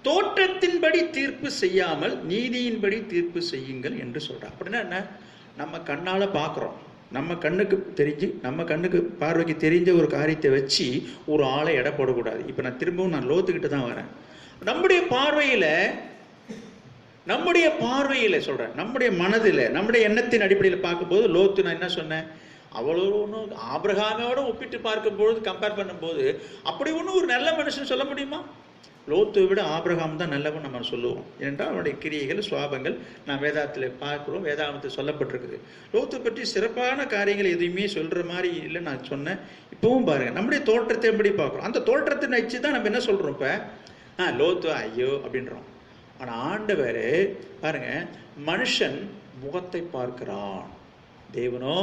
Speaker 4: தோற்றத்தின்படி தீர்ப்பு செய்யாமல் நீதியின்படி தீர்ப்பு செய்யுங்கள் என்று சொல்றார். அப்படின்னா என்ன, நம்ம கண்ணால பார்க்கிறோம், நம்ம கண்ணுக்கு தெரிஞ்சு நம்ம கண்ணுக்கு பார்வைக்கு தெரிஞ்ச ஒரு காரியத்தை வச்சு ஒரு ஆளை எடை போடக்கூடாது. இப்போ நான் திரும்பவும் லோத்துக்கிட்ட தான் வரேன். நம்முடைய பார்வையில சொல்றேன், நம்முடைய மனதில் நம்முடைய எண்ணத்தின் அடிப்படையில் பார்க்கும்போது லோத்து நான் என்ன சொன்னேன், அவ்வளோ ஒன்றும் ஆபிரகாமோட ஒப்பிட்டு பார்க்கும்போது கம்பேர் பண்ணும்போது அப்படி ஒன்றும் ஒரு நல்ல மனுஷன் சொல்ல முடியுமா? லோத்துவை விட ஆபிரகாம் தான் நல்லவன் நம்ம சொல்லுவோம். ஏனென்றால் அவனுடைய கிரியைகள் சுவாபங்கள் நான் வேதாத்தில் பார்க்குறோம், வேதாகமத்தில் சொல்லப்பட்டிருக்குது. லோத்து பற்றி சிறப்பான காரியங்கள் எதுவுமே சொல்கிற மாதிரி இல்லை நான் சொன்னேன். இப்பவும் பாருங்கள், நம்முடைய தோற்றத்தை எப்படி பார்க்குறோம், அந்த தோற்றத்தை வச்சு தான் நம்ம என்ன சொல்கிறோம். இப்போ லோத்து ஐயோ அப்படின்றோம். ஆனால் ஆண்டவர் பாருங்க, மனுஷன் முகத்தை பார்க்கிறான், தேவனோ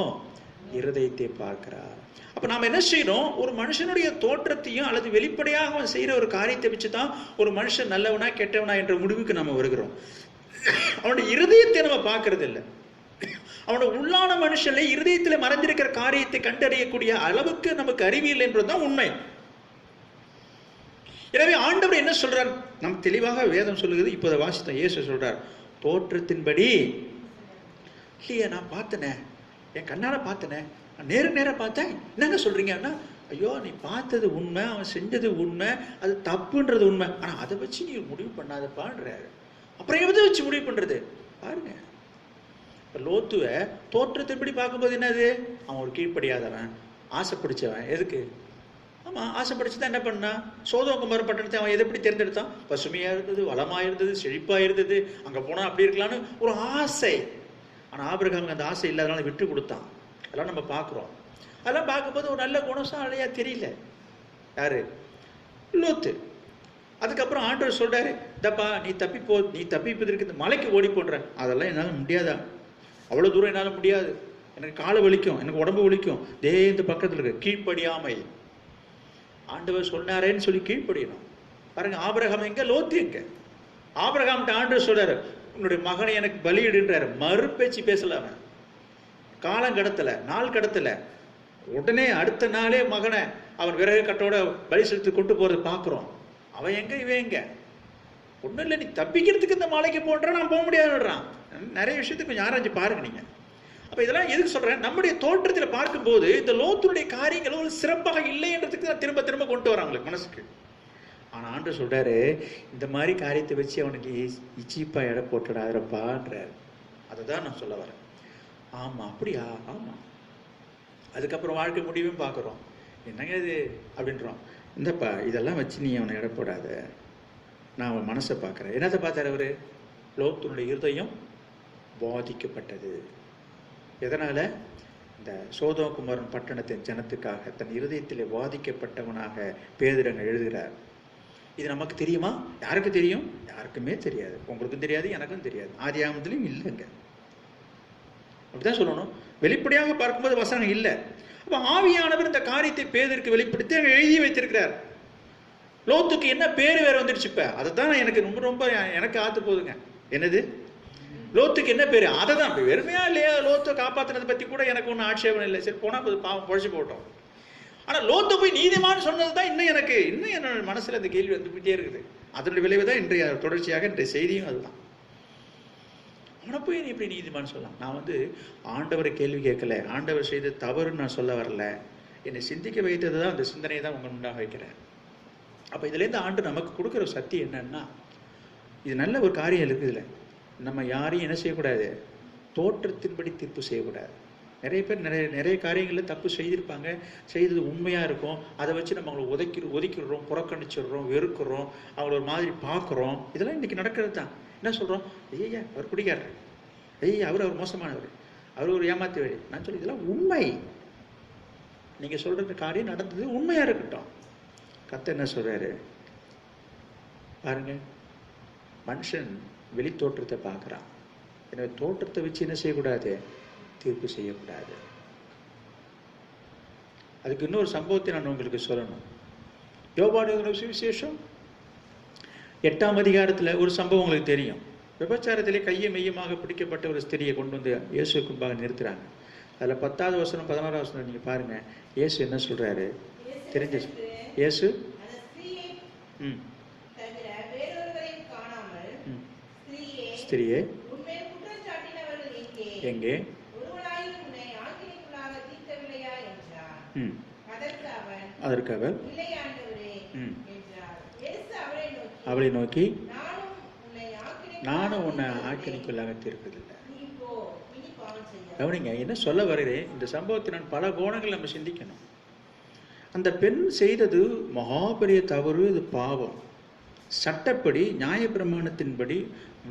Speaker 4: இருதயத்தை பார்க்கிறார். அப்ப நாம என்ன செய்யணும், ஒரு மனுஷனுடைய தோற்றத்தையும் அல்லது வெளிப்படையாக அவன் செய்யற ஒரு காரியத்தை வச்சுதான் ஒரு மனுஷன் நல்லவனா கெட்டவனா என்ற முடிவுக்கு நம்ம வருகிறோம். அவனுடைய இருதயத்தை நம்ம பார்க்கறது இல்லை. அவனுடைய உள்ளான மனுஷன்ல இருதயத்தில் மறைஞ்சிருக்கிற காரியத்தை கண்டறியக்கூடிய அளவுக்கு நமக்கு அறிவியல் என்பதுதான் உண்மை. எனவே ஆண்டவர் என்ன சொல்றார், நம்ம தெளிவாக வேதம் சொல்லுகிறது. இப்போதை வாசித்தோம், இயேசு சொல்றார், தோற்றத்தின்படி இல்லையே, நான் பார்த்தனே, என் கண்ணால பார்த்தனே, நேர பார்த்தேன், என்னங்க சொல்றீங்கன்னா, ஐயோ நீ பார்த்தது உண்மை, அவன் செஞ்சது உண்மை, அது தப்புன்றது உண்மை, ஆனா அதை வச்சு நீ முடிவு பண்ணாதப்பான்றாரு. அப்புறம் எதை வச்சு முடிவு பண்றது பாருங்க. லோத்துவை தோற்றத்தின்படி பார்க்கும்போது என்னது, அவன் ஒரு கீழ்ப்படியாதவன், ஆசைப்பிடிச்சவன். எதுக்கு? ஆமா, ஆசைப்படிச்சுதான் என்ன பண்ணா, சோதோம் குமார பட்டணத்தை அவன் எதை எப்படி தேர்ந்தெடுத்தான், பசுமையா இருந்தது, வளமா இருந்தது, செழிப்பா இருந்தது, அங்க போனா அப்படி இருக்கலான்னு ஒரு ஆசை. ஆனா ஆபிரகாமுக்கு அந்த ஆசை இல்லாதனால விட்டு கொடுத்தான். அதெல்லாம் நம்ம பார்க்குறோம். அதெல்லாம் பார்க்கும்போது ஒரு நல்ல குணசாலியா தெரியல யாரு, லோத்து. அதுக்கப்புறம் ஆண்டவர் சொல்றாரு, தப்பா நீ தப்பிப்பதற்கு இந்த மலைக்கு ஓடி போடுற, அதெல்லாம் என்னால் முடியாதா, அவ்வளோ தூரம் என்னால் முடியாது, எனக்கு காலை வலிக்கும், எனக்கு உடம்பு வலிக்கும், இந்த பக்கத்தில் இருக்க கீழ்ப்படியாமை. ஆண்டவர் சொன்னாரேன்னு சொல்லி கீழ்ப்படியணும். பாருங்க, ஆபிரகாம் எங்க, லோத்து எங்க? ஆபிரகாம்கிட்ட ஆண்டவர் சொல்றாரு, உன்னுடைய மகனை எனக்கு பலியிடுன்றாரு. மறுபேச்சு பேசல, அவன் காலம் கடத்தல, நாள் கடத்தல, உடனே அடுத்த நாளே மகனை அவன் விறகு கட்டோட பலி செலுத்தி கொண்டு போறதை பார்க்கிறோம். அவன் எங்க, இவன் எங்க? ஒன்றும் இல்லை, நீ தப்பிக்கிறதுக்கு இந்த மலைக்கு போன்ற நான் போக முடியாதுன்றான். நிறைய விஷயத்துக்கு கொஞ்சம் ஆராய்ச்சி பாருங்க நீங்க. அப்ப இதெல்லாம் எதுக்கு சொல்றேன், நம்முடைய தோற்றத்தில் பார்க்கும்போது இந்த லோத்துடைய காரியங்கள் ஒரு சிறப்பாக இல்லை என்றதுக்கு நான் திரும்ப திரும்ப கொண்டு வராங்க மனசுக்கு. ஆனா ஆண்டவர் சொல்றாரு, இந்த மாதிரி காரியத்தை வச்சு அவனுக்கு இச்சிப்பா எடை போட்டுடாதப்பான்றாரு. அதை தான் நான் சொல்ல வரேன். ஆமா, அப்படியா, ஆமா. அதுக்கப்புறம் வாழ்க்கை முடிவும் பார்க்குறோம், என்னங்க இது அப்படின்றோம். இந்தப்பா இதெல்லாம் வச்சு நீ அவனை எடை போடாத, நான் அவன் மனசை பார்க்குறேன். என்னத்தை பார்த்தாரு அவரு, லோத்துனுடைய இருதயம் பாதிக்கப்பட்டது. எதனால? இந்த சோதோம் குமாரன் பட்டணத்தின் ஜனத்துக்காக தன் இருதயத்திலே பாதிக்கப்பட்டவனாக பேதுரு எழுதுகிறார். இது நமக்கு தெரியுமா? யாருக்கு தெரியும்? யாருக்குமே தெரியாது. உங்களுக்கும் தெரியாது, எனக்கும் தெரியாது. ஆதியாகமத்திலும் இல்லைங்க. அப்படிதான் சொல்லணும். வெளிப்படையாக பார்க்கும்போது வசனம் இல்லை. அப்ப ஆவியானவர் இந்த காரியத்தை பேதருக்கு வெளிப்படுத்தி எழுதி வைத்திருக்கிறார். லோத்துக்கு என்ன பேரு வேற வந்துடுச்சு. இப்ப அதைத்தான் எனக்கு ரொம்ப ரொம்ப எனக்கு ஆத்து போகுதுங்க. என்னது, லோத்துக்கு என்ன பேரு? அதை தான் வெறுமையா இல்லையா லோத்தை காப்பாத்தினதை பத்தி கூட எனக்கு ஒன்றும் ஆட்சேபம் இல்லை. சரி, போனா பாவம் பொழைச்சு போட்டோம். ஆனா லோத்து போய் நீதிமான்னு சொன்னதுதான் இன்னும் என்னோட மனசுல அந்த கேள்வி வந்துகிட்டே இருக்குது. அதனுடைய விளைவு தான் இன்றைய தொடர்ச்சியாக இன்றைய செய்தியும் அதுதான். அவனை போய் நீ இப்படி நீதிமான்னு சொல்லலாம். நான் ஆண்டவரை கேள்வி கேட்கல, ஆண்டவர் செய்த தவறுன்னு நான் சொல்ல வரல. என்னை சிந்திக்க வைத்தது தான், அந்த சிந்தனையை தான் உங்கள் முன்னாக வைக்கிறேன். அப்போ இதுலேருந்து ஆண்டு நமக்கு கொடுக்குற சக்தி என்னன்னா, இது நல்ல ஒரு காரியம் இருக்குது. இதில் நம்ம யாரையும் என்ன செய்யக்கூடாது, தோற்றத்தின்படி தீர்ப்பு செய்யக்கூடாது. நிறைய பேர் நிறைய காரியங்களில் தப்பு செய்திருப்பாங்க, செய்தது உண்மையாக இருக்கும். அதை வச்சு நம்ம அவங்களை ஒதுக்கிடுறோம், புறக்கணிச்சிடுறோம், வெறுக்கிறோம், அவங்கள ஒரு மாதிரி பார்க்குறோம். இதெல்லாம் இன்றைக்கி நடக்கிறது தான். என்ன சொல்கிறோம், ஐயா அவர் குடிக்காரர், ஐயா அவர் மோசமானவர், அவர் ஒரு ஏமாத்துவார். நான் சொல்லி இதெல்லாம் உண்மை. நீங்கள் சொல்கிற காரியம் நடந்தது உண்மையாக இருக்கட்டும். கர்த்தர் என்ன சொல்கிறாரு பாருங்க, மனுஷன் வெளி தோற்றத்தை பார்க்குறான். எனவே தோற்றத்தை வச்சு என்ன செய்யக்கூடாது, தீர்ப்பு செய்யக்கூடாது. அதுக்கு இன்னொரு சம்பவத்தை நான் உங்களுக்கு சொல்லணும். யோவானுடைய சுவிசேஷம் 8ஆம் அதிகாரத்தில் ஒரு சம்பவம் உங்களுக்கு தெரியும். விபச்சாரத்திலே கையை மெய்யமாக பிடிக்கப்பட்ட ஒரு ஸ்திரியை கொண்டு வந்து இயேசுக்கு முன்பாக நிறுத்துறாங்க. அதில் 10வது வசனம் 11வது வசனம் நீங்கள் பாருங்க. இயேசு என்ன சொல்றாரு தெரிஞ்ச இயேசு ஸ்திரியே எங்கே அதற்கு அவள் அவளை நோக்கி நானும் உன்னை ஆக்கினைக்குள்ளாக தீர்ப்பதில்லை. கவனிங்க என்ன சொல்ல வருகிறேன். இந்த சம்பவத்தை நான் பல கோணங்கள் நம்ம சிந்திக்கணும். அந்த பெண் செய்தது மகா பெரிய தவறு, இது பாவம். சட்டப்படி நியாயப்பிரமாணத்தின்படி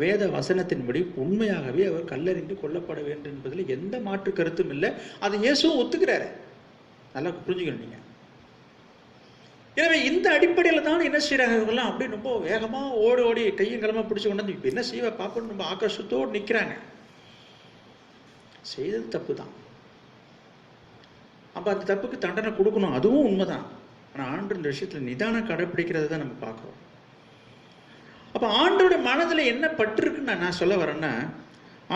Speaker 4: வேத வசனத்தின்படி உண்மையாகவே அவர் கல்லறிந்து கொல்லப்பட வேண்டும் என்பதில் எந்த மாற்று கருத்தும் இல்லை. அதை இயேசுவும் ஒத்துக்கிறாரு. நல்லா புரிஞ்சுக்கணும் நீங்க. எனவே இந்த அடிப்படையில் தான் என்ன செய்யறாங்க, அப்படியே ரொம்ப வேகமா ஓடி கையும் களமா பிடிச்சு கொண்டு வந்து இப்ப என்ன செய்வ பாப்பன்னு ரொம்ப ஆக்ரோஷத்தோடு நிற்கிறாங்க. செய்தது தப்பு தான். அப்ப அந்த தப்புக்கு தண்டனை கொடுக்கணும், அதுவும் உண்மைதான். ஆனா ஆண்டு இந்த விஷயத்துல நிதானம் கடைப்பிடிக்கிறத தான் நம்ம பார்க்கிறோம். அப்ப ஆண்டோட மனதில் என்ன பட்டிருக்குன்னு நான் சொல்ல வரேன்னா,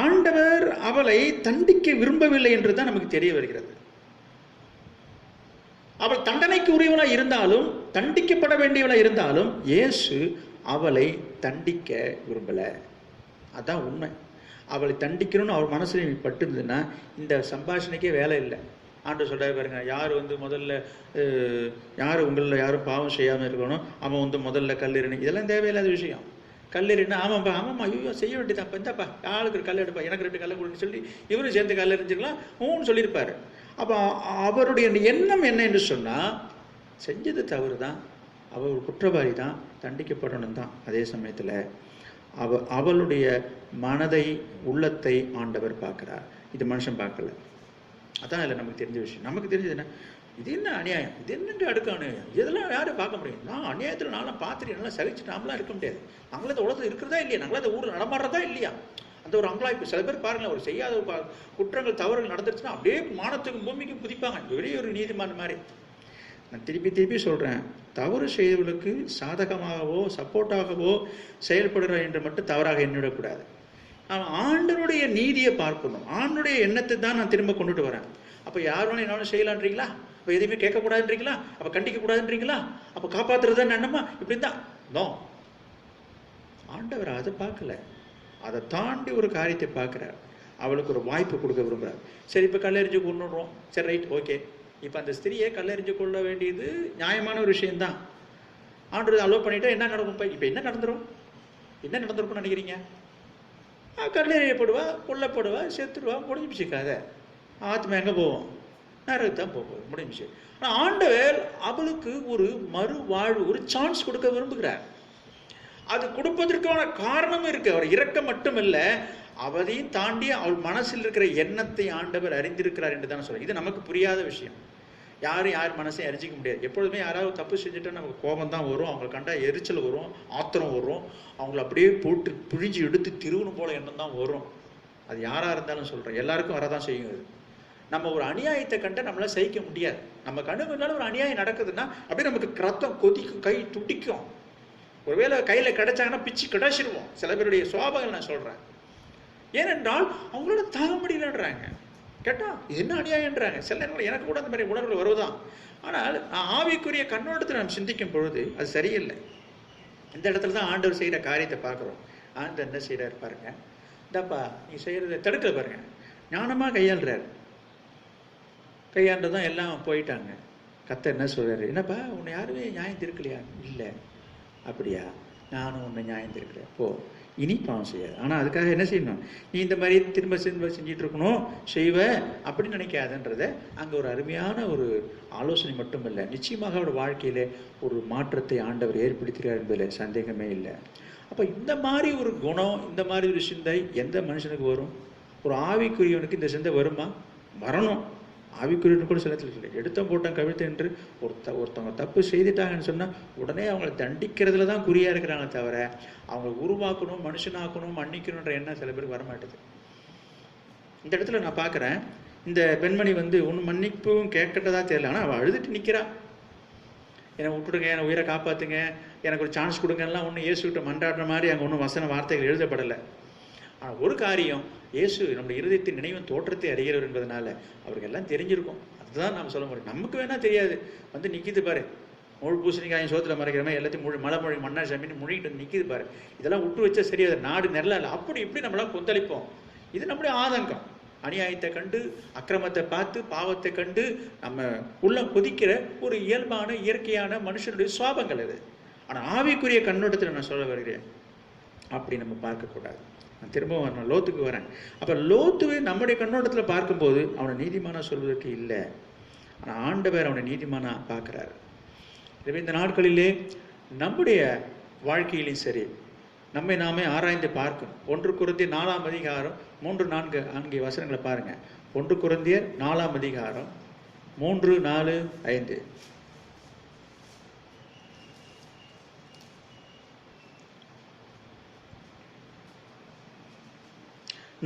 Speaker 4: ஆண்டவர் அவளை தண்டிக்க விரும்பவில்லை என்றுதான் நமக்கு தெரிய வருகிறது. அவள் தண்டனைக்கு உரியவளா இருந்தாலும், தண்டிக்கப்பட வேண்டியவளா இருந்தாலும், இயேசு அவளை தண்டிக்க விரும்பல. அதான் உண்மை. அவளை தண்டிக்கணும்னு அவர் மனசுல பட்டுருந்ததுன்னா இந்த சம்பாஷணைக்கே வேலை இல்லை. ஆண்டு சொல்றாரு பாருங்க, யார் முதல்ல யார் உங்களில் யாரும் பாவம் செய்யாமல் இருக்கணும், அவன் முதல்ல கல்லெறிணும். இதெல்லாம் தேவையில்லாத விஷயம். கல்லெறினா ஆமாப்பா ஆமாம்மா ஐயோ செய்ய வேண்டியதாப்பா, இந்தாப்பா ஆளுக்கு ஒரு கல் எடுப்பா, எனக்கு 2 கல்லை கொடுன்னு சொல்லி இவரும் சேர்ந்து கல்லெறிஞ்சிக்கலாம் ஊன்னு சொல்லியிருப்பாரு. அப்போ அவருடைய எண்ணம் என்ன என்று சொன்னால், செஞ்சது தவறு தான், அவள் ஒரு குற்றவாளி தான், தண்டிக்கப்படணும் தான். அதே சமயத்தில் அவளுடைய மனதை உள்ளத்தை ஆண்டவர் பார்க்கிறார். இது மனுஷன் பார்க்கல. அதான் இல்லை நமக்கு தெரிஞ்ச விஷயம். நமக்கு தெரிஞ்சது என்ன, இது என்ன அநியாயம், இது என்னங்க அடுக்க அநியாயம், இதெல்லாம் யாரும் பார்க்க முடியும். நான் அநியாயத்தில் நான்லாம் பார்த்துட்டு நல்லா சகிச்சு நாமலாம் இருக்க முடியாது. நாங்களும் இந்த உலகத்தில் இருக்கிறதா இல்லையா, நாங்களும் இந்த ஊரில் நடமாடுறதா இல்லையா, அந்த ஒரு அங்கலாய்ப்பு. சில பேர் பாருங்களேன், ஒரு செய்யாத குற்றங்கள் தவறுகள் நடந்துருச்சுன்னா அப்படியே மானத்துக்கும் பூமிக்கும் குதிப்பாங்க, பெரிய ஒரு நீதிமான் மாதிரி. நான் திருப்பி சொல்கிறேன், தவறு செய்தவர்களுக்கு சாதகமாகவோ சப்போர்ட்டாகவோ செயல்படுற என்று மட்டும் தவறாக எண்ணிவிடக்கூடாது. நான் ஆண்டனுடைய நீதியை பார்க்கணும், ஆண்டனுடைய எண்ணத்தை தான் நான் திரும்ப கொண்டுட்டு வரேன். அப்போ யார் வேணும் என்ன செய்யலான்றீங்களா, அப்போ எதுவுமே கேட்கக்கூடாதுன்றீங்களா, அப்போ கண்டிக்கக்கூடாதுன்றீங்களா, அப்போ காப்பாற்றுறதுதான் என்னம்மா இப்படி தான் நோ. ஆண்டவர் அதை பார்க்கல, அதை தாண்டி ஒரு காரியத்தை பார்க்குறார். அவளுக்கு ஒரு வாய்ப்பு கொடுக்க விரும்புகிறார். சரி இப்போ கல்லெறிஞ்சு கொண்டுடுறோம், சரி ரைட் ஓகே. இப்போ அந்த ஸ்திரியை கல்லெறிஞ்சு கொள்ள வேண்டியது நியாயமான ஒரு விஷயம்தான். ஆண்டவர் அலோவ் பண்ணிட்டா என்ன நடக்கும், இப்போ என்ன நடந்திருக்கும்னு நினைக்கிறீங்க? கல்லெறியப்படுவா, கொல்லப்படுவா, செத்துடுவா, முடிஞ்சிச்சு கதை. ஆத்மா எங்கே போவோம், நரகத்தான் போகும், முடிஞ்சிச்சு. ஆனால் ஆண்டவர் அவளுக்கு ஒரு மறுவாழ்வு, ஒரு சான்ஸ் கொடுக்க விரும்புகிறார். அது கொடுப்பதற்கான காரணமும் இருக்கு. அவர் இரக்கம் மட்டும் இல்லை, அவதையும் தாண்டி அவள் மனசில் இருக்கிற எண்ணத்தை ஆண்டவர் அறிந்திருக்கிறார் என்று தானே சொல்றேன். இது நமக்கு புரியாத விஷயம். யாரும் யார் மனசையும் அறிஞ்சிக்க முடியாது. எப்பொழுதுமே யாராவது தப்பு செஞ்சுட்டா நமக்கு கோபம் தான் வரும், அவங்களை கண்டா எரிச்சல் வரும், ஆத்திரம் வரும், அவங்கள அப்படியே போட்டு பிழிஞ்சு எடுத்து திருவணும் போல எண்ணம் தான் வரும். அது யாராக இருந்தாலும் சொல்கிறேன், எல்லாருக்கும் வரதான் செய்யும். அது நம்ம ஒரு அநியாயத்தை கண்ட நம்மளால சகிக்க முடியாது. நம்ம கண்ணு முன்னால ஒரு அநியாயம் நடக்குதுன்னா அப்படியே நமக்கு ரத்தம் கொதிக்கும், கை துடிக்கும். ஒருவேளை கையில் கிடைச்சாங்கன்னா பிச்சு கிடைச்சிருவோம். சில பேருடைய சுவாபங்கள் நான் சொல்கிறேன். ஏனென்றால் அவங்களோட தாங்க முடியலன்றாங்க. கேட்டால் இது என்ன அநியாயன்றாங்க. சில நேரங்கள் எனக்கு கூட அந்த மாதிரி உணர்வுகள் வருவதான். ஆனால் ஆவிக்குரிய கண்ணோட்டத்தை நாம் சிந்திக்கும் பொழுது அது சரியில்லை. இந்த இடத்துல தான் ஆண்டவர் செய்கிற காரியத்தை பார்க்குறோம். ஆண்டவர் என்ன செய்கிறார் பாருங்க, இந்தாப்பா நீ செய்கிறத தடுக்கல பாருங்க, ஞானமாக கையாளுறாரு. கையாண்டதான் எல்லாம் போயிட்டாங்க. கர்த்தர் என்ன சொல்றாரு, என்னப்பா உன்னை யாருமே நியாயம் திருக்கலையா? இல்லை. அப்படியா, நானும் உன்னை நியாயம் திருக்கல, போ இனி பாவம் செய்யாது. ஆனால் அதுக்காக என்ன செய்யணும், நீ இந்த மாதிரி திரும்ப செஞ்சுட்டு இருக்கணும் செய்வ அப்படின்னு நினைக்காதுன்றத அங்கே ஒரு அருமையான ஒரு ஆலோசனை மட்டும் இல்லை, நிச்சயமாக அவரோட வாழ்க்கையில ஒரு மாற்றத்தை ஆண்டவர் ஏற்படுத்துகிறார் என்பதில் சந்தேகமே இல்லை. அப்போ இந்த மாதிரி ஒரு குணம், இந்த மாதிரி ஒரு சிந்தை எந்த மனுஷனுக்கு வரும்? ஒரு ஆவிக்குரியவனுக்கு இந்த சிந்தை வருமா? வரணும். ஆவிக்குரியவனு கூட சில இல்லை, எடுத்தம் போட்டான் கவிழ்த்து என்று ஒருத்தவங்க தப்பு செய்துட்டாங்கன்னு சொன்னால் உடனே அவங்கள தண்டிக்கிறதுல தான் குறியாக இருக்கிறாங்க தவிர அவங்க உருவாக்கணும், மனுஷனாக்கணும், மன்னிக்கணுன்ற எண்ணம் சில பேருக்கு வரமாட்டேது. இந்த இடத்துல நான் பார்க்குறேன், இந்த பெண்மணி ஒன்றும் மன்னிப்பும் கேட்கட்டதா தெரியல, ஆனால் அவள் அழுதுட்டு நிற்கிறா. என்னை விட்டுடுங்க, என்னை உயிரை காப்பாற்றுங்க, எனக்கு ஒரு சான்ஸ் கொடுங்கலாம் ஒன்றும் இயேசுகிட்ட மன்றாடுற மாதிரி அங்கே ஒன்றும் வசன வார்த்தைகள் எழுதப்படலை. ஆனால் ஒரு காரியம், இயேசு நம்முடைய இருதயத்தின் நினைவின் தோற்றத்தை அறிகிறவர் என்பதனால அவருக்கு எல்லாம் தெரிஞ்சிருக்கும். அதுதான் நாம் சொல்ல முடியும். நமக்கு வேணா தெரியாது, நிற்கிது பாரு, முழு பூசணிக்காயும் சோத்துல மறைக்கிற மாதிரி எல்லாத்தையும் மலை மண்ணா சாமின்னு முழுகிட்டு நிற்கிது பாரு, இதெல்லாம் விட்டு வச்சா சரியாது, நாடு நெரல இல்லை, அப்படி இப்படி நம்மளாம் கொந்தளிப்போம். இது நம்முடைய ஆதங்கம். அநியாயத்தை கண்டு, அக்கிரமத்தை பார்த்து, பாவத்தை கண்டு நம்ம உள்ள கொதிக்கிற ஒரு இயல்பான இயற்கையான மனுஷனுடைய சுவாபங்கள் இது. ஆனால் ஆவிக்குரிய கண்ணோட்டத்தில் நான் சொல்ல வருகிறேன், அப்படி நம்ம பார்க்கக்கூடாது. நான் திரும்பவும் நான் லோத்துக்கு வரேன். அப்போ லோத்துவை நம்முடைய கண்ணோட்டத்தில் பார்க்கும்போது அவனை நீதிமானா சொல்வதற்கு இல்லை, ஆனால் ஆண்டவர் அவனை நீதிமானா பார்க்குறாரு. எனவே இந்த நாட்களிலே நம்முடைய வாழ்க்கையிலையும் சரி, நம்மை நாமே ஆராய்ந்து பார்க்கணும். 1 கொரிந்தியர் 4ஆம் அதிகாரம் 3, 4 வசனங்களை பாருங்க. 1 கொரிந்தியர் 4ஆம் அதிகாரம் 3, 4, 5.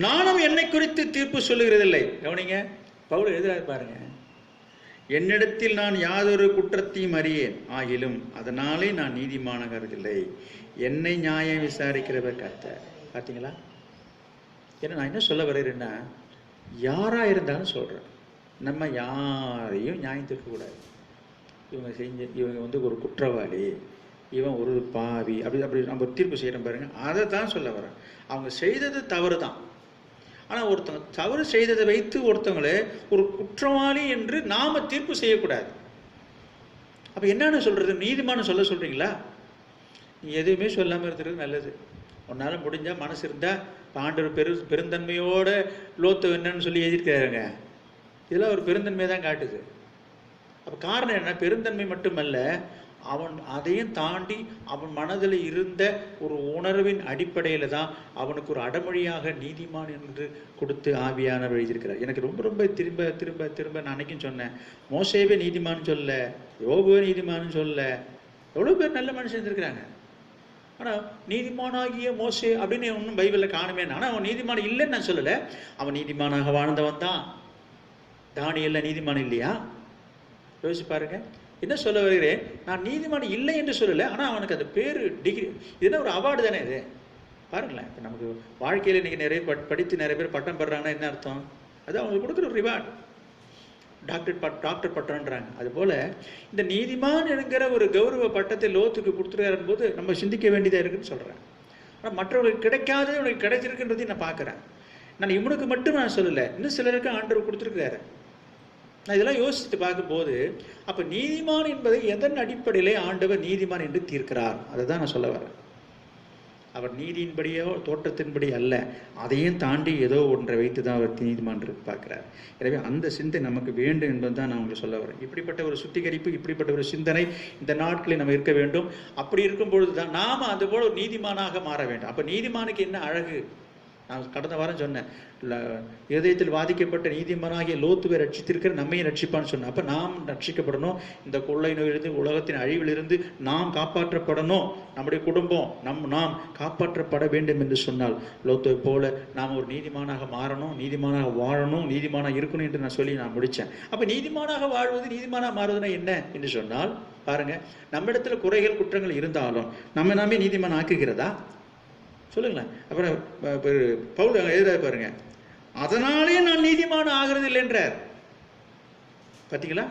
Speaker 4: நானும் என்னை குறித்து தீர்ப்பு சொல்லுகிறதில்லை. கவனிங்க, பவுல் எழுதுறாரு பாருங்க, என்னிடத்தில் நான் யாதொரு குற்றத்தையும் அறியேன், ஆகிலும் அதனாலே நான் நீதிமானாகிறதில்லை, என்னை நியாயம் விசாரிக்கிறவர் கர்த்தர். பார்த்தீங்களா? ஏன்னா நான் என்ன சொல்ல வர்றேன்னா, யாரா இருந்தாலும் சொல்றேன், நம்ம யாரையும் நியாயம் தீர்க்கக்கூடாது. இவங்க ஒரு குற்றவாளி, இவன் ஒரு பாவி, அப்படி நம்ம தீர்ப்பு செய்யறோம் பாருங்க, அதை தான் சொல்ல வரேன். அவங்க செய்தது தவறு தான். ஆனால் ஒருத்தவங்க தவறு செய்ததை வைத்து ஒருத்தவங்களை ஒரு குற்றவாளி என்று நாம தீர்ப்பு செய்யக்கூடாது. அப்ப என்னன்னு சொல்றது, நீதிமானம் சொல்ல சொல்றீங்களா? நீ எதுவுமே சொல்லாம இருக்கிறது நல்லது. உன்னால முடிஞ்சா மனசு இருந்தா ஆண்டவர் பெருந்தன்மையோட லோத்து என்னன்னு சொல்லி எழுதியிருக்காருங்க. இதெல்லாம் ஒரு பெருந்தன்மையை தான் காட்டுது. அப்ப காரணம் என்ன, பெருந்தன்மை மட்டுமல்ல, அவன் அதையும் தாண்டி அவன் மனதில் இருந்த ஒரு உணர்வின் அடிப்படையில் தான் அவனுக்கு ஒரு அடமொழியாக நீதிமான் என்று கொடுத்து ஆவியானவர் எழுதியிருக்கிறார். எனக்கு ரொம்ப ரொம்ப திரும்ப திரும்ப திரும்ப நான் அன்னைக்கும் சொன்னேன், மோசேவே நீதிமான்னு சொல்ல, யோபுவே நீதிமான்னு சொல்ல, எவ்வளோ பேர் நல்ல மனுஷன் இருந்திருக்கிறாங்க. ஆனால் நீதிமானாகிய மோசே அப்படின்னு ஒன்றும் பைபிளில் காணுமே. ஆனால் அவன் நீதிமான் இல்லைன்னு நான் சொல்லலை, அவன் நீதிமானாக வாழ்ந்தவன் தான். தானியேல் நீதிமான் இல்லையா? யோசிச்சு பாருங்க. என்ன சொல்ல வருகிறேன், நான் நீதிமான் இல்லை என்று சொல்லலை, ஆனால் அவனுக்கு அது பேர் டிகிரி, இதுனா ஒரு அவார்டு தானே இது. பாருங்களேன், இப்போ நமக்கு வாழ்க்கையில் இன்னைக்கு நிறைய படித்து நிறைய பேர் பட்டம் பெறாங்கன்னா என்ன அர்த்தம்? அது அவங்களுக்கு கொடுக்குற ஒரு ரிவார்டு. டாக்டர் பட்டம்ன்றாங்க. அதுபோல இந்த நீதிமான் என்கிற ஒரு கௌரவ பட்டத்தை லோத்துக்கு கொடுத்துருக்காரு போது நம்ம சிந்திக்க வேண்டியதாக இருக்குன்னு சொல்கிறேன். ஆனால் மற்றவர்களுக்கு கிடைக்காதது உனக்கு கிடைச்சிருக்குன்றதையும் நான் பார்க்குறேன். நான் இவனுக்கு மட்டும் நான் சொல்லலை, இன்னும் சிலருக்கு ஆண்டவர் கொடுத்துருக்கிறாரு. நான் இதெல்லாம் யோசித்து பார்க்கும்போது, அப்போ நீதிமான் என்பதை எதன் அடிப்படையிலே ஆண்டவர் நீதிமான் என்று தீர்க்கிறார், அதை தான் நான் சொல்ல வரேன். அவர் நீதியின்படியோ தோற்றத்தின்படி அல்ல, அதையும் தாண்டி ஏதோ ஒன்றை வைத்து தான் அவர் நீதிமான் பார்க்கிறார். எனவே அந்த சிந்தை நமக்கு வேண்டும் என்பது தான் நான் உங்களுக்கு சொல்ல வரேன். இப்படிப்பட்ட ஒரு சுத்திகரிப்பு, இப்படிப்பட்ட ஒரு சிந்தனை இந்த நாட்களில் நம்ம இருக்க வேண்டும். அப்படி இருக்கும் பொழுது தான் நாம் அது போல ஒரு நீதிமானாக மாற வேண்டும். அப்போ நீதிமானுக்கு என்ன அழகு? நான் கடந்த வாரம் சொன்னேன், இதயத்தில் வாதிக்கப்பட்ட நீதிமானாகிய லோத்துவை ரட்சித்திருக்கிற நம்மையும் ரட்சிப்பான்னு சொன்னேன். அப்போ நாம் ரட்சிக்கப்படணும், இந்த கொள்ளை நோயிலிருந்து உலகத்தின் அழிவிலிருந்து நாம் காப்பாற்றப்படணும், நம்முடைய குடும்பம் நாம் காப்பாற்றப்பட வேண்டும் என்று சொன்னால் லோத்துவை போல நாம் ஒரு நீதிமானாக மாறணும், நீதிமானாக வாழணும், நீதிமானாக இருக்கணும் என்று நான் சொல்லி நான் முடித்தேன். அப்போ நீதிமானாக வாழ்வது, நீதிமானாக மாறுவதுன்னா என்ன என்று சொன்னால் பாருங்க, நம்ம இடத்துல குறைகள் குற்றங்கள் இருந்தாலும் நம்ம நாமே நீதிமான் ஆக்குகிறதா? சொல்லுங்களேன். அப்புறம் பவுல் எழுதுறாரு பாருங்க, அதனாலே நான் நீதிமான ஆகிறது இல்லை என்றார். பார்த்தீங்களா?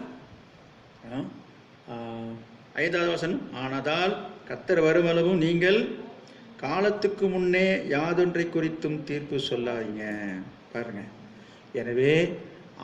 Speaker 4: 5வது வசனம், ஆனதால் கர்த்தர் வருமளவும் நீங்கள் காலத்துக்கு முன்னே யாதொன்றை குறித்தும் தீர்ப்பு சொல்லாதீங்க. பாருங்க, எனவே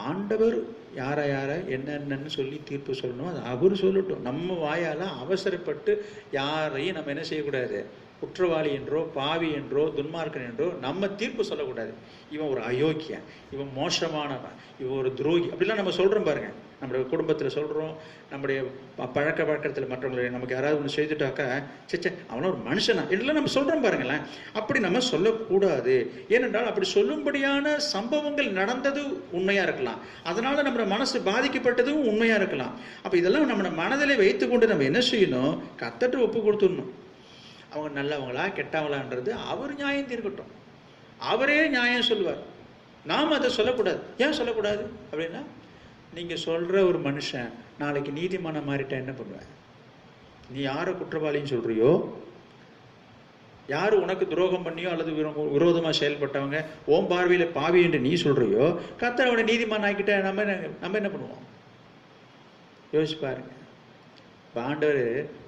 Speaker 4: ஆண்டவர் யாரை என்னென்னு சொல்லி தீர்ப்பு சொல்லணும், அது அவர் சொல்லட்டும். நம்ம வாயால் அவசரப்பட்டு யாரையும் நம்ம என்ன செய்யக்கூடாது, குற்றவாளி என்றோ பாவி என்றோ துன்மார்க்கன் என்றோ நம்ம தீர்ப்பு சொல்லக்கூடாது. இவன் ஒரு அயோக்கியன், இவன் மோசமானவன், இவன் ஒரு துரோகி அப்படிலாம் நம்ம சொல்கிறோம் பாருங்க. நம்முடைய குடும்பத்தில் சொல்கிறோம், நம்முடைய பழக்க வழக்கத்தில் மற்றவங்களை நமக்கு யாராவது ஒன்று செய்துட்டாக்கா சே அவனும் ஒரு மனுஷனா இதெல்லாம் நம்ம சொல்கிறோம் பாருங்களேன். அப்படி நம்ம சொல்லக்கூடாது. ஏனென்றால் அப்படி சொல்லும்படியான சம்பவங்கள் நடந்தது உண்மையாக இருக்கலாம், அதனால் நம்ம மனசு பாதிக்கப்பட்டதும் உண்மையாக இருக்கலாம். அப்போ இதெல்லாம் நம்ம மனதிலே வைத்து கொண்டு நம்ம என்ன செய்யணும், கர்த்தர்ட்ட ஒப்பு கொடுத்துடணும். அவங்க நல்லவங்களா கெட்டவங்களான்றது அவர் நியாயம் தீர்க்கட்டும், அவரே நியாயம் சொல்லுவார். நாம் அதை சொல்லக்கூடாது. ஏன் சொல்லக்கூடாது அப்படின்னா, நீங்கள் சொல்கிற ஒரு மனுஷன் நாளைக்கு நீதிமானம் மாறிட்டா என்ன பண்ணுவேன்? நீ யாரை குற்றவாளின்னு சொல்கிறியோ, யார் உனக்கு துரோகம் பண்ணியோ அல்லது விரோதமாக செயல்பட்டவங்க ஓம் பார்வையில் பாவி என்று நீ சொல்கிறியோ, கர்த்தர் அவனை நீதிமான் ஆக்கிட்ட நம்ம என்ன பண்ணுவோம்? யோசிச்சு பாருங்க. ஆண்டவர்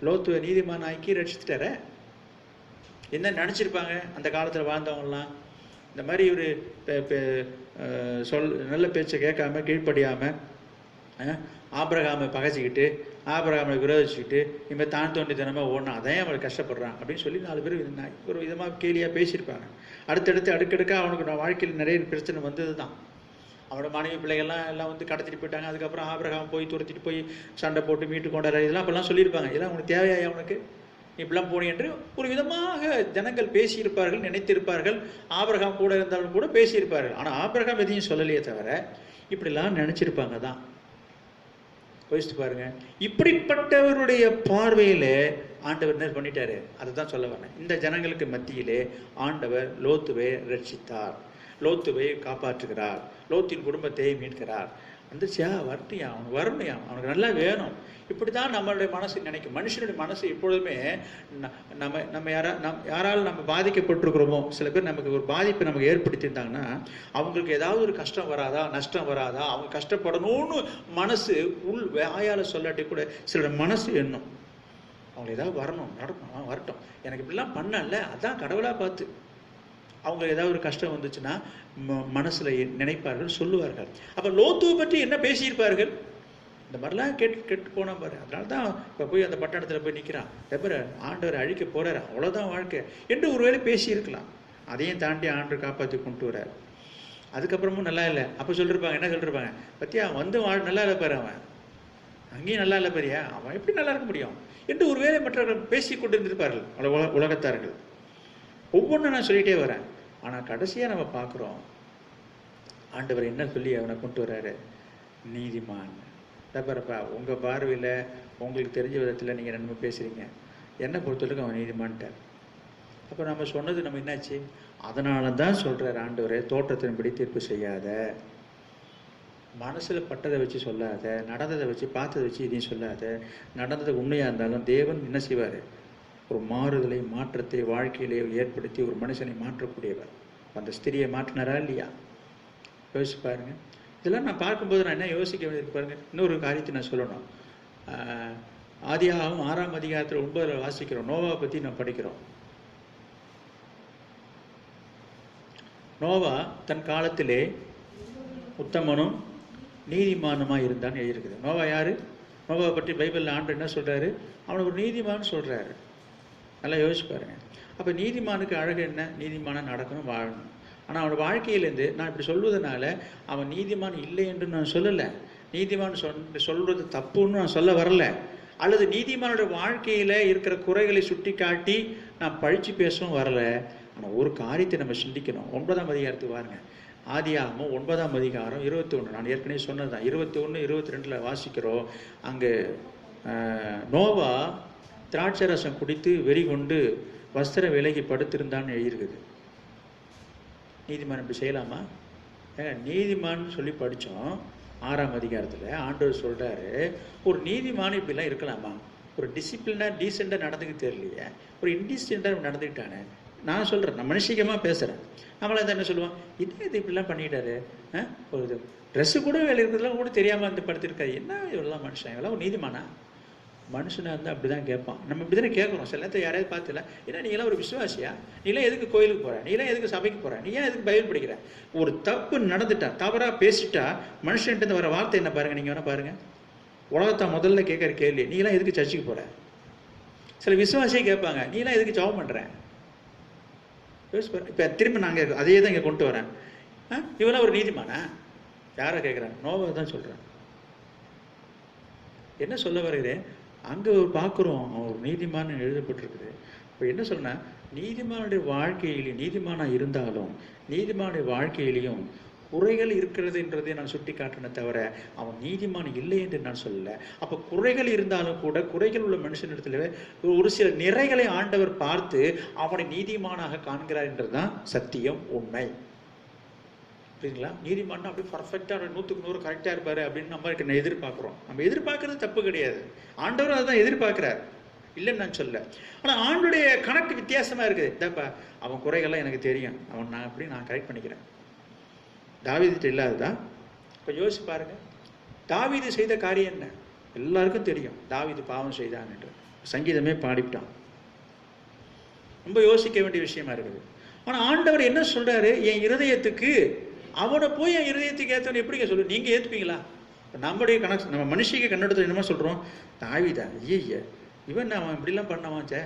Speaker 4: லோத்துவை நீதிமான் ஆக்கி ரட்சித்துட்டார. என்ன நினச்சிருப்பாங்க அந்த காலத்தில் வாழ்ந்தவங்கலாம்? இந்த மாதிரி ஒரு நல்ல பேச்சை கேட்காம கீழ்ப்படியாமல் ஆபிரகாமை பகைச்சிக்கிட்டு ஆபிரகாமை விரோதிச்சுக்கிட்டு இனிமேல் தான் தோண்டித்தனமாக ஓடனா அதையும் அவனுக்கு கஷ்டப்படுறான் அப்படின்னு சொல்லி 4 பேர் ஒரு விதமாக கேலியாக பேசியிருப்பாங்க. அடுத்தடுக்காக அவனுக்கு நான் வாழ்க்கையில் நிறைய பிரச்சனை வந்தது தான். அவனோட மனைவி பிள்ளைகள்லாம் எல்லாம் வந்து கடத்திட்டு போயிட்டாங்க. அதுக்கப்புறம் ஆபிரகாம் போய் துரத்திட்டு போய் சண்டை போட்டு மீட்டு கொண்டாரு, இதெல்லாம் அப்பெல்லாம் சொல்லியிருப்பாங்க. இதெல்லாம் உனக்கு தேவையா, உனக்கு இப்படிலாம் போனி என்று ஒரு விதமாக ஜனங்கள் பேசியிருப்பார்கள், நினைத்திருப்பார்கள். ஆபிரகாம் கூட இருந்தாலும் கூட பேசியிருப்பார்கள். ஆனால் ஆபிரகாம் எதையும் சொல்லலையே தவிர இப்படிலாம் நினைச்சிருப்பாங்க தான். யோசித்து பாருங்க. இப்படிப்பட்டவருடைய பார்வையில ஆண்டவர் என்ன பண்ணிட்டாரு, அதுதான் சொல்ல வரேன். இந்த ஜனங்களுக்கு மத்தியிலே ஆண்டவர் லோத்துவை ரட்சித்தார், லோத்துவை காப்பாற்றுகிறார், லோத்தின் குடும்பத்தை மீட்கிறார். வந்துச்சா வரட்டியா, அவனுக்கு வரணுயா, அவனுக்கு நல்லா வேணும். இப்படி தான் நம்மளுடைய மனசு நினைக்கும். மனுஷனுடைய மனசு எப்பொழுதுமே யாரால் நம்ம பாதிக்கப்பட்டிருக்கிறோமோ, சில பேர் நமக்கு ஒரு பாதிப்பை நமக்கு ஏற்படுத்தியிருந்தாங்கன்னா அவங்களுக்கு ஏதாவது ஒரு கஷ்டம் வராதா, நஷ்டம் வராதா, அவங்க கஷ்டப்படணும்னு மனசு உள் வாயால் சொல்லாட்டி கூட சில மனசு எண்ணும், அவங்களுக்கு ஏதாவது வரணும், நடக்கணும், வரட்டும், எனக்கு இப்படிலாம் பண்ணல, அதான் கடவுளாக பார்த்து. அவங்க ஏதாவது ஒரு கஷ்டம் வந்துச்சுன்னா மனசில் நினைப்பார்கள், சொல்லுவார்கள். அப்போ லோத்துவை பற்றி என்ன பேசியிருப்பார்கள்? இந்த மாதிரிலாம் கெட்டு போனா பாரு. அதனால தான் இப்போ போய் அந்த பட்டணத்தில் போய் நிற்கிறான், எப்போ ஆண்டவர் அழிக்க போகிறார், அவ்வளோதான் வாழ்க்கை என்று ஒருவேளை பேசியிருக்கலாம். அதையும் தாண்டி ஆண்டவர் காப்பாற்றி கொண்டு வரார். அதுக்கப்புறமும் நல்லா இல்லை. அப்போ சொல்லியிருப்பாங்க, என்ன சொல்லியிருப்பாங்க, பத்தியா வந்து நல்லா இல்லை பாரு, அவன் அங்கேயும் நல்லா இல்லை பாரியா, அவன் எப்படி நல்லா இருக்க முடியும் என்று ஒருவேளை மற்றவர்கள் பேசி கொண்டு இருந்திருப்பார்கள் உலகத்தார்கள். ஒவ்வொன்றும் நான் சொல்லிகிட்டே வரேன். ஆனால் கடைசியாக நம்ம பார்க்குறோம் ஆண்டவர் என்ன சொல்லி அவனை கொண்டு வர்றாரு, நீதிமான். தப்பறப்பா உங்கள் பார்வையில் உங்களுக்கு தெரிஞ்ச விதத்தில் நீங்கள் நன்மை பேசுகிறீங்க, என்னை பொறுத்தவரைக்கும் அவன் நீதிமான்ட்டார். அப்போ நம்ம சொன்னது நம்ம என்னாச்சு? அதனால தான் சொல்கிறார் ஆண்டவரே, தோற்றத்தின்படி தீர்ப்பு செய்யாத, மனசில் பட்டதை வச்சு சொல்லாத, நடந்ததை வச்சு பார்த்ததை வச்சு இதையும் சொல்லாத. நடந்தது உண்மையாக இருந்தாலும் தேவன் என்ன செய்வார், ஒரு மாறுதலை மாற்றத்தை வாழ்க்கையிலே ஏற்படுத்தி ஒரு மனுஷனை மாற்றக்கூடியவர். அந்த ஸ்திரியை மாற்றினாரா இல்லையா? யோசிச்சு பாருங்க. இதெல்லாம் நான் பார்க்கும்போது நான் என்ன யோசிக்க வேண்டியது பாருங்க. இன்னொரு காரியத்தை நான் சொல்லணும். ஆதியாகமம் 6ஆம் அதிகாரத்தில் 9 வாசிக்கிறோம். நோவாவை பற்றி நான் படிக்கிறோம். நோவா தன் காலத்திலே உத்தமனும் நீதிமானுமாக இருந்தான்னு எழுதியிருக்குது. நோவா யாரு? நோவாவை பற்றி பைபிளில் ஆண்டு என்ன சொல்றாரு, அவனுக்கு ஒரு நீதிமான்னு சொல்றாரு. நல்லா யோசிச்சு பாருங்க. அப்போ நீதிமானுக்கு அழகு என்ன? நீதிமானாக நடக்கணும், வாழணும். ஆனால் அவனோட வாழ்க்கையிலேருந்து நான் இப்படி சொல்வதனால அவன் நீதிமான் இல்லை என்று நான் சொல்லலை, நீதிமான் சொல்றது தப்புன்னு நான் சொல்ல வரல, அல்லது நீதிமானோட வாழ்க்கையில் இருக்கிற குறைகளை சுட்டி காட்டி நான் பழிச்சு பேசவும் வரலை. ஆனால் ஒரு காரியத்தை நம்ம சிந்திக்கணும். 9ஆம் அதிகாரத்துக்கு பாருங்க. ஆதியாகமம் 9ஆம் அதிகாரம் 21. நான் ஏற்கனவே சொன்னதுதான். 21, 22 வாசிக்கிறோம். அங்கே நோவா திராட்சை ரசம் குடித்து வெறி கொண்டு வஸ்திரம் விலகி படுத்திருந்தான்னு எழுதியிருக்குது. நீதிமான் இப்படி செய்யலாமா? ஏங்க, நீதிமான் சொல்லி படித்தோம் 6ஆம் அதிகாரத்தில். ஆண்டவர் சொல்கிறாரு, ஒரு நீதிமான் இப்படிலாம் இருக்கலாமா? ஒரு டிசிப்ளினாக டீசெண்டாக நடந்துக்க தெரியலையே, ஒரு இன்டிசெண்டாக நடந்துக்கிட்டானே. நான் சொல்கிறேன், நான் மனுஷிகமாக பேசுகிறேன். நம்மளாம் என்ன சொல்லுவோம், என்ன இது இப்படிலாம் பண்ணிட்டாரு, ஒரு இது ட்ரெஸ்ஸு கூட வேலை இருக்கிறதுலாம் கூட தெரியாமல் வந்து படுத்திருக்காரு, என்ன இவெல்லாம் மனுஷன், இவெல்லாம் ஒரு நீதிமானா? மனுஷனை வந்து அப்படிதான் கேட்பான். நம்ம இப்படி தானே கேட்குறோம். சில நேரத்தில் யாரையாவது பார்த்துல, ஏன்னா நீங்களாம் ஒரு விசுவாசியா, நீலாம் எதுக்கு கோயிலுக்கு போற, நீலாம் எதுக்கு சபைக்கு போற, நீ ஏன் எதுக்கு பைபிள் படிக்கிற? ஒரு தப்பு நடந்துட்டா, தவறா பேசிட்டா, மனுஷன்ட்டு வர வார்த்தை என்ன பாருங்க. நீங்க வேணா பாருங்க, உலகத்தை முதல்ல கேட்குற கேள்வி, நீலாம் எதுக்கு சர்ச்சுக்கு போற? சில விசுவாசியே கேட்பாங்க, நீலாம் எதுக்கு ஜெபம் பண்ற? இப்போ திரும்ப நாங்கள் அதே தான் இங்கே கொண்டு வரேன். இவெல்லாம் ஒரு நீதிமானா? யாரை கேட்குறாங்க? நோவை தான் சொல்கிறேன். என்ன சொல்ல வருகிறேன், அங்கே ஒரு பார்க்குறோம், அவன் ஒரு நீதிமான் எழுதப்பட்டிருக்குது. இப்போ என்ன சொன்னால், நீதிமானுடைய வாழ்க்கையிலையும், நீதிமானாக இருந்தாலும் நீதிமானுடைய வாழ்க்கையிலையும் குறைகள் இருக்கிறதுன்றதை நான் சுட்டி காட்டினே தவிர அவன் நீதிமான் இல்லை என்று நான் சொல்லலை. அப்போ குறைகள் இருந்தாலும் கூட குறைகள் உள்ள மனுஷனிடத்துல ஒரு சில நிறைகளை ஆண்டவர் பார்த்து அவனை நீதிமானாக காண்கிறார் என்றதுதான் சத்தியம், உண்மை. புரியுங்களா? நீதிமான் அப்படி பர்ஃபெக்டாக 100க்கு 100 கரெக்டாக இருப்பார் அப்படின்னு நம்ம எதிர்பார்க்குறோம். நம்ம எதிர்பார்க்கறது தப்பு கிடையாது, ஆண்டவர் அதுதான் எதிர்பார்க்குறார், இல்லைன்னு நான் சொல்ல. ஆனால் ஆண்டுடைய கணக்கு வித்தியாசமாக இருக்குது. இதாப்பா அவன் குறைகள்லாம் எனக்கு தெரியும், அவன் நான் அப்படி நான் கரெக்ட் பண்ணிக்கிறேன். தாவீதுகிட்ட இல்லாததா? இப்போ யோசிச்சு பாருங்க, தாவீது செய்த காரியம் என்ன? எல்லாருக்கும் தெரியும், தாவீது பாவம் செய்தான் என்று சங்கீதமே பாடிவிட்டான். ரொம்ப யோசிக்க வேண்டிய விஷயமா இருக்குது. ஆனால் ஆண்டவர் என்ன சொல்றாரு, என் இருதயத்துக்கு, அவனை போய் என் இருதயத்துக்கு ஏற்றவன் எப்படிங்க சொல்லு? நீங்க ஏற்றுப்பீங்களா? நம்முடைய கணக்கு, நம்ம மனுஷிக்கு கண்ணோட்டத்தில் என்னமா சொல்றோம், தாவீதா ஐய இவன் அவன் இப்படிலாம் பண்ணவாச்சே,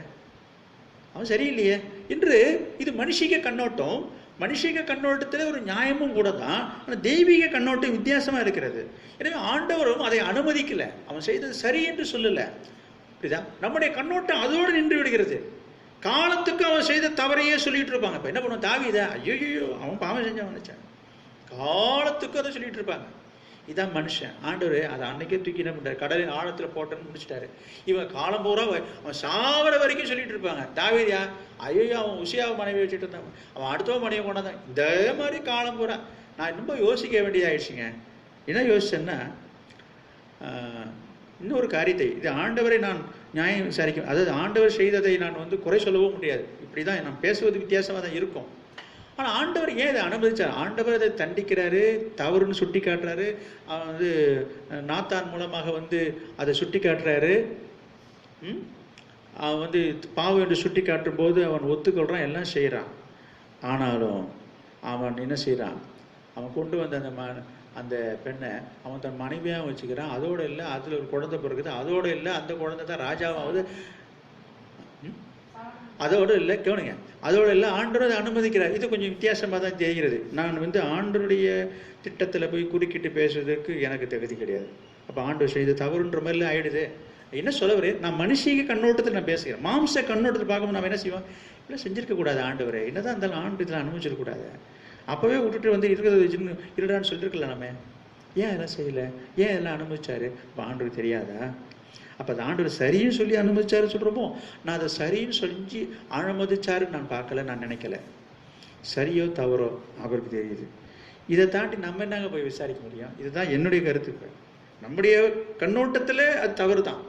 Speaker 4: அவன் சரியில்லையே என்று. இது மனுஷிக கண்ணோட்டம். மனுஷிக கண்ணோட்டத்தில் ஒரு நியாயமும் கூட தான், ஆனால் தெய்வீக கண்ணோட்டம் வித்தியாசமாக இருக்கிறது. எனவே ஆண்டவரும் அதை அனுமதிக்கல, அவன் செய்தது சரி என்று சொல்லலை. இப்படிதான் நம்முடைய கண்ணோட்டம் அதோடு நின்று விடுகிறது. காலத்துக்கு அவன் செய்த தவறையே சொல்லிட்டு இருப்பாங்க. இப்போ என்ன பண்ணுவோம், தாவீதா ஐயோ அவன் பாவம் செஞ்சான் நினைச்சான், காலத்துக்கு அதை சொல்லிட்டு இருப்பாங்க. இதான் மனுஷன். ஆண்டவர் அதை அன்னைக்கே தூக்கி என்ன பண்ணுறாரு, கடலின் ஆழத்தில் போட்டேன்னு முடிச்சிட்டாரு. இவன் காலம் பூரா அவன் சாவர வரைக்கும் சொல்லிட்டு இருப்பாங்க, தாவீதா ஐயோ அவன் உசியாவை மனைவி வச்சுட்டு இருந்தான், அவன் அடுத்த மனைவி கொண்டாந்தான். இந்த மாதிரி காலம் பூரா நான் ரொம்ப யோசிக்க வேண்டியதாகிடுச்சுங்க. என்ன யோசிச்சேன்னா, இன்னொரு காரியத்தை, இது ஆண்டவரை நான் நியாயம் விசாரிக்கும், அதாவது ஆண்டவர் செய்ததை நான் வந்து குறை சொல்லவும் முடியாது. இப்படி தான் நான் பேசுவது வித்தியாசமாக தான் இருக்கும். ஆனால் ஆண்டவர் ஏன் இதை அனுமதிச்சார்? ஆண்டவர் அதை தண்டிக்கிறாரு, தவறுன்னு சுட்டி காட்டுறாரு. அவன் வந்து நாத்தான் மூலமாக வந்து அதை சுட்டி காட்டுறாரு. அவன் வந்து பாவம் என்று சுட்டி காட்டும் போது அவன் ஒத்துக்கொள்கிறான், எல்லாம் செய்கிறான். ஆனாலும் அவன் என்ன செய்கிறான், அவன் கொண்டு வந்த அந்த பெண்ணை அவன் தன் மனைவியாக வச்சுக்கிறான். அதோடு இல்லை, அதில் ஒரு குழந்தை பிறகுது. அதோடு இல்லை, அந்த குழந்தை தான் ராஜாவாவது. அதோடு இல்லை, கவனிங்க, அதோடு இல்லை, ஆண்டவர் அனுமதிக்கிறார். இது கொஞ்சம் வித்தியாசமாக தான் தெரிகிறது. நான் வந்து ஆண்டருடைய திட்டத்தில் போய் குறுக்கிட்டு பேசுறதுக்கு எனக்கு தகுதி கிடையாது. அப்போ ஆண்டவர் செய்த தவறுன்ற மாதிரிலாம் ஆயிடுது. என்ன சொல்ல வரேன், நான் மனுஷிக கண்ணோட்டத்தில் நான் பேசுகிறேன். மாம்ச கண்ணோட்டத்தில் பார்க்கும்போது நம்ம என்ன செய்வோம், இல்லை செஞ்சிருக்கக்கூடாது ஆண்டவரே, என்னதான் இருந்தாலும் ஆண்டு இதில் அனுமதிச்சிடக்கூடாது. அப்போவே விட்டுட்டு வந்து இருக்கிறத இருடான்னு சொல்லியிருக்கல நம்ம. ஏன் அதெல்லாம் செய்யலை, ஏன் இதெல்லாம் அனுமதிச்சாரு? இப்போ ஆண்டவருக்கு தெரியாதா? அப்போ அது ஆண்டவர் சரின்னு சொல்லி அனுமதிச்சாரு சொல்கிறப்போ, நான் அதை சரின்னு சொல்லி அனுமதிச்சாருன்னு நான் பார்க்கல, நான் நினைக்கல. சரியோ தவறோ அவருக்கு தெரியுது. இதை தாண்டி நம்ம என்னங்க போய் விசாரிக்க முடியும்? இதுதான் என்னுடைய கருத்துக்கள். நம்முடைய கண்ணோட்டத்தில் அது தவறு தான்.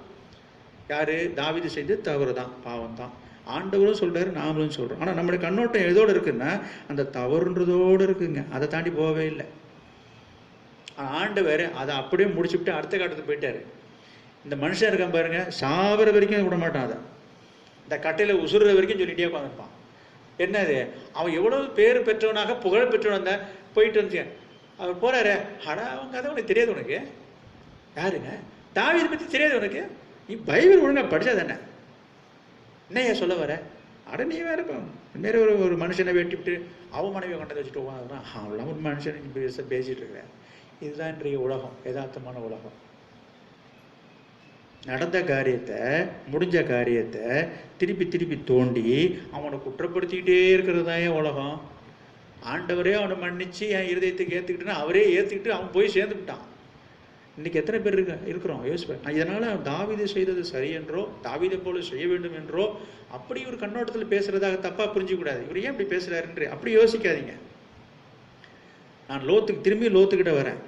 Speaker 4: யாரு? தாவீது செய்தது தவறு தான், பாவம் தான். ஆண்டவரும் சொல்றாரு, நாமளும் சொல்றோம். ஆனால் நம்முடைய கண்ணோட்டம் எதோடு இருக்குன்னா அந்த தவறுன்றதோடு இருக்குங்க. அதை தாண்டி போகவே இல்லை. ஆண்டவர் அதை அப்படியே முடிச்சுவிட்டு அடுத்த காலத்துக்கு போயிட்டாரு. இந்த மனுஷன் இருக்கான் பாருங்க, சாவர வரைக்கும் விட மாட்டான். அதை இந்த கட்டையில் உசுறுற வரைக்கும் சொல்லிட்டே உட்காந்துருப்பான். என்னது, அவன் எவ்வளவு பேர் பெற்றவனாக புகழ் பெற்றவன் தான் போயிட்டு வந்து அவர் போறாரு. அடா அவங்க கதை உனக்கு தெரியாது, உனக்கு யாருங்க தாவீதை பற்றி தெரியாது உனக்கு? நீ பைபிள் ஒழுங்கா படிச்சா தானே, என்னையா சொல்ல வர? அட நீ வேற நேர ஒரு மனுஷனை வெட்டிவிட்டு அவன் மனைவியை கொண்டதை வச்சுட்டு உட்காந்துனா அவெல்லாம் ஒரு மனுஷனை நீ பேசிட்டு இருக்கிற. இதுதான் இன்றைய உலகம், யதார்த்தமான உலகம். நடந்த காரியத்தை, முடிஞ்ச காரியத்தை திருப்பி திருப்பி தோண்டி அவனை குற்றப்படுத்திக்கிட்டே இருக்கிறது தான் என் உலகம். ஆண்டவரே அவனை மன்னிச்சு என் இருதயத்துக்கு ஏற்றுக்கிட்டுன்னா அவரே ஏற்றுக்கிட்டு அவன் போய் சேர்ந்துவிட்டான். இன்னைக்கு எத்தனை பேர் இருக்கிறோம் யோசிப்பேன். நான் இதனால் தாவீது செய்தது சரி என்றோ, தாவீதை போல செய்ய வேண்டும் என்றோ அப்படி ஒரு கண்ணோட்டத்தில் பேசுறதாக தப்பாக புரிஞ்சிக்கூடாது. இவர் ஏன் இப்படி பேசுகிறாருன்று அப்படி யோசிக்காதீங்க. நான் திரும்பி லோத்துக்கிட்ட வரேன்.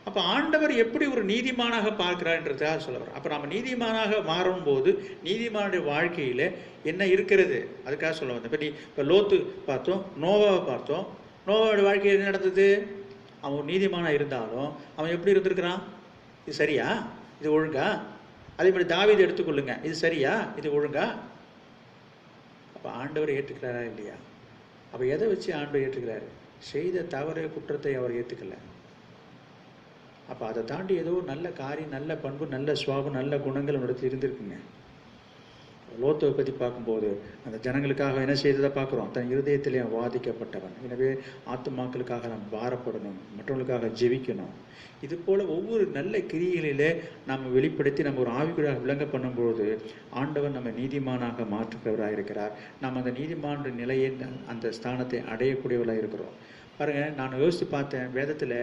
Speaker 4: அப்போ ஆண்டவர் எப்படி ஒரு நீதிமானாக பார்க்கிறார்ன்றதுக்காக சொல்ல வரேன். அப்போ நம்ம நீதிமானாக மாறும் போது நீதிமானுடைய வாழ்க்கையில் என்ன இருக்கிறது அதுக்காக சொல்ல வந்தேன். இப்போ லோத்து பார்த்தோம், நோவாவை பார்த்தோம். நோவாவோட வாழ்க்கையில் என்ன நடந்தது? அவன் ஒரு நீதிமானாக இருந்தாலும் அவன் எப்படி இருந்திருக்கிறான்? இது சரியா? இது ஒழுங்கா? அதே மாதிரி தாவீதை எடுத்துக்கொள்ளுங்க, இது சரியா, இது ஒழுங்கா? அப்போ ஆண்டவர் ஏற்றுக்கிறாரா இல்லையா? அப்போ எதை வச்சு ஆண்டவர் ஏற்றுக்கிறாரு? செய்த தவறு குற்றத்தை அவர் ஏற்றுக்கல. அப்போ அதை தாண்டி ஏதோ நல்ல காரியம், நல்ல பண்பு, நல்ல சுவாபம், நல்ல குணங்கள் அவரிடத்தில் இருந்திருக்குங்க. லோத்துவை பற்றி பார்க்கும்போது அந்த ஜனங்களுக்காக என்ன செய்ததை பார்க்குறோம், தன் இருதயத்திலே வாதிக்கப்பட்டவன். எனவே ஆத்துமாக்களுக்காக நாம் பாரப்படணும், மற்றவர்களுக்காக ஜெபிக்கணும். இது போல் ஒவ்வொரு நல்ல கிரியைகளிலே நாம் வெளிப்படுத்தி நம்ம ஒரு ஆவிக்குள்ளாக விளங்க பண்ணும்போது ஆண்டவர் நம்ம நீதிமானாக மாற்றுகிறவராக இருக்கிறார். நாம் அந்த நீதிமான நிலையை, அந்த ஸ்தானத்தை அடையக்கூடியவர்களாக இருக்கிறோம். பாருங்கள், நான் யோசித்து பார்த்தேன், வேதத்தில்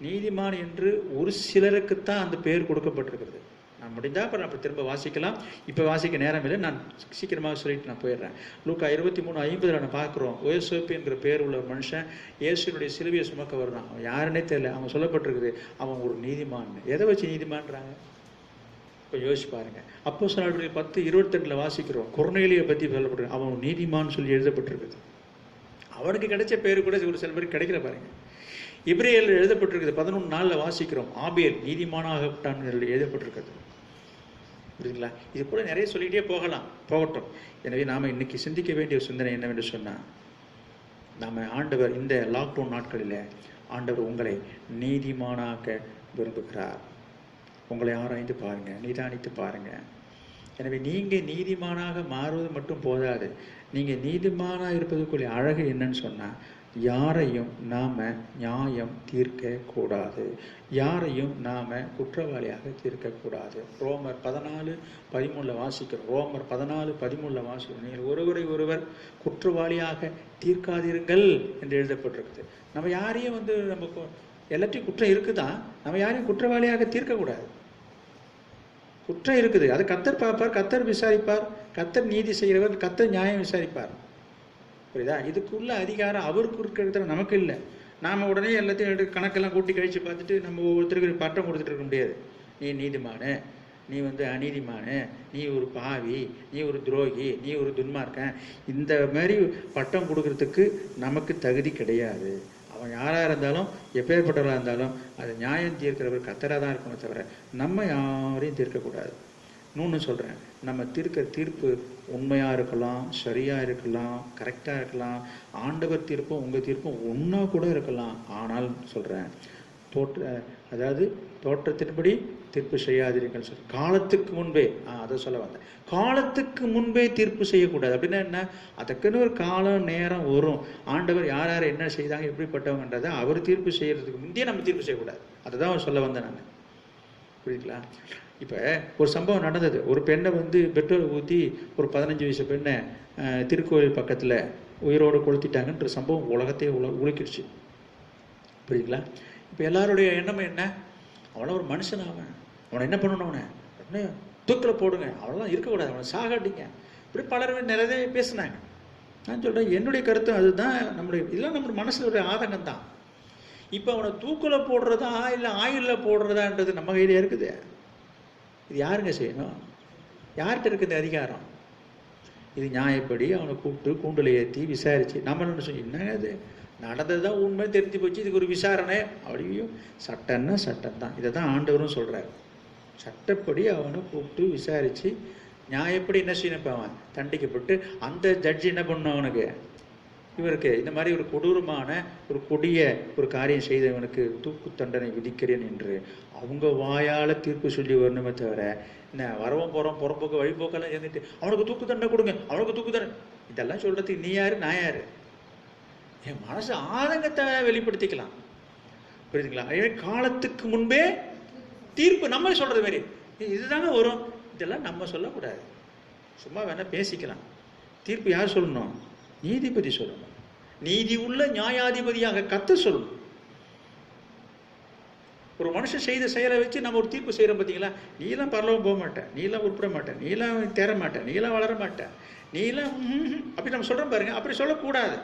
Speaker 4: நீதிமான் என்று ஒரு சிலருக்குத்தான் அந்த பெயர் கொடுக்கப்பட்டிருக்கிறது. நான் முடிந்தால் அப்புறம் அப்படி திரும்ப வாசிக்கலாம், இப்போ வாசிக்க நேரம் இல்லை, நான் சீக்கிரமாக சொல்லிட்டு நான் போயிடுறேன். லூக்கா 23:50 நான் பார்க்குறோம், யோசேப்பு என்கிற பேர் உள்ள ஒரு மனுஷன் இயேசுனுடைய சிலுவையை சுமக்க வருவான். அவன் யாருன்னே தெரியல, அவன் சொல்லப்பட்டிருக்குது அவன் ஒரு நீதிமான். எதை வச்சு நீதிமான்றாங்க? இப்போ யோசிச்சு பாருங்க. அப்போஸ்தலர் 10:22 வாசிக்கிறோம், கொர்நேலியை பற்றி சொல்லப்பட்டிருக்கு, அவன் ஒரு நீதிமான் சொல்லி எழுதப்பட்டிருக்குது. அவனுக்கு கிடைச்ச பேர் கூட ஒரு சில பேருக்கு கிடைக்கிற பாருங்க. இப்ரேயரில் எழுதப்பட்டிருக்குது, 11:4 வாசிக்கிறோம், ஆபேல் நீதிமானாகப்பட்டான் எழுதப்பட்டிருக்கிறது. புரியுதுங்களா? இது கூட நிறைய சொல்லிகிட்டே போகட்டும். எனவே நாம் இன்னைக்கு சிந்திக்க வேண்டிய சிந்தனை என்னவென்று சொன்னால், நாம் ஆண்டவர் இந்த லாக்டவுன் நாட்களில் ஆண்டவர் உங்களை நீதிமானாக்க விரும்புகிறார். உங்களை ஆராய்ந்து பாருங்கள், நிதானித்து பாருங்கள். எனவே நீங்கள் நீதிமானாக மாறுவது மட்டும் போதாது, நீங்கள் நீதிமானாக இருப்பதுக்குள்ளே அழகு என்னன்னு சொன்னால், யாரையும் நாம் நியாயம் தீர்க்கக்கூடாது, யாரையும் நாம் குற்றவாளியாக தீர்க்கக்கூடாது. ரோமர் 14:13 வாசிக்கிறோம். ரோமர் 14:13 வாசிக்கிறோம், நீங்கள் ஒருவரை ஒருவர் குற்றவாளியாக தீர்க்காதீர்கள் என்று எழுதப்பட்டிருக்குது. நம்ம யாரையும் நம்ம எல்லாத்தையும் குற்றம் இருக்குதான், நம்ம யாரையும் குற்றவாளியாக தீர்க்கக்கூடாது. குற்றம் இருக்குது, அது கர்த்தர் பார்ப்பார், கர்த்தர் விசாரிப்பார், கர்த்தர் நீதி செய்கிறவர், கர்த்தர் நியாயம் விசாரிப்பார். புரியுதா? இதுக்குள்ள அதிகாரம் அவருக்கு இருக்கிற நமக்கு இல்லை. நாம் உடனே எல்லாத்தையும் கணக்கெல்லாம் கூட்டி கழித்து பார்த்துட்டு நம்ம ஒவ்வொருத்தருக்கு பட்டம் கொடுத்துட்டு இருக்க முடியாது. நீ நீதிமானு, நீ அநீதிமானு, நீ ஒரு பாவி, நீ ஒரு துரோகி, நீ ஒரு துன்மார்க்கன், இந்த மாதிரி பட்டம் கொடுக்கறதுக்கு நமக்கு தகுதி கிடையாது. அவன் யாராக இருந்தாலும், எப்பேற்பட்டவராக இருந்தாலும், அது நியாயம் தீர்க்கிறவர் கர்த்தராக தான் இருக்கணும் தவிர நம்ம யாரையும் தீர்க்கக்கூடாது. இன்னொன்று சொல்கிறேன், நம்ம தீர்ப்பு உண்மையாக இருக்கலாம், சரியாக இருக்கலாம், கரெக்டாக இருக்கலாம். ஆண்டவர் தீர்ப்பும் உங்கள் தீர்ப்பும் ஒன்றா கூட இருக்கலாம். ஆனால் சொல்கிறேன், தோற்றத்தின்படி தீர்ப்பு செய்யாதீர்கள் சொல். காலத்துக்கு முன்பே, அதை சொல்ல வந்தேன், காலத்துக்கு முன்பே தீர்ப்பு செய்யக்கூடாது. அப்படின்னா என்ன? அதுக்குன்னு ஒரு காலம் நேரம் வரும். ஆண்டவர் யார் யார் என்ன செய்தாங்க, எப்படிப்பட்டவங்கன்றதை அவர் தீர்ப்பு செய்யறதுக்கு முந்தையே நம்ம தீர்ப்பு செய்யக்கூடாது. அதை தான் அவர் சொல்ல வந்தேன் நான். புரியுதுங்களா? இப்போ ஒரு சம்பவம் நடந்தது. ஒரு பெண்ணை பெட்ரோல் ஊற்றி ஒரு 15 வயசு பெண்ணை திருக்கோயில் பக்கத்தில் உயிரோடு கொளுத்திட்டாங்கன்ற சம்பவம் உலகத்தையே உலுக்கிடுச்சு. புரியுதுங்களா? இப்போ எல்லாருடைய எண்ணமும் என்ன? அவனை ஒரு மனுஷன், அவனை என்ன பண்ணணும், அவனை தூக்கில் போடுங்க, அவனெல்லாம் இருக்கக்கூடாது, அவனை சாகாட்டிங்க, இப்படி பலர் நிறைய பேசினாங்க. நான் சொல்கிறேன், என்னுடைய கருத்து அதுதான். இதெல்லாம் நம்ம மனசில் ஒரு ஆதங்கம் தான். இப்போ அவனை தூக்கில் போடுறதா இல்லை ஆயுளில் போடுறதான்றது நம்ம கையிலே இருக்குது. இது யாருங்க செய்யணும்? யார்கிட்ட இருக்குது அதிகாரம்? இது நியாயப்படி அவனை கூப்பிட்டு கூண்டில் ஏற்றி விசாரித்து நம்ம என்ன சொல்லி, என்ன இது நடந்தது தான் உண்மை தெரிஞ்சு போச்சு, இதுக்கு ஒரு விசாரணை அப்படியும். சட்டம்னா சட்டம் தான். இதை தான் ஆண்டவரும் சொல்கிறார். சட்டப்படி அவனை கூப்பிட்டு விசாரித்து நியாயப்படி என்ன செய்யணும், இப்போ அவன் தண்டிக்கப்பட்டு அந்த ஜட்ஜி என்ன பண்ணணும், அவனுக்கு இவருக்கு இந்த மாதிரி ஒரு கொடூரமான ஒரு கொடிய ஒரு காரியம் செய்தவனுக்கு தூக்கு தண்டனை விதிக்கிறேன் என்று அவங்க வாயால் தீர்ப்பு சொல்லி வரணுமே தவிர, என்ன வரவும் போகிறோம் புறம்போக்கு வழிபோக்கெல்லாம் இருந்துட்டு அவனுக்கு தூக்கு தண்டனை கொடுங்க, அவனுக்கு தூக்கு தண்டனை, இதெல்லாம் சொல்கிறதுக்கு நீ யார் நான் யார்? என் மனசு ஆதங்கத்தை வெளிப்படுத்திக்கலாம். புரியுதுங்களா? எனவே காலத்துக்கு முன்பே தீர்ப்பு நம்ம சொல்கிறது மாதிரி இதுதாங்க வரும். இதெல்லாம் நம்ம சொல்லக்கூடாது, சும்மா வேணால் பேசிக்கலாம். தீர்ப்பு யார் சொல்லணும்? நீதிபதி சொல்லணும். நீதி உள்ள நியாயாதிபதியாக கர்த்தர் சொல்லணும். ஒரு மனுஷன் செய்த செயலை வச்சு நம்ம ஒரு தீர்ப்பு செய்கிறோம் பார்த்தீங்களா? நீலாம் பரலோகம் போக மாட்டேன், நீலாம் உருப்பட மாட்டேன், நீலாம் தேர மாட்டேன், நீலாம் வளர மாட்டேன், நீலாம் அப்படி நம்ம சொல்கிறோம் பாருங்க. அப்படி சொல்லக்கூடாது.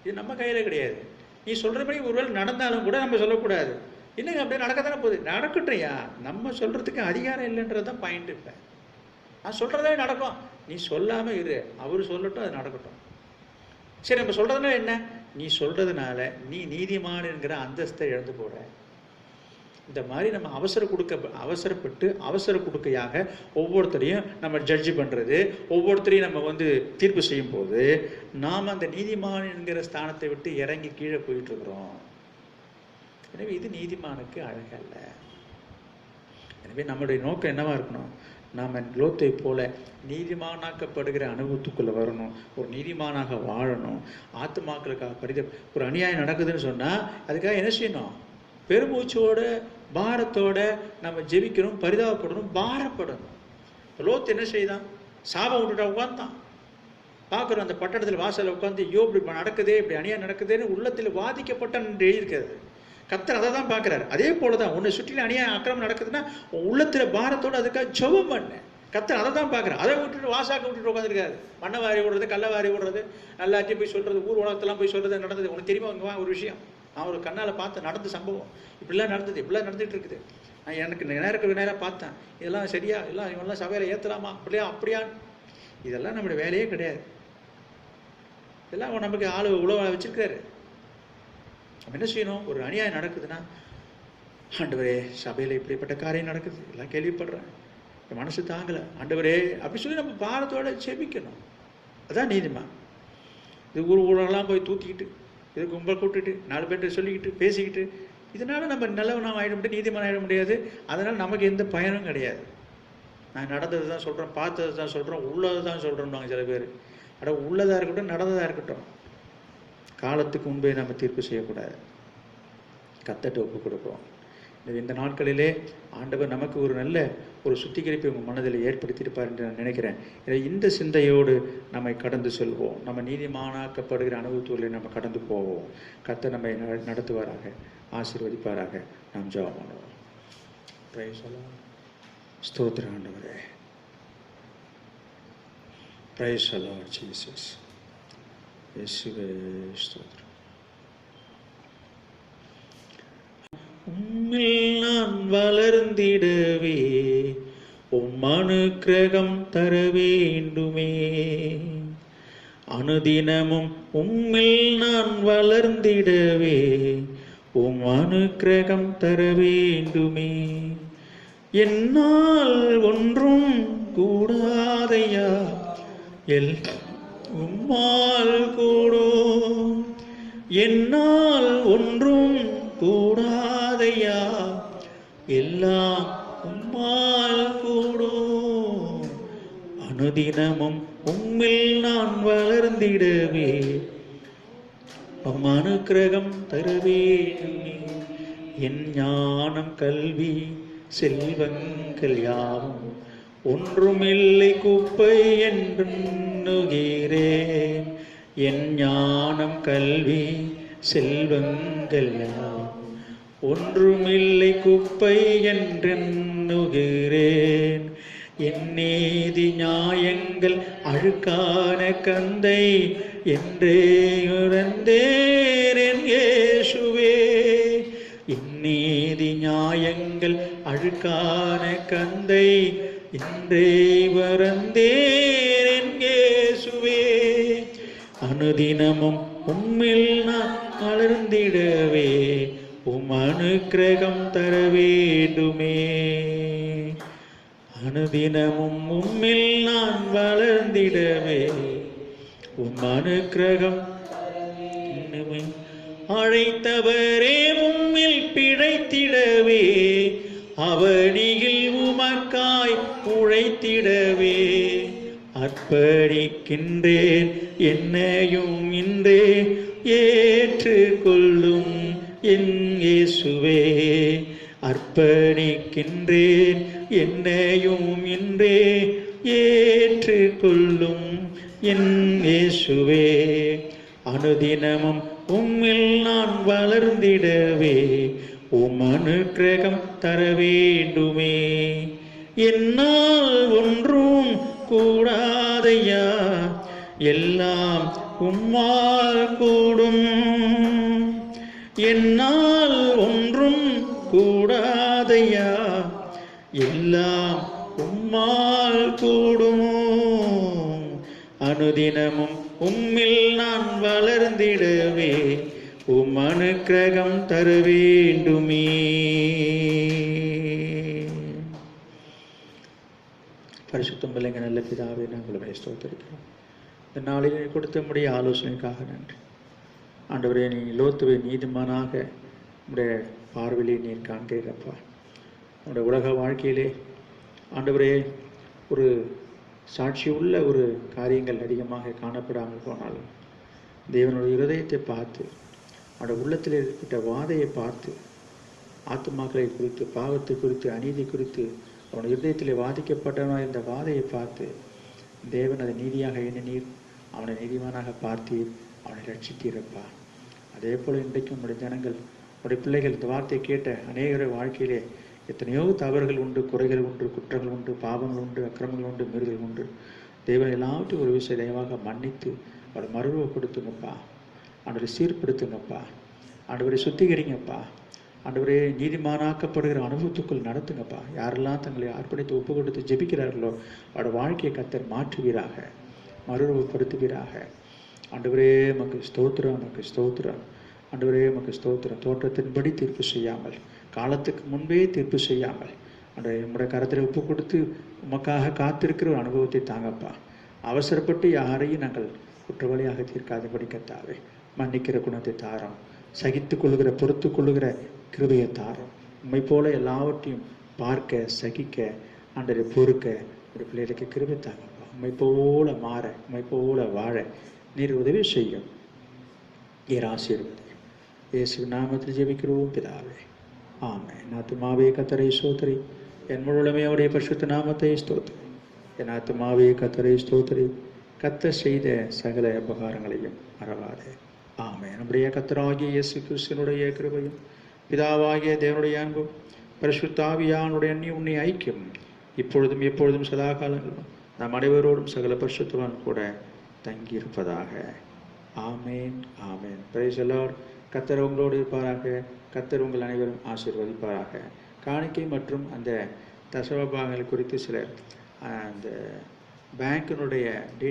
Speaker 4: இது நம்ம கையில் கிடையாது. நீ சொல்கிறபடி ஒருவேளை நடந்தாலும் கூட நம்ம சொல்லக்கூடாது. என்னங்க அப்படியே நடக்கத்தானே போகுது, நடக்கட்டையா, நம்ம சொல்கிறதுக்கு அதிகாரம் இல்லைன்றது தான் பாயிண்ட். இப்போ நான் சொல்கிறதே நடக்கும், நீ சொல்லாமல் இரு, அவர் சொல்லட்டும், அது நடக்கட்டும். சரி, நம்ம சொல்கிறதுனால என்ன? நீ சொல்கிறதுனால நீ நீதிமான் என்கிற அந்தஸ்தை இழந்து போகிற. இந்த மாதிரி நம்ம அவசரப்பட்டு அவசர கொடுக்கையாக ஒவ்வொருத்தரையும் நம்ம ஜட்ஜ் பண்ணுறது, ஒவ்வொருத்தரையும் நம்ம தீர்ப்பு செய்யும் போது நாம் அந்த நீதிமான் என்கிற ஸ்தானத்தை விட்டு இறங்கி கீழே போயிட்டு இருக்கிறோம். எனவே இது நீதிமானுக்கு அழகல்ல. எனவே நம்முடைய நோக்கம் என்னவா இருக்கணும்? நாம் லோத்தை போல நீதிமானாக்கப்படுகிற அனுபவத்துக்குள்ளே வரணும், ஒரு நீதிமானாக வாழணும், ஆத்துமாக்களுக்காக ஒரு அநியாயம் நடக்குதுன்னு சொன்னால் அதுக்காக என்ன செய்யணும்? பெருமூச்சோட பாரத்தோட நம்ம ஜெபிக்கணும், பரிதாபப்படணும், பாரப்படணும். லோத்து என்ன செய்தான்? சாபம் விட்டுட்டா உட்காந்தான். பார்க்குறோம் அந்த பட்டணத்தில் வாசலில் உட்காந்து, ஐயோ இப்படி நடக்குதே, இப்படி அநியாயம் நடக்குதுன்னு உள்ளத்தில் வாதிக்கப்பட்டான் என்று எழுதியிருக்கிறது. கர்த்தர் அதை தான் பார்க்குறாரு. அதே போல தான் உன்னை சுற்றிலும் அநியாயம் அக்கிரமம் நடக்குதுன்னா உள்ளத்தில் பாரத்தோடு அதுக்காக ஜெபம் பண்ணு. கர்த்தர் அதை தான் பார்க்குறாரு. அதை விட்டுட்டு வாசாக்க விட்டுட்டு உட்காந்துருக்காரு. மண்ணை வாரி விடுறது, கல்லை வாரி விடுறது, எல்லாத்தையும் போய் சொல்கிறது, ஊர் உலகத்தெல்லாம் போய் சொல்கிறது நடந்தது. உனக்கு தெரியுமா அங்கே ஒரு விஷயம்? நான் ஒரு கண்ணால் பார்த்து நடந்த சம்பவம். இப்படிலாம் நடந்தது, இப்படிலாம் நடந்துகிட்டு இருக்குது. நான் எனக்கு நேராக பார்த்தேன். இதெல்லாம் சரியா? எல்லாம் இவெல்லாம் சபையில் ஏற்றலாமா? அப்படியா? இதெல்லாம் நம்மளுடைய வேலையே கிடையாது. இதெல்லாம் நமக்கு ஆள் உழவ வச்சிருக்காரு. நம்ம என்ன செய்யணும்? ஒரு அநியாயம் நடக்குதுன்னா, ஆண்டவரே சபையில் இப்படிப்பட்ட காரியம் நடக்குது, எல்லாம் கேள்விப்படுறேன், என் மனசு தாங்கலை ஆண்டவரே அப்படி சொல்லி நம்ம பாரத்தோட செபிக்கணும். அதான் நீதிமான். இது ஊரெல்லாம் போய் தூத்திக்கிட்டு, இது கும்பல் கூப்பிட்டுட்டு 4 பேர்கிட்ட சொல்லிக்கிட்டு பேசிக்கிட்டு, இதனால நம்ம நல்லவனாக ஆகிட முடியாது, நீதிமான் ஆகிட முடியாது. அதனால் நமக்கு எந்த பயனும் கிடையாது. நான் நடந்தது தான் சொல்கிறேன், பார்த்தது தான் சொல்கிறேன், உள்ளது தான் சொல்கிறோம்னாங்க சில பேர். உள்ளதாக இருக்கட்டும், நடந்ததாக இருக்கட்டும், காலத்துக்கு முன்பே நம்ம தீர்ப்பு செய்யக்கூடாது, கத்தட்ட ஒப்பு கொடுப்போம். இந்த நாட்களிலே ஆண்டவர் நமக்கு ஒரு நல்ல ஒரு சுத்திகரிப்பை உங்கள் மனதில் ஏற்படுத்தியிருப்பார் என்று நான் நினைக்கிறேன். இந்த சிந்தையோடு நம்மை கடந்து செல்வோம். நம்ம நீதிமானாக்கப்படுகிற அனுபவத்தூரில் நம்ம கடந்து போவோம். கர்த்தர் நம்மை நடத்துவாராக, ஆசீர்வதிப்பாராக. நாம் ஜெபம் பண்ணுவோம். Price the lord. ஸ்தோத்திரம் ஆண்டவரே. Praise the lord Jesus. இயேசுவே ஸ்தோத்திரம். உம்மில் நான் வளர்ந்திடவே உம் அனுக்கிரகம் தர வேண்டுமே. அனுதினமும் உம்மில் நான் வளர்ந்திடவே உம் அனுக்கிரகம் தர வேண்டுமே. என்னால் ஒன்றும் கூடாதையா, உம்மால் கூடும். என்னால் ஒன்றும் கூடாதையா, எல்லாம் உம்மால் கூடும். அனுதினமும் உம்மில் நான் வளர்ந்திடவே உம் அனுக்கிரகம் தரவே. என் ஞானம் கல்வி செல்வங்கள் யாவும் ஒன்றுமில்லை குப்பை என்றுகிறேன். என் ஞானம் கல்வி செல்வங்கள் யாவும் ஒன்றுமில்லை குப்பை என்றுகிறேன். என் நீதி நியாயங்கள் அழுக்கான கந்தை என்றே உணர்ந்தேன் என் இயேசுவே. என் நீதி நியாயங்கள் அழுக்கான கந்தை என்றே வரந்தேன் என் இயேசுவே. அனுதினமும் உம்மில் நான் வளர்ந்திடவே உம் அனுக்கிரகம் தர வேண்டுமே. அனுதினமும் உம்மில் நான் வளர்ந்திடவே உம் அனுக்கிரகம். அழைத்தவரே உம்மில் பிழைத்திடவே அவனியில் உமக்காய் உழைத்திடவே அர்ப்பணிக்கின்றேன் என்னையும் இன்றே ஏற்றுக்கொள்ளும் என் இயேசுவே. அர்ப்பணிக்கின்றேன் என்னையும் இன்றே ஏற்றுக்கொள்ளும் என் இயேசுவே. அனுதினமும் உம்மில் நான் வளர்ந்திடவே உம் அனுக்கிரகம் தர வேண்டுமே. என்னால் ஒன்றும் கூடாதையா, எல்லாம் உம்மால் கூடும். என்னால் ஒன்றும் கூடாதையா, எல்லாம் உம்மால் கூடும். அனுதினமும் உம்மில் நான் வளர்ந்திடவே உம் அனுக்கிரகம் தர வேண்டுமே.
Speaker 1: பரிசுத்தம் பிள்ளைங்க நல்ல பிதாவே நாங்கள் ஸ்தோத்திரிக்கிறோம். இந்த நாளிலே கொடுத்த முடிய ஆலோசனைக்காக நன்றி. ஆண்டவரே, நீ லோத்துவை நீதிமானாக உடைய பார்வையிலே நீர் காண்கிறீரப்பா. உடைய உலக வாழ்க்கையிலே ஆண்டவரே ஒரு சாட்சி உள்ள ஒரு காரியங்கள் அதிகமாக காணப்படாமல் போனாலும் தேவனுடைய இருதயத்தை பார்த்து அவருடைய உள்ளத்தில் ஏற்பட்ட வாதையை பார்த்து ஆத்துமாக்களை குறித்து, பாவத்தை குறித்து, அநீதி குறித்து அவனுடைய இருதயத்தில் வாதிக்கப்பட்டவனாக இந்த வாதையை பார்த்து தேவன் அதை நீதியாக எண்ணினீர், அவனை நீதிமானாக பார்த்தீர், அவனை ரட்சித்தீரப்பா. அதே போல் இன்றைக்கும் உங்களுடைய ஜனங்கள், உடைய பிள்ளைகள் இந்த வார்த்தையை கேட்ட அநேகர வாழ்க்கையிலே எத்தனையோ தவறுகள் உண்டு, குறைகள் உண்டு, குற்றங்கள் உண்டு, பாவங்கள் உண்டு, அக்கிரமங்கள் உண்டு, மீறுதல் உண்டு. தேவன் எல்லாவற்றையும் ஒரு விஷயம் தயவாக மன்னித்து அவரை மறுரூபப்படுத்துங்கப்பா. ஆண்டவரை சீர்படுத்துங்கப்பா. ஆண்டவரை சுத்திகரிங்கப்பா. ஆண்டவரே நீதிமானாக்கப்படுகிற அனுபவத்துக்குள் நடத்துங்கப்பா. யாரெல்லாம் தங்களை அர்ப்பணித்து ஒப்பு கொடுத்து ஜெபிக்கிறார்களோ அவரோட வாழ்க்கையை கர்த்தர் மாற்றுவீராக, மறுரூபப்படுத்துவீராக. ஆண்டவரே உமக்கு ஸ்தோத்திரம், உமக்கு ஸ்தோத்திரம். ஆண்டவரே உமக்கு ஸ்தோத்திரம். தோற்றத்தின்படி தீர்ப்பு செய்யாமல், காலத்துக்கு முன்பே தீர்ப்பு செய்யாமல் ஆண்டவரே உம்முடைய கரத்தில் ஒப்பு கொடுத்து உமக்காக காத்திருக்கிற ஒரு அனுபவத்தை தாங்கப்பா. அவசரப்பட்டு யாரையும் நாங்கள் குற்றவாளியாக தீர்க்காதபடி கர்த்தாவே மன்னிக்கிற குணத்தை தாரோம், சகித்து கொள்ளுகிற பொறுத்து கொள்ளுகிற கிருபையை தாரோம். உண்மை போல எல்லாவற்றையும் பார்க்க, சகிக்க, ஆண்டவரை பொறுக்க ஒரு பிள்ளைகளுக்கு கிருபை தாங்கப்பா. உண்மை போல மாற, உண்மை போல வாழ நீர் உதவி செய்யும். நீர் ஆசீர்வதி. இயேசு நாமத்தில் ஜெபிக்கிறோம் பிதாவே, ஆமென். என் ஆத்துமாவே கர்த்தரை ஸ்தோத்திரி, என் முழுமே அவருடைய பரிசுத்த நாமத்தை ஸ்தோத்திரி. என் ஆத்துமாவே கர்த்தரை ஸ்தோத்திரி, கர்த்தர் செய்த சகல உபகாரங்களையும் மறவாதே. ஆமென். நம்முடைய கர்த்தராகிய இயேசு கிறிஸ்துவினுடைய கிருபையும் பிதாவாகிய தேவனுடைய அன்பும் பரிசுத்த ஆவியானுடைய உன்னை ஐக்கியம் இப்பொழுதும் எப்பொழுதும் சதா காலங்களும் நாம் அனைவரோடும் சகல பரிசுத்தவான் கூட தங்கியிருப்பதாக. ஆமேன், ஆமேன். Price the Lord. கர்த்தர் உங்களோடு இருப்பாராக. கர்த்தர் உங்கள் அனைவரும் ஆசீர்வதிப்பாராக. காணிக்கை மற்றும் அந்த தசமபாகங்கள் குறித்து சிலர் அந்த பேங்கினுடைய